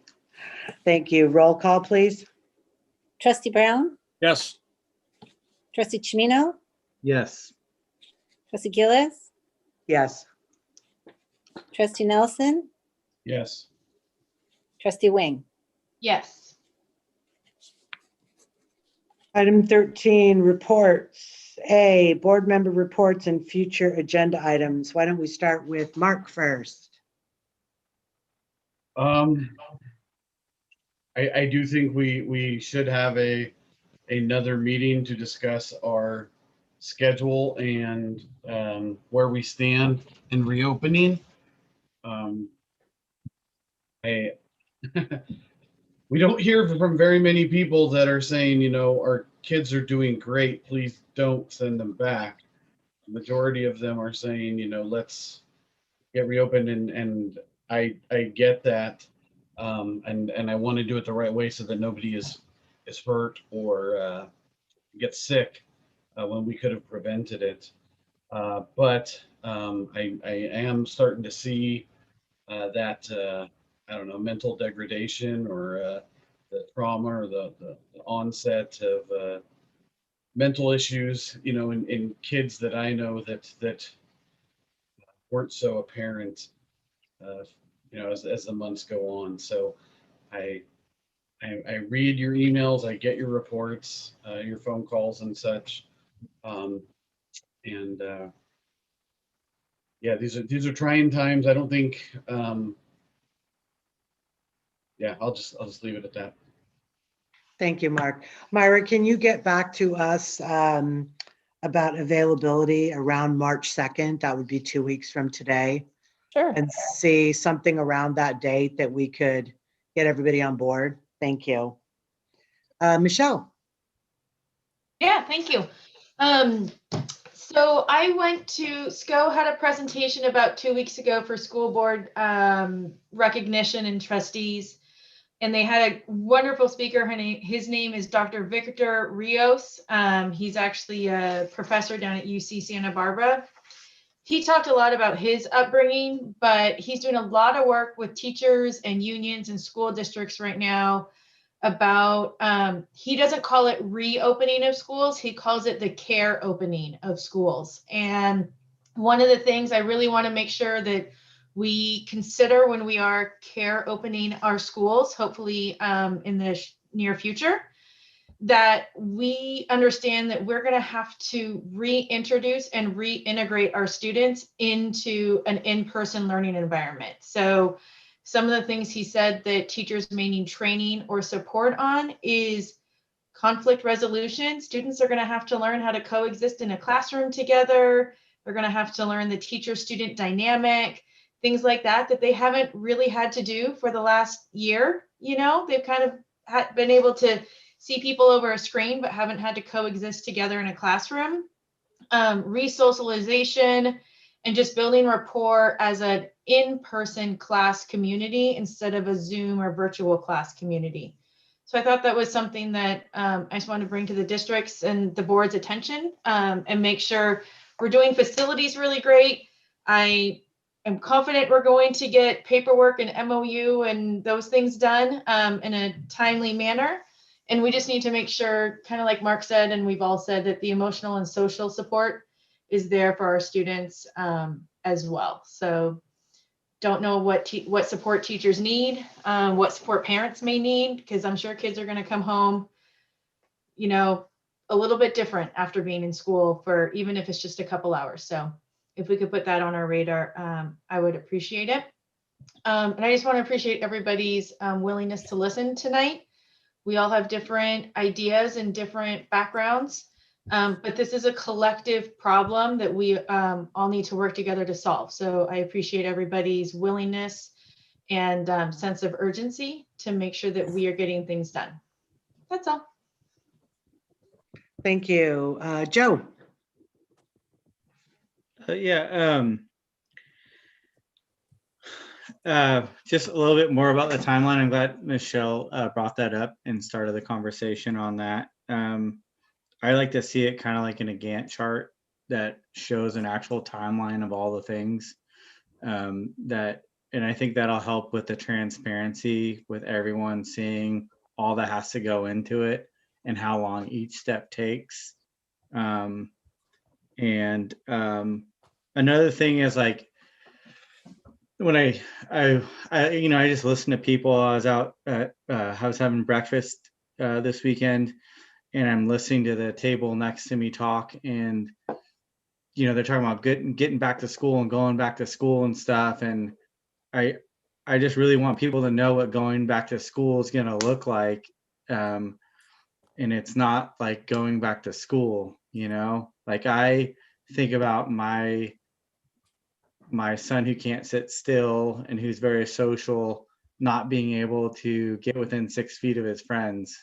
thank you. Roll call, please. Trustee Brown, Yes. Trustee Chimino, Yes. Trustee Gillis, Yes. Trustee Nelson, Yes. Trustee Wing. Yes. Item 13, reports. A, board member reports and future agenda items. Why don't we start with Mark first? I do think we should have another meeting to discuss our schedule and where we stand in reopening. We don't hear from very many people that are saying, you know, our kids are doing great, please don't send them back. The majority of them are saying, you know, let's get reopened, and I get that. And I want to do it the right way so that nobody is hurt or gets sick when we could have prevented it. But I am starting to see that I don't know, mental degradation or the trauma or the onset of mental issues, you know, in kids that I know that weren't so apparent, you know, as the months go on. So I read your emails, I get your reports, your phone calls and such, and yeah, these are trying times. I don't think. Yeah, I'll just leave it at that. Thank you, Mark. Myra, can you get back to us about availability around March 2nd? That would be 2 weeks from today. Sure. And see something around that date that we could get everybody on board. Thank you. Michelle. Yeah, thank you. So I went to, SCO had a presentation about 2 weeks ago for school board recognition and trustees. And they had a wonderful speaker. His name is Dr. Victor Rios. He's actually a professor down at UC Santa Barbara. He talked a lot about his upbringing, but he's doing a lot of work with teachers and unions and school districts right now about, he doesn't call it reopening of schools, he calls it the care opening of schools. And one of the things I really want to make sure that we consider when we are care opening our schools, hopefully in the near future, that we understand that we're going to have to reintroduce and reintegrate our students into an in-person learning environment. So some of the things he said that teachers may need training or support on is conflict resolution. Students are going to have to learn how to coexist in a classroom together. They're going to have to learn the teacher-student dynamic, things like that, that they haven't really had to do for the last year. You know, they've kind of been able to see people over a screen, but haven't had to coexist together in a classroom. Resocialization and just building rapport as an in-person class community instead of a Zoom or virtual class community. So I thought that was something that I just wanted to bring to the districts and the board's attention, and make sure we're doing facilities really great. I am confident we're going to get paperwork and MOU and those things done in a timely manner. And we just need to make sure, kind of like Mark said, and we've all said, that the emotional and social support is there for our students as well. So don't know what support teachers need, what support parents may need, because I'm sure kids are going to come home, you know, a little bit different after being in school for, even if it's just a couple hours. So if we could put that on our radar, I would appreciate it. And I just want to appreciate everybody's willingness to listen tonight. We all have different ideas and different backgrounds. But this is a collective problem that we all need to work together to solve. So I appreciate everybody's willingness and sense of urgency to make sure that we are getting things done. That's all. Thank you. Joe? Just a little bit more about the timeline. I'm glad Michelle brought that up and started the conversation on that. I like to see it kind of like in a Gantt chart that shows an actual timeline of all the things and I think that'll help with the transparency with everyone seeing all that has to go into it and how long each step takes. Another thing is like, when I just listened to people. I was out I was having breakfast this weekend, and I'm listening to the table next to me talk, and they're talking about getting back to school and going back to school and stuff. And I just really want people to know what going back to school is going to look like. And it's not like going back to school, like I think about my son who can't sit still and who's very social, not being able to get within 6 feet of his friends,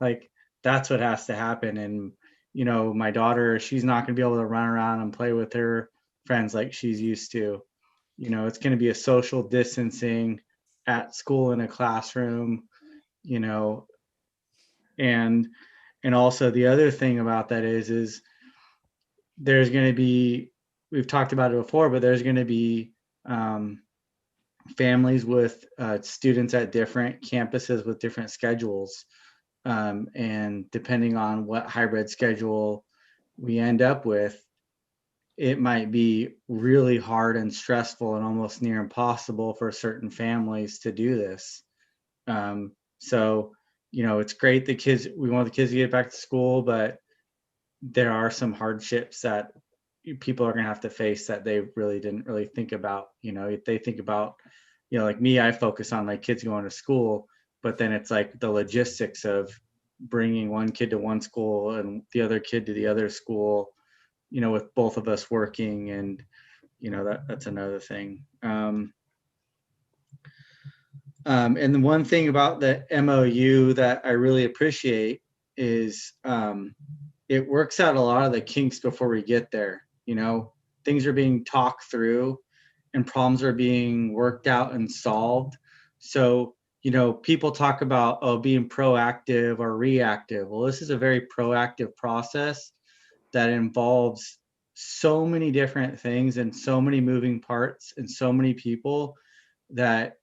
like that's what has to happen. And, my daughter, she's not going to be able to run around and play with her friends like she's used to. It's going to be a social distancing at school in a classroom, and also the other thing about that is there's going to be, we've talked about it before, but there's going to be families with students at different campuses with different schedules. And depending on what hybrid schedule we end up with, it might be really hard and stressful and almost near impossible for certain families to do this. So, it's great we want the kids to get back to school, but there are some hardships that people are going to have to face that they really didn't really think about. If they think about, like me, I focus on my kids going to school, but then it's like the logistics of bringing one kid to one school and the other kid to the other school, with both of us working, and that's another thing. And the one thing about the MOU that I really appreciate is it works out a lot of the kinks before we get there. Things are being talked through and problems are being worked out and solved. So, people talk about being proactive or reactive. Well, this is a very proactive process that involves so many different things and so many moving parts and so many people that,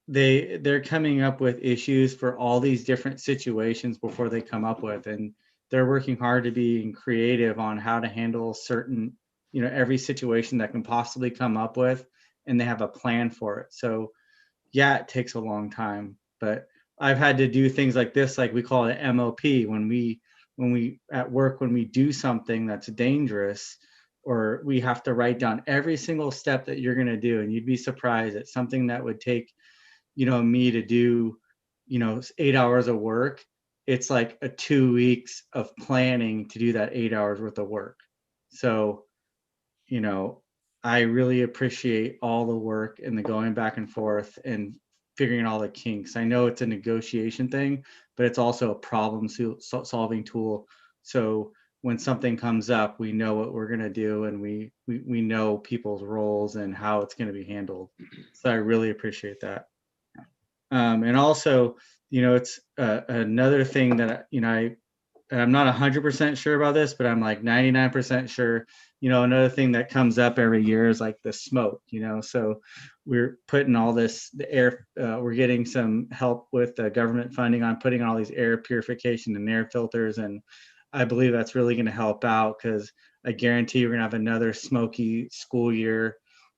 they're coming up with issues for all these different situations before they come up with, and they're working hard to be creative on how to handle certain, every situation that can possibly come up with, and they have a plan for it. So yeah, it takes a long time, but I've had to do things like this, like we call it MOP, when we at work, when we do something that's dangerous, or we have to write down every single step that you're going to do. And you'd be surprised at something that would take, me to do, 8 hours of work. It's like a 2 weeks of planning to do that 8 hours worth of work. So, I really appreciate all the work and the going back and forth and figuring all the kinks. I know it's a negotiation thing, but it's also a problem solving tool. So when something comes up, we know what we're going to do, and we know people's roles and how it's going to be handled. So I really appreciate that. And also, it's another thing that, I'm not 100% sure about this, but I'm like 99% sure. Another thing that comes up every year is like the smoke, so we're putting all this, the air, we're getting some help with government funding on putting all these air purification and air filters. And I believe that's really going to help out, because I guarantee we're going to have another smoky school year,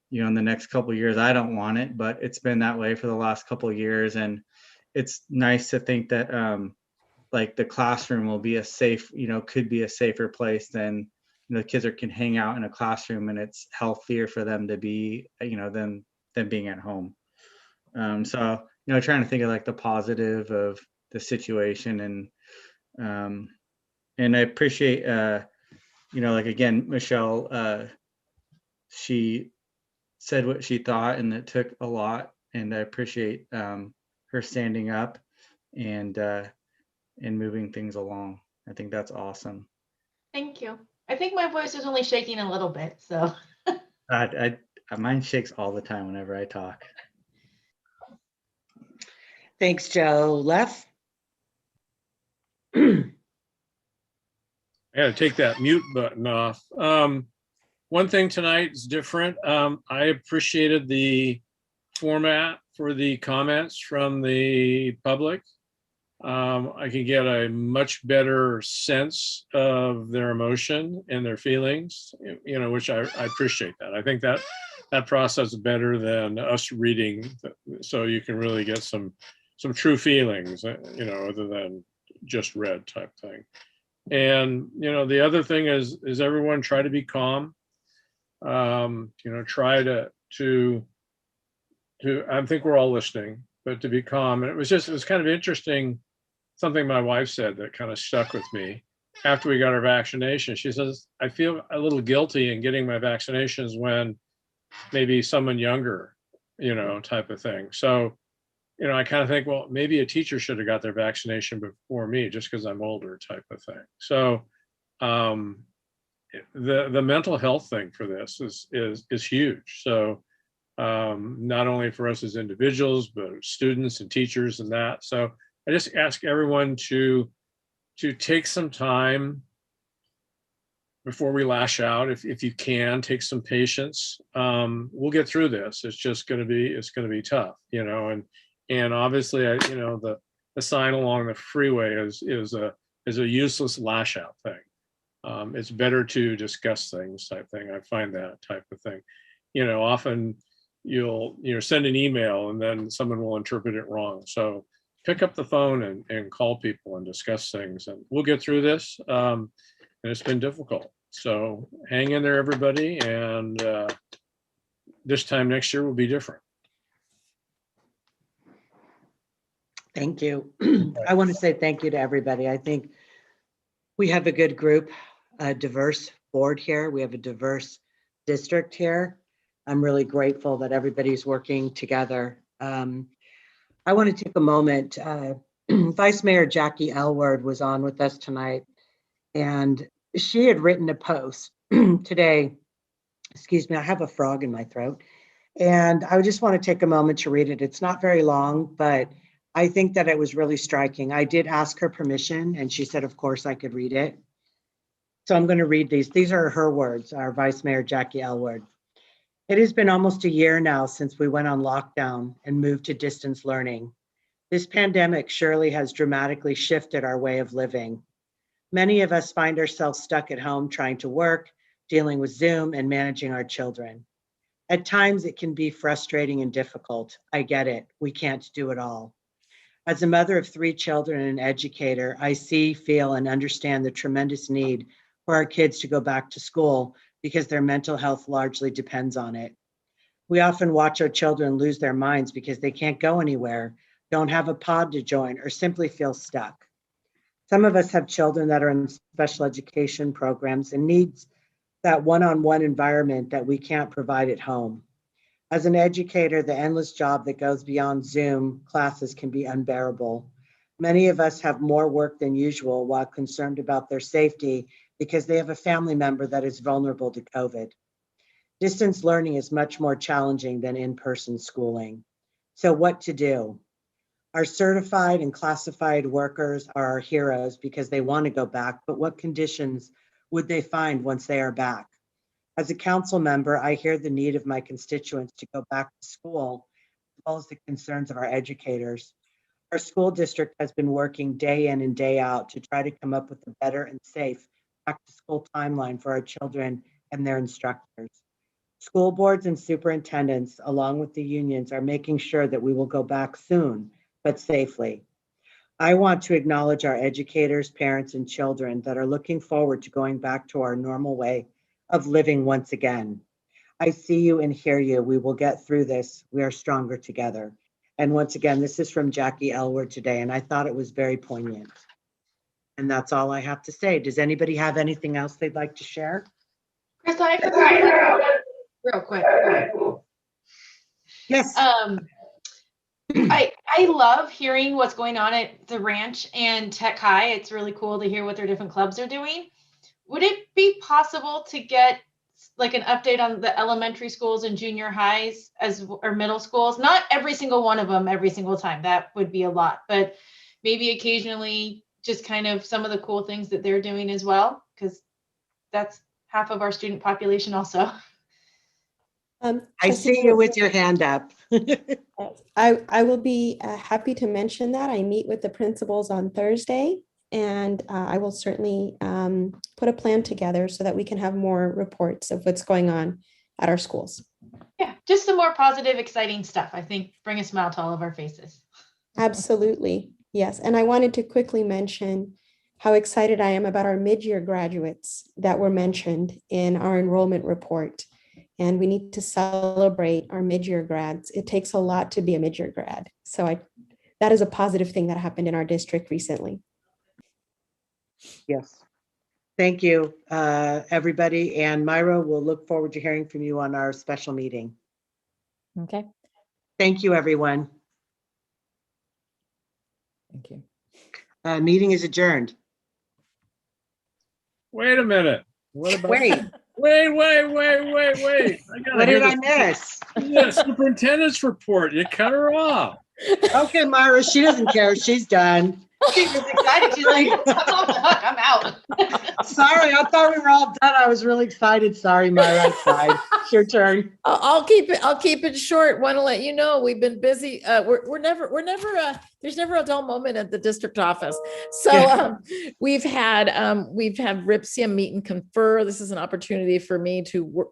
in the next couple of years. I don't want it, but it's been that way for the last couple of years. And it's nice to think that, like the classroom will be a safe, could be a safer place than, the kids can hang out in a classroom, and it's healthier for them to be, than being at home. So, trying to think of like the positive of the situation. And, And I appreciate, like again, Michelle, she said what she thought, and it took a lot. And I appreciate her standing up and moving things along. I think that's awesome. Thank you. I think my voice is only shaking a little bit, so. Mine shakes all the time whenever I talk. Thanks, Joe. Lef? I had to take that mute button off. One thing tonight is different. I appreciated the format for the comments from the public. I can get a much better sense of their emotion and their feelings, which I appreciate that. I think that process is better than us reading, so you can really get some true feelings, other than just read type thing. And, the other thing is everyone try to be calm. Try to I think we're all listening, but to be calm. And it was kind of interesting, something my wife said that kind of stuck with me after we got our vaccination. She says, I feel a little guilty in getting my vaccinations when maybe someone younger, type of thing. So, I kind of think, well, maybe a teacher should have got their vaccination before me just because I'm older, type of thing. So the mental health thing for this is huge. So not only for us as individuals, but students and teachers and that. So I just ask everyone to take some time before we lash out. If you can, take some patience. We'll get through this. It's just going to be tough, and obviously, the sign along the freeway is a useless lash out thing. It's better to discuss things type thing. I find that type of thing. Often you'll send an email and then someone will interpret it wrong. So pick up the phone and call people and discuss things, and we'll get through this. And it's been difficult. So hang in there, everybody. And this time next year will be different. Thank you. I want to say thank you to everybody. I think we have a good group, a diverse board here. We have a diverse district here. I'm really grateful that everybody's working together. I want to take a moment. Vice Mayor Jackie Elward was on with us tonight, and she had written a post today. Excuse me, I have a frog in my throat. And I just want to take a moment to read it. It's not very long, but I think that it was really striking. I did ask her permission, and she said, of course, I could read it. So I'm going to read these. These are her words, our Vice Mayor Jackie Elward. It has been almost a year now since we went on lockdown and moved to distance learning. This pandemic surely has dramatically shifted our way of living. Many of us find ourselves stuck at home trying to work, dealing with Zoom, and managing our children. At times, it can be frustrating and difficult. I get it. We can't do it all. As a mother of 3 children and an educator, I see, feel, and understand the tremendous need for our kids to go back to school because their mental health largely depends on it. We often watch our children lose their minds because they can't go anywhere, don't have a pod to join, or simply feel stuck. Some of us have children that are in special education programs and needs that one-on-one environment that we can't provide at home. As an educator, the endless job that goes beyond Zoom classes can be unbearable. Many of us have more work than usual while concerned about their safety because they have a family member that is vulnerable to COVID. Distance learning is much more challenging than in-person schooling. So what to do? Our certified and classified workers are our heroes because they want to go back, but what conditions would they find once they are back? As a council member, I hear the need of my constituents to go back to school, as well as the concerns of our educators. Our school district has been working day in and day out to try to come up with a better and safe back to school timeline for our children and their instructors. School boards and superintendents, along with the unions, are making sure that we will go back soon, but safely. I want to acknowledge our educators, parents, and children that are looking forward to going back to our normal way of living once again. I see you and hear you. We will get through this. We are stronger together. And once again, this is from Jackie Elward today, and I thought it was very poignant. And that's all I have to say. Does anybody have anything else they'd like to share? Chris, I forgot real quick. Yes. I love hearing what's going on at the ranch and Tech High. It's really cool to hear what their different clubs are doing. Would it be possible to get like an update on the elementary schools and junior highs or middle schools? Not every single one of them every single time. That would be a lot, but maybe occasionally just kind of some of the cool things that they're doing as well, because that's half of our student population also. I see you with your hand up. I will be happy to mention that. I meet with the principals on Thursday, and I will certainly put a plan together so that we can have more reports of what's going on at our schools. Yeah, just some more positive, exciting stuff. I think bring a smile to all of our faces. Absolutely. Yes. And I wanted to quickly mention how excited I am about our mid-year graduates that were mentioned in our enrollment report. And we need to celebrate our mid-year grads. It takes a lot to be a mid-year grad. So that is a positive thing that happened in our district recently. Yes. Thank you, everybody. And Myra, we'll look forward to hearing from you on our special meeting. Okay. Thank you, everyone. Thank you. Meeting is adjourned. Wait a minute. What about? Wait. Wait. What did I miss? Yeah, superintendent's report. You cut her off. Okay, Myra, she doesn't care. She's done. She was excited. She's like, I'm off the hook. I'm out. Sorry, I thought we were all done. I was really excited. Sorry, Myra. I tried. It's your turn. I'll keep it short. Want to let you know we've been busy. We're never there's never a dull moment at the district office. So we've had RIPSIA meet and confer. This is an opportunity for me to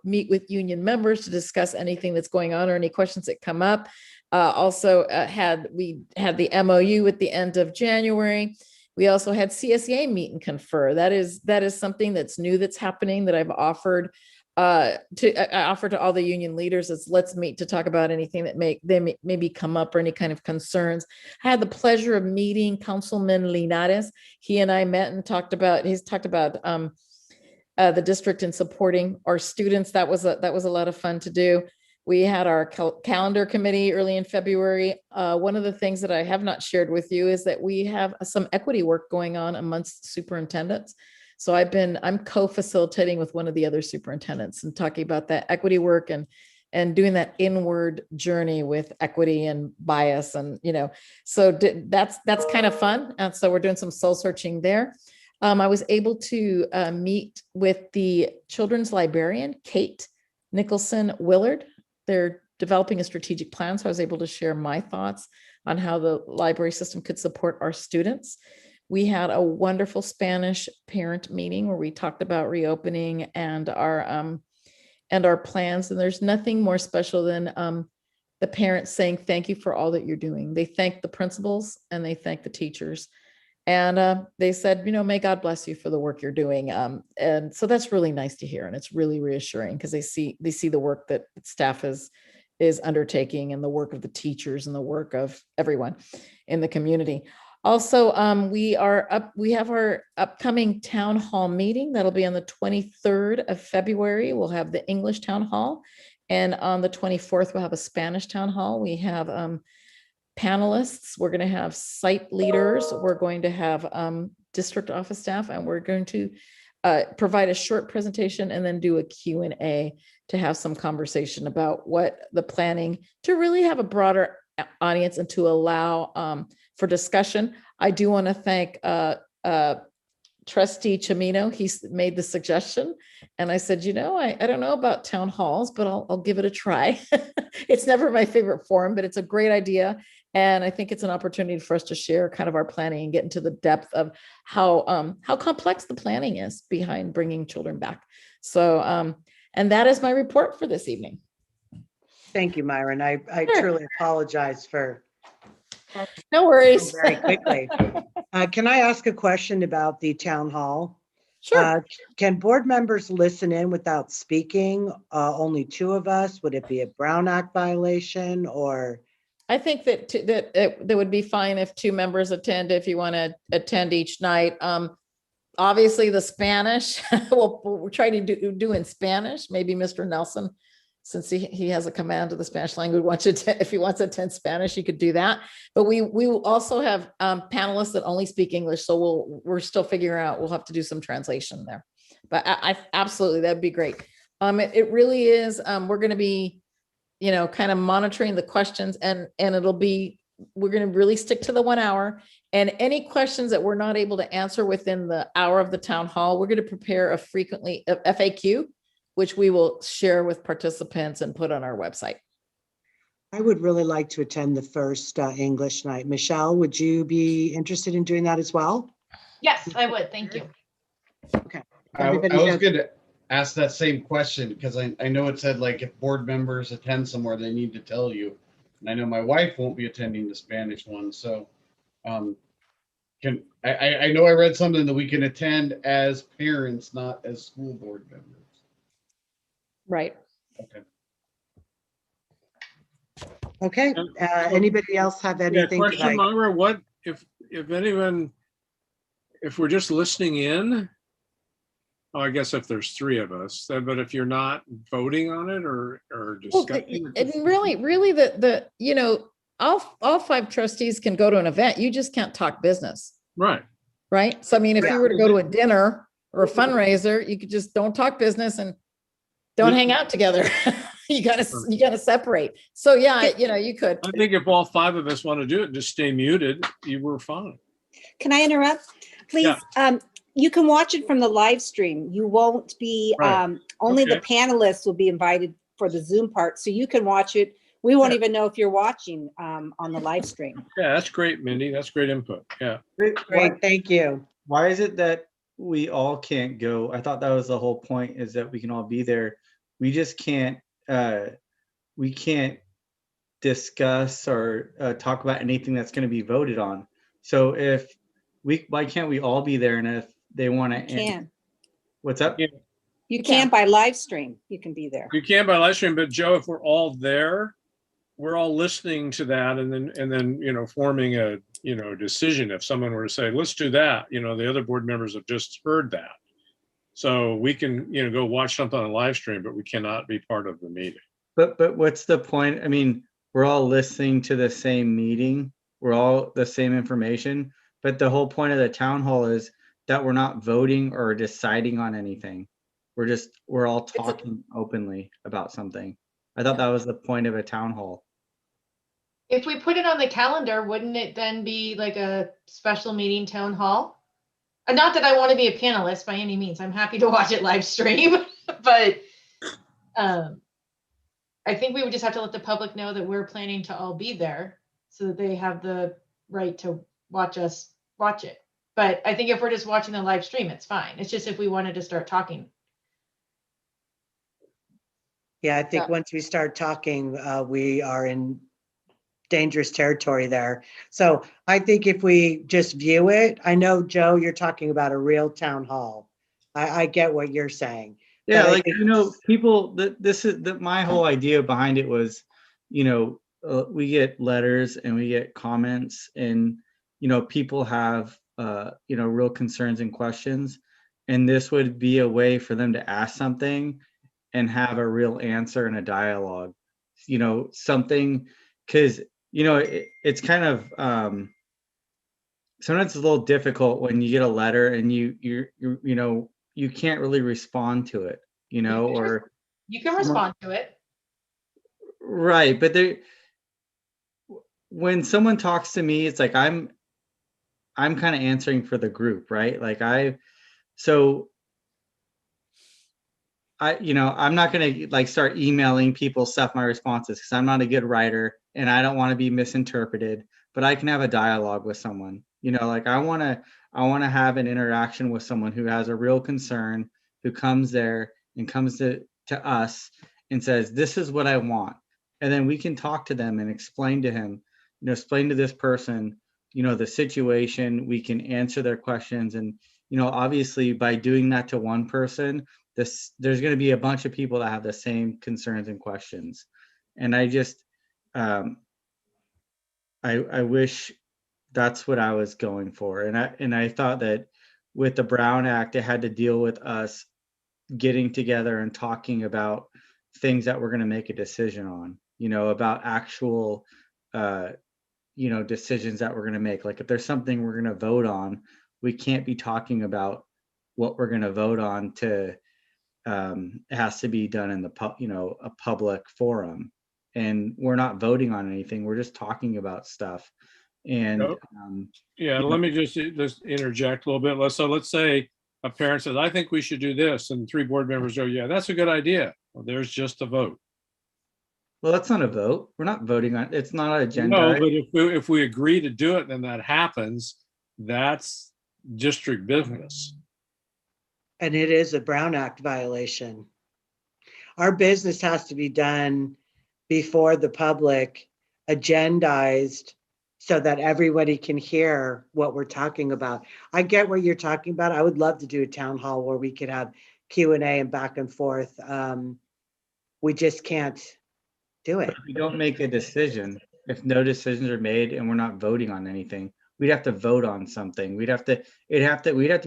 meet with union members to discuss anything that's going on or any questions that come up. We had the MOU at the end of January. We also had CSEA meet and confer. That is something that's new that's happening that I've offered to all the union leaders. Is let's meet to talk about anything that maybe come up or any kind of concerns. I had the pleasure of meeting Councilman Linares. He and I met and talked about the district and supporting our students. That was a lot of fun to do. We had our calendar committee early in February. One of the things that I have not shared with you is that we have some equity work going on amongst superintendents. So I'm co-facilitating with one of the other superintendents and talking about that equity work and doing that inward journey with equity and bias. And, so that's kind of fun. And so we're doing some soul searching there. I was able to meet with the children's librarian, Kate Nicholson Willard. They're developing a strategic plan. So I was able to share my thoughts on how the library system could support our students. We had a wonderful Spanish parent meeting where we talked about reopening and our plans. And there's nothing more special than the parents saying, thank you for all that you're doing. They thank the principals and they thank the teachers. And they said, may God bless you for the work you're doing. And so that's really nice to hear. And it's really reassuring because they see the work that staff is undertaking and the work of the teachers and the work of everyone in the community. Also, we have our upcoming town hall meeting. That'll be on the 23rd of February. We'll have the English town hall. And on the 24th, we'll have a Spanish town hall. We have panelists. We're going to have site leaders. We're going to have district office staff, and we're going to provide a short presentation and then do a Q&A to have some conversation about what the planning to really have a broader audience and to allow for discussion. I do want to thank Trustee Chimino. He's made the suggestion. And I said, I don't know about town halls, but I'll give it a try. It's never my favorite forum, but it's a great idea. And I think it's an opportunity for us to share kind of our planning and get into the depth of how complex the planning is behind bringing children back. So, and that is my report for this evening. Thank you, Myron. I Sure. truly apologize for. No worries. Very quickly. Can I ask a question about the town hall? Sure. Can board members listen in without speaking? Only two of us? Would it be a Brown Act violation or I think that that would be fine if 2 members attend, if you want to attend each night. Obviously the Spanish, we'll try to do in Spanish. Maybe Mr. Nelson, since he has a command of the Spanish language, if he wants to attend Spanish, he could do that. But we will also have panelists that only speak English. So we're still figuring out, we'll have to do some translation there. But I absolutely, that'd be great. It really is, we're going to be, kind of monitoring the questions, and we're going to really stick to the 1 hour, and any questions that we're not able to answer within the hour of the town hall, we're going to prepare a FAQ, which we will share with participants and put on our website. I would really like to attend the first English night. Michelle, would you be interested in doing that as well? Yes, I would. Thank you. Okay. I was going to ask that same question, because I know it said, like, if board members attend somewhere, they need to tell you. And I know my wife won't be attending the Spanish one. So I know I read something that we can attend as parents, not as school board members. Right. Okay. Okay. Anybody else have anything? Question, Myra, what if anyone, if we're just listening in? Oh, I guess if there's 3 of us, but if you're not voting on it or discussing, and really all 5 trustees can go to an event. You just can't talk business. Right. Right. So I mean, if you were to go to a dinner or a fundraiser, you could just don't talk business and don't hang out together. you gotta separate. So yeah, you could. I think if all 5 of us want to do it, just stay muted. You were fine. Can I interrupt? Please, you can watch it from the live stream. You won't be, only the panelists will be invited for the Zoom part. So you can watch it. We won't even know if you're watching on the live stream. Yeah, that's great, Mindy. That's great input. Yeah. Great, thank you. Why is it that we all can't go? I thought that was the whole point, is that we can all be there. We just can't, we can't discuss or talk about anything that's going to be voted on. So why can't we all be there? And if they want to, can. What's up? Yeah. You can by live stream. You can be there. You can by live stream, but Joe, if we're all there, we're all listening to that, and then forming a decision. If someone were to say, let's do that, the other board members have just heard that, so we can go watch something on live stream, but we cannot be part of the meeting. But what's the point? I mean, we're all listening to the same meeting. We're all the same information, but the whole point of the town hall is that we're not voting or deciding on anything. We're all talking openly about something. I thought that was the point of a town hall. If we put it on the calendar, wouldn't it then be like a special meeting town hall? Not that I want to be a panelist by any means. I'm happy to watch it live stream, but I think we would just have to let the public know that we're planning to all be there, so that they have the right to watch us watch it. But I think if we're just watching the live stream, it's fine. It's just if we wanted to start talking. Yeah, I think once we start talking, we are in dangerous territory there. So I think if we just view it, I know, Joe, you're talking about a real town hall. I get what you're saying. Yeah, like, people, my whole idea behind it was, we get letters and we get comments, and, people have, real concerns and questions. And this would be a way for them to ask something and have a real answer and a dialogue, something, because, it's kind of, sometimes it's a little difficult when you get a letter and you can't really respond to it, or you can respond to it. Right. But when someone talks to me, it's like, I'm kind of answering for the group, right? Like I'm not going to start emailing people stuff, my responses, because I'm not a good writer and I don't want to be misinterpreted, but I can have a dialogue with someone, I want to have an interaction with someone who has a real concern, who comes there and comes to us and says, this is what I want. And then we can talk to them and explain to him, explain to this person, the situation. We can answer their questions. And, obviously by doing that to one person, there's going to be a bunch of people that have the same concerns and questions. And I just, I wish that's what I was going for. And I thought that with the Brown Act, it had to deal with us getting together and talking about things that we're going to make a decision on, about actual, decisions that we're going to make. Like if there's something we're going to vote on, we can't be talking about what we're going to vote on it has to be done in a public forum. And we're not voting on anything. We're just talking about stuff. And let me just interject a little bit. Let's say a parent says, I think we should do this. And 3 board members go, yeah, that's a good idea. Well, there's just a vote. Well, that's not a vote. We're not voting on, it's not an agenda. No, but if we agree to do it, then that happens. That's district business. And it is a Brown Act violation. Our business has to be done before the public, agendized, so that everybody can hear what we're talking about. I get what you're talking about. I would love to do a town hall where we could have Q&A and back and forth. We just can't do it. But if we don't make a decision, if no decisions are made and we're not voting on anything, we'd have to vote on something. We'd have to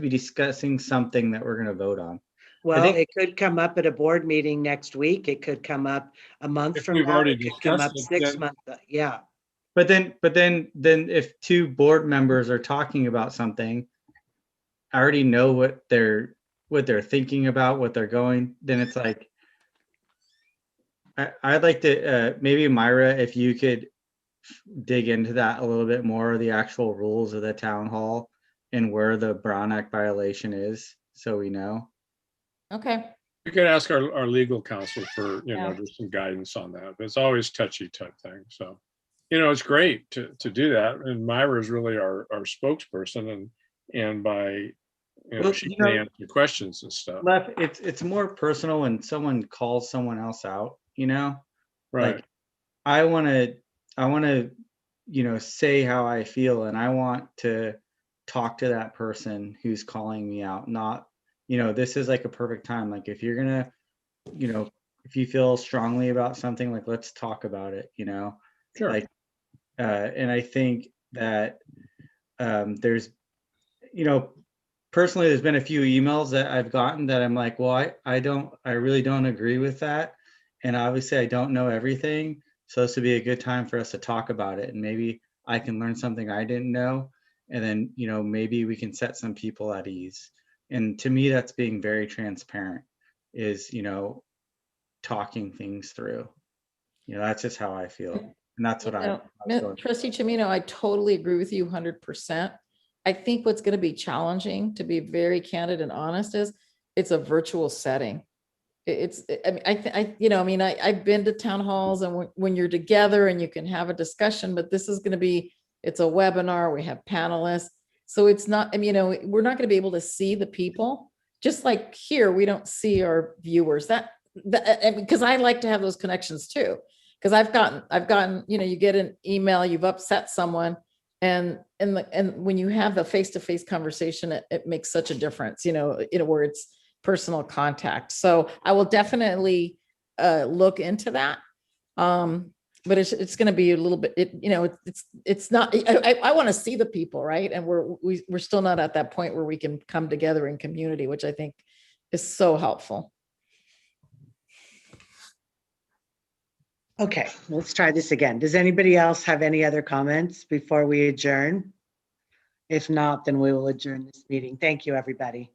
be discussing something that we're going to vote on. Well, it could come up at a board meeting next week. It could come up a month from now. It could come up 6 months. Yeah. But then if 2 board members are talking about something, I already know what they're thinking about, what they're going, then it's like, I'd like to, maybe Myra, if you could dig into that a little bit more, the actual rules of the town hall and where the Brown Act violation is, so we know. Okay. We could ask our legal counsel for, just some guidance on that. But it's always touchy type thing. So, it's great to do that. And Myra is really our spokesperson and by, she can answer questions and stuff. It's more personal when someone calls someone else out, Right. Like I want to, say how I feel, and I want to talk to that person who's calling me out, not, this is like a perfect time. Like if you're gonna, if you feel strongly about something, like let's talk about it, Sure. Like, and I think that there's, personally, there's been a few emails that I've gotten that I'm like, well, I really don't agree with that. And obviously I don't know everything. So this would be a good time for us to talk about it. And maybe I can learn something I didn't know. And then, maybe we can set some people at ease. And to me, that's being very transparent, is, talking things through. That's just how I feel. And that's what Trustee Chimino, I totally agree with you 100%. I think what's going to be challenging, to be very candid and honest, is it's a virtual setting. I've been to town halls, and when you're together and you can have a discussion, but this is going to be, it's a webinar, we have panelists. So it's not, we're not going to be able to see the people, just like here, we don't see our viewers because I like to have those connections too. Because I've gotten, you get an email, you've upset someone, and when you have the face-to-face conversation, it makes such a difference, where it's personal contact. So I will definitely look into that. But it's going to be a little bit, it's not, I want to see the people, right? And we're still not at that point where we can come together in community, which I think is so helpful. Okay, let's try this again. Does anybody else have any other comments before we adjourn? If not, then we will adjourn this meeting. Thank you, everybody.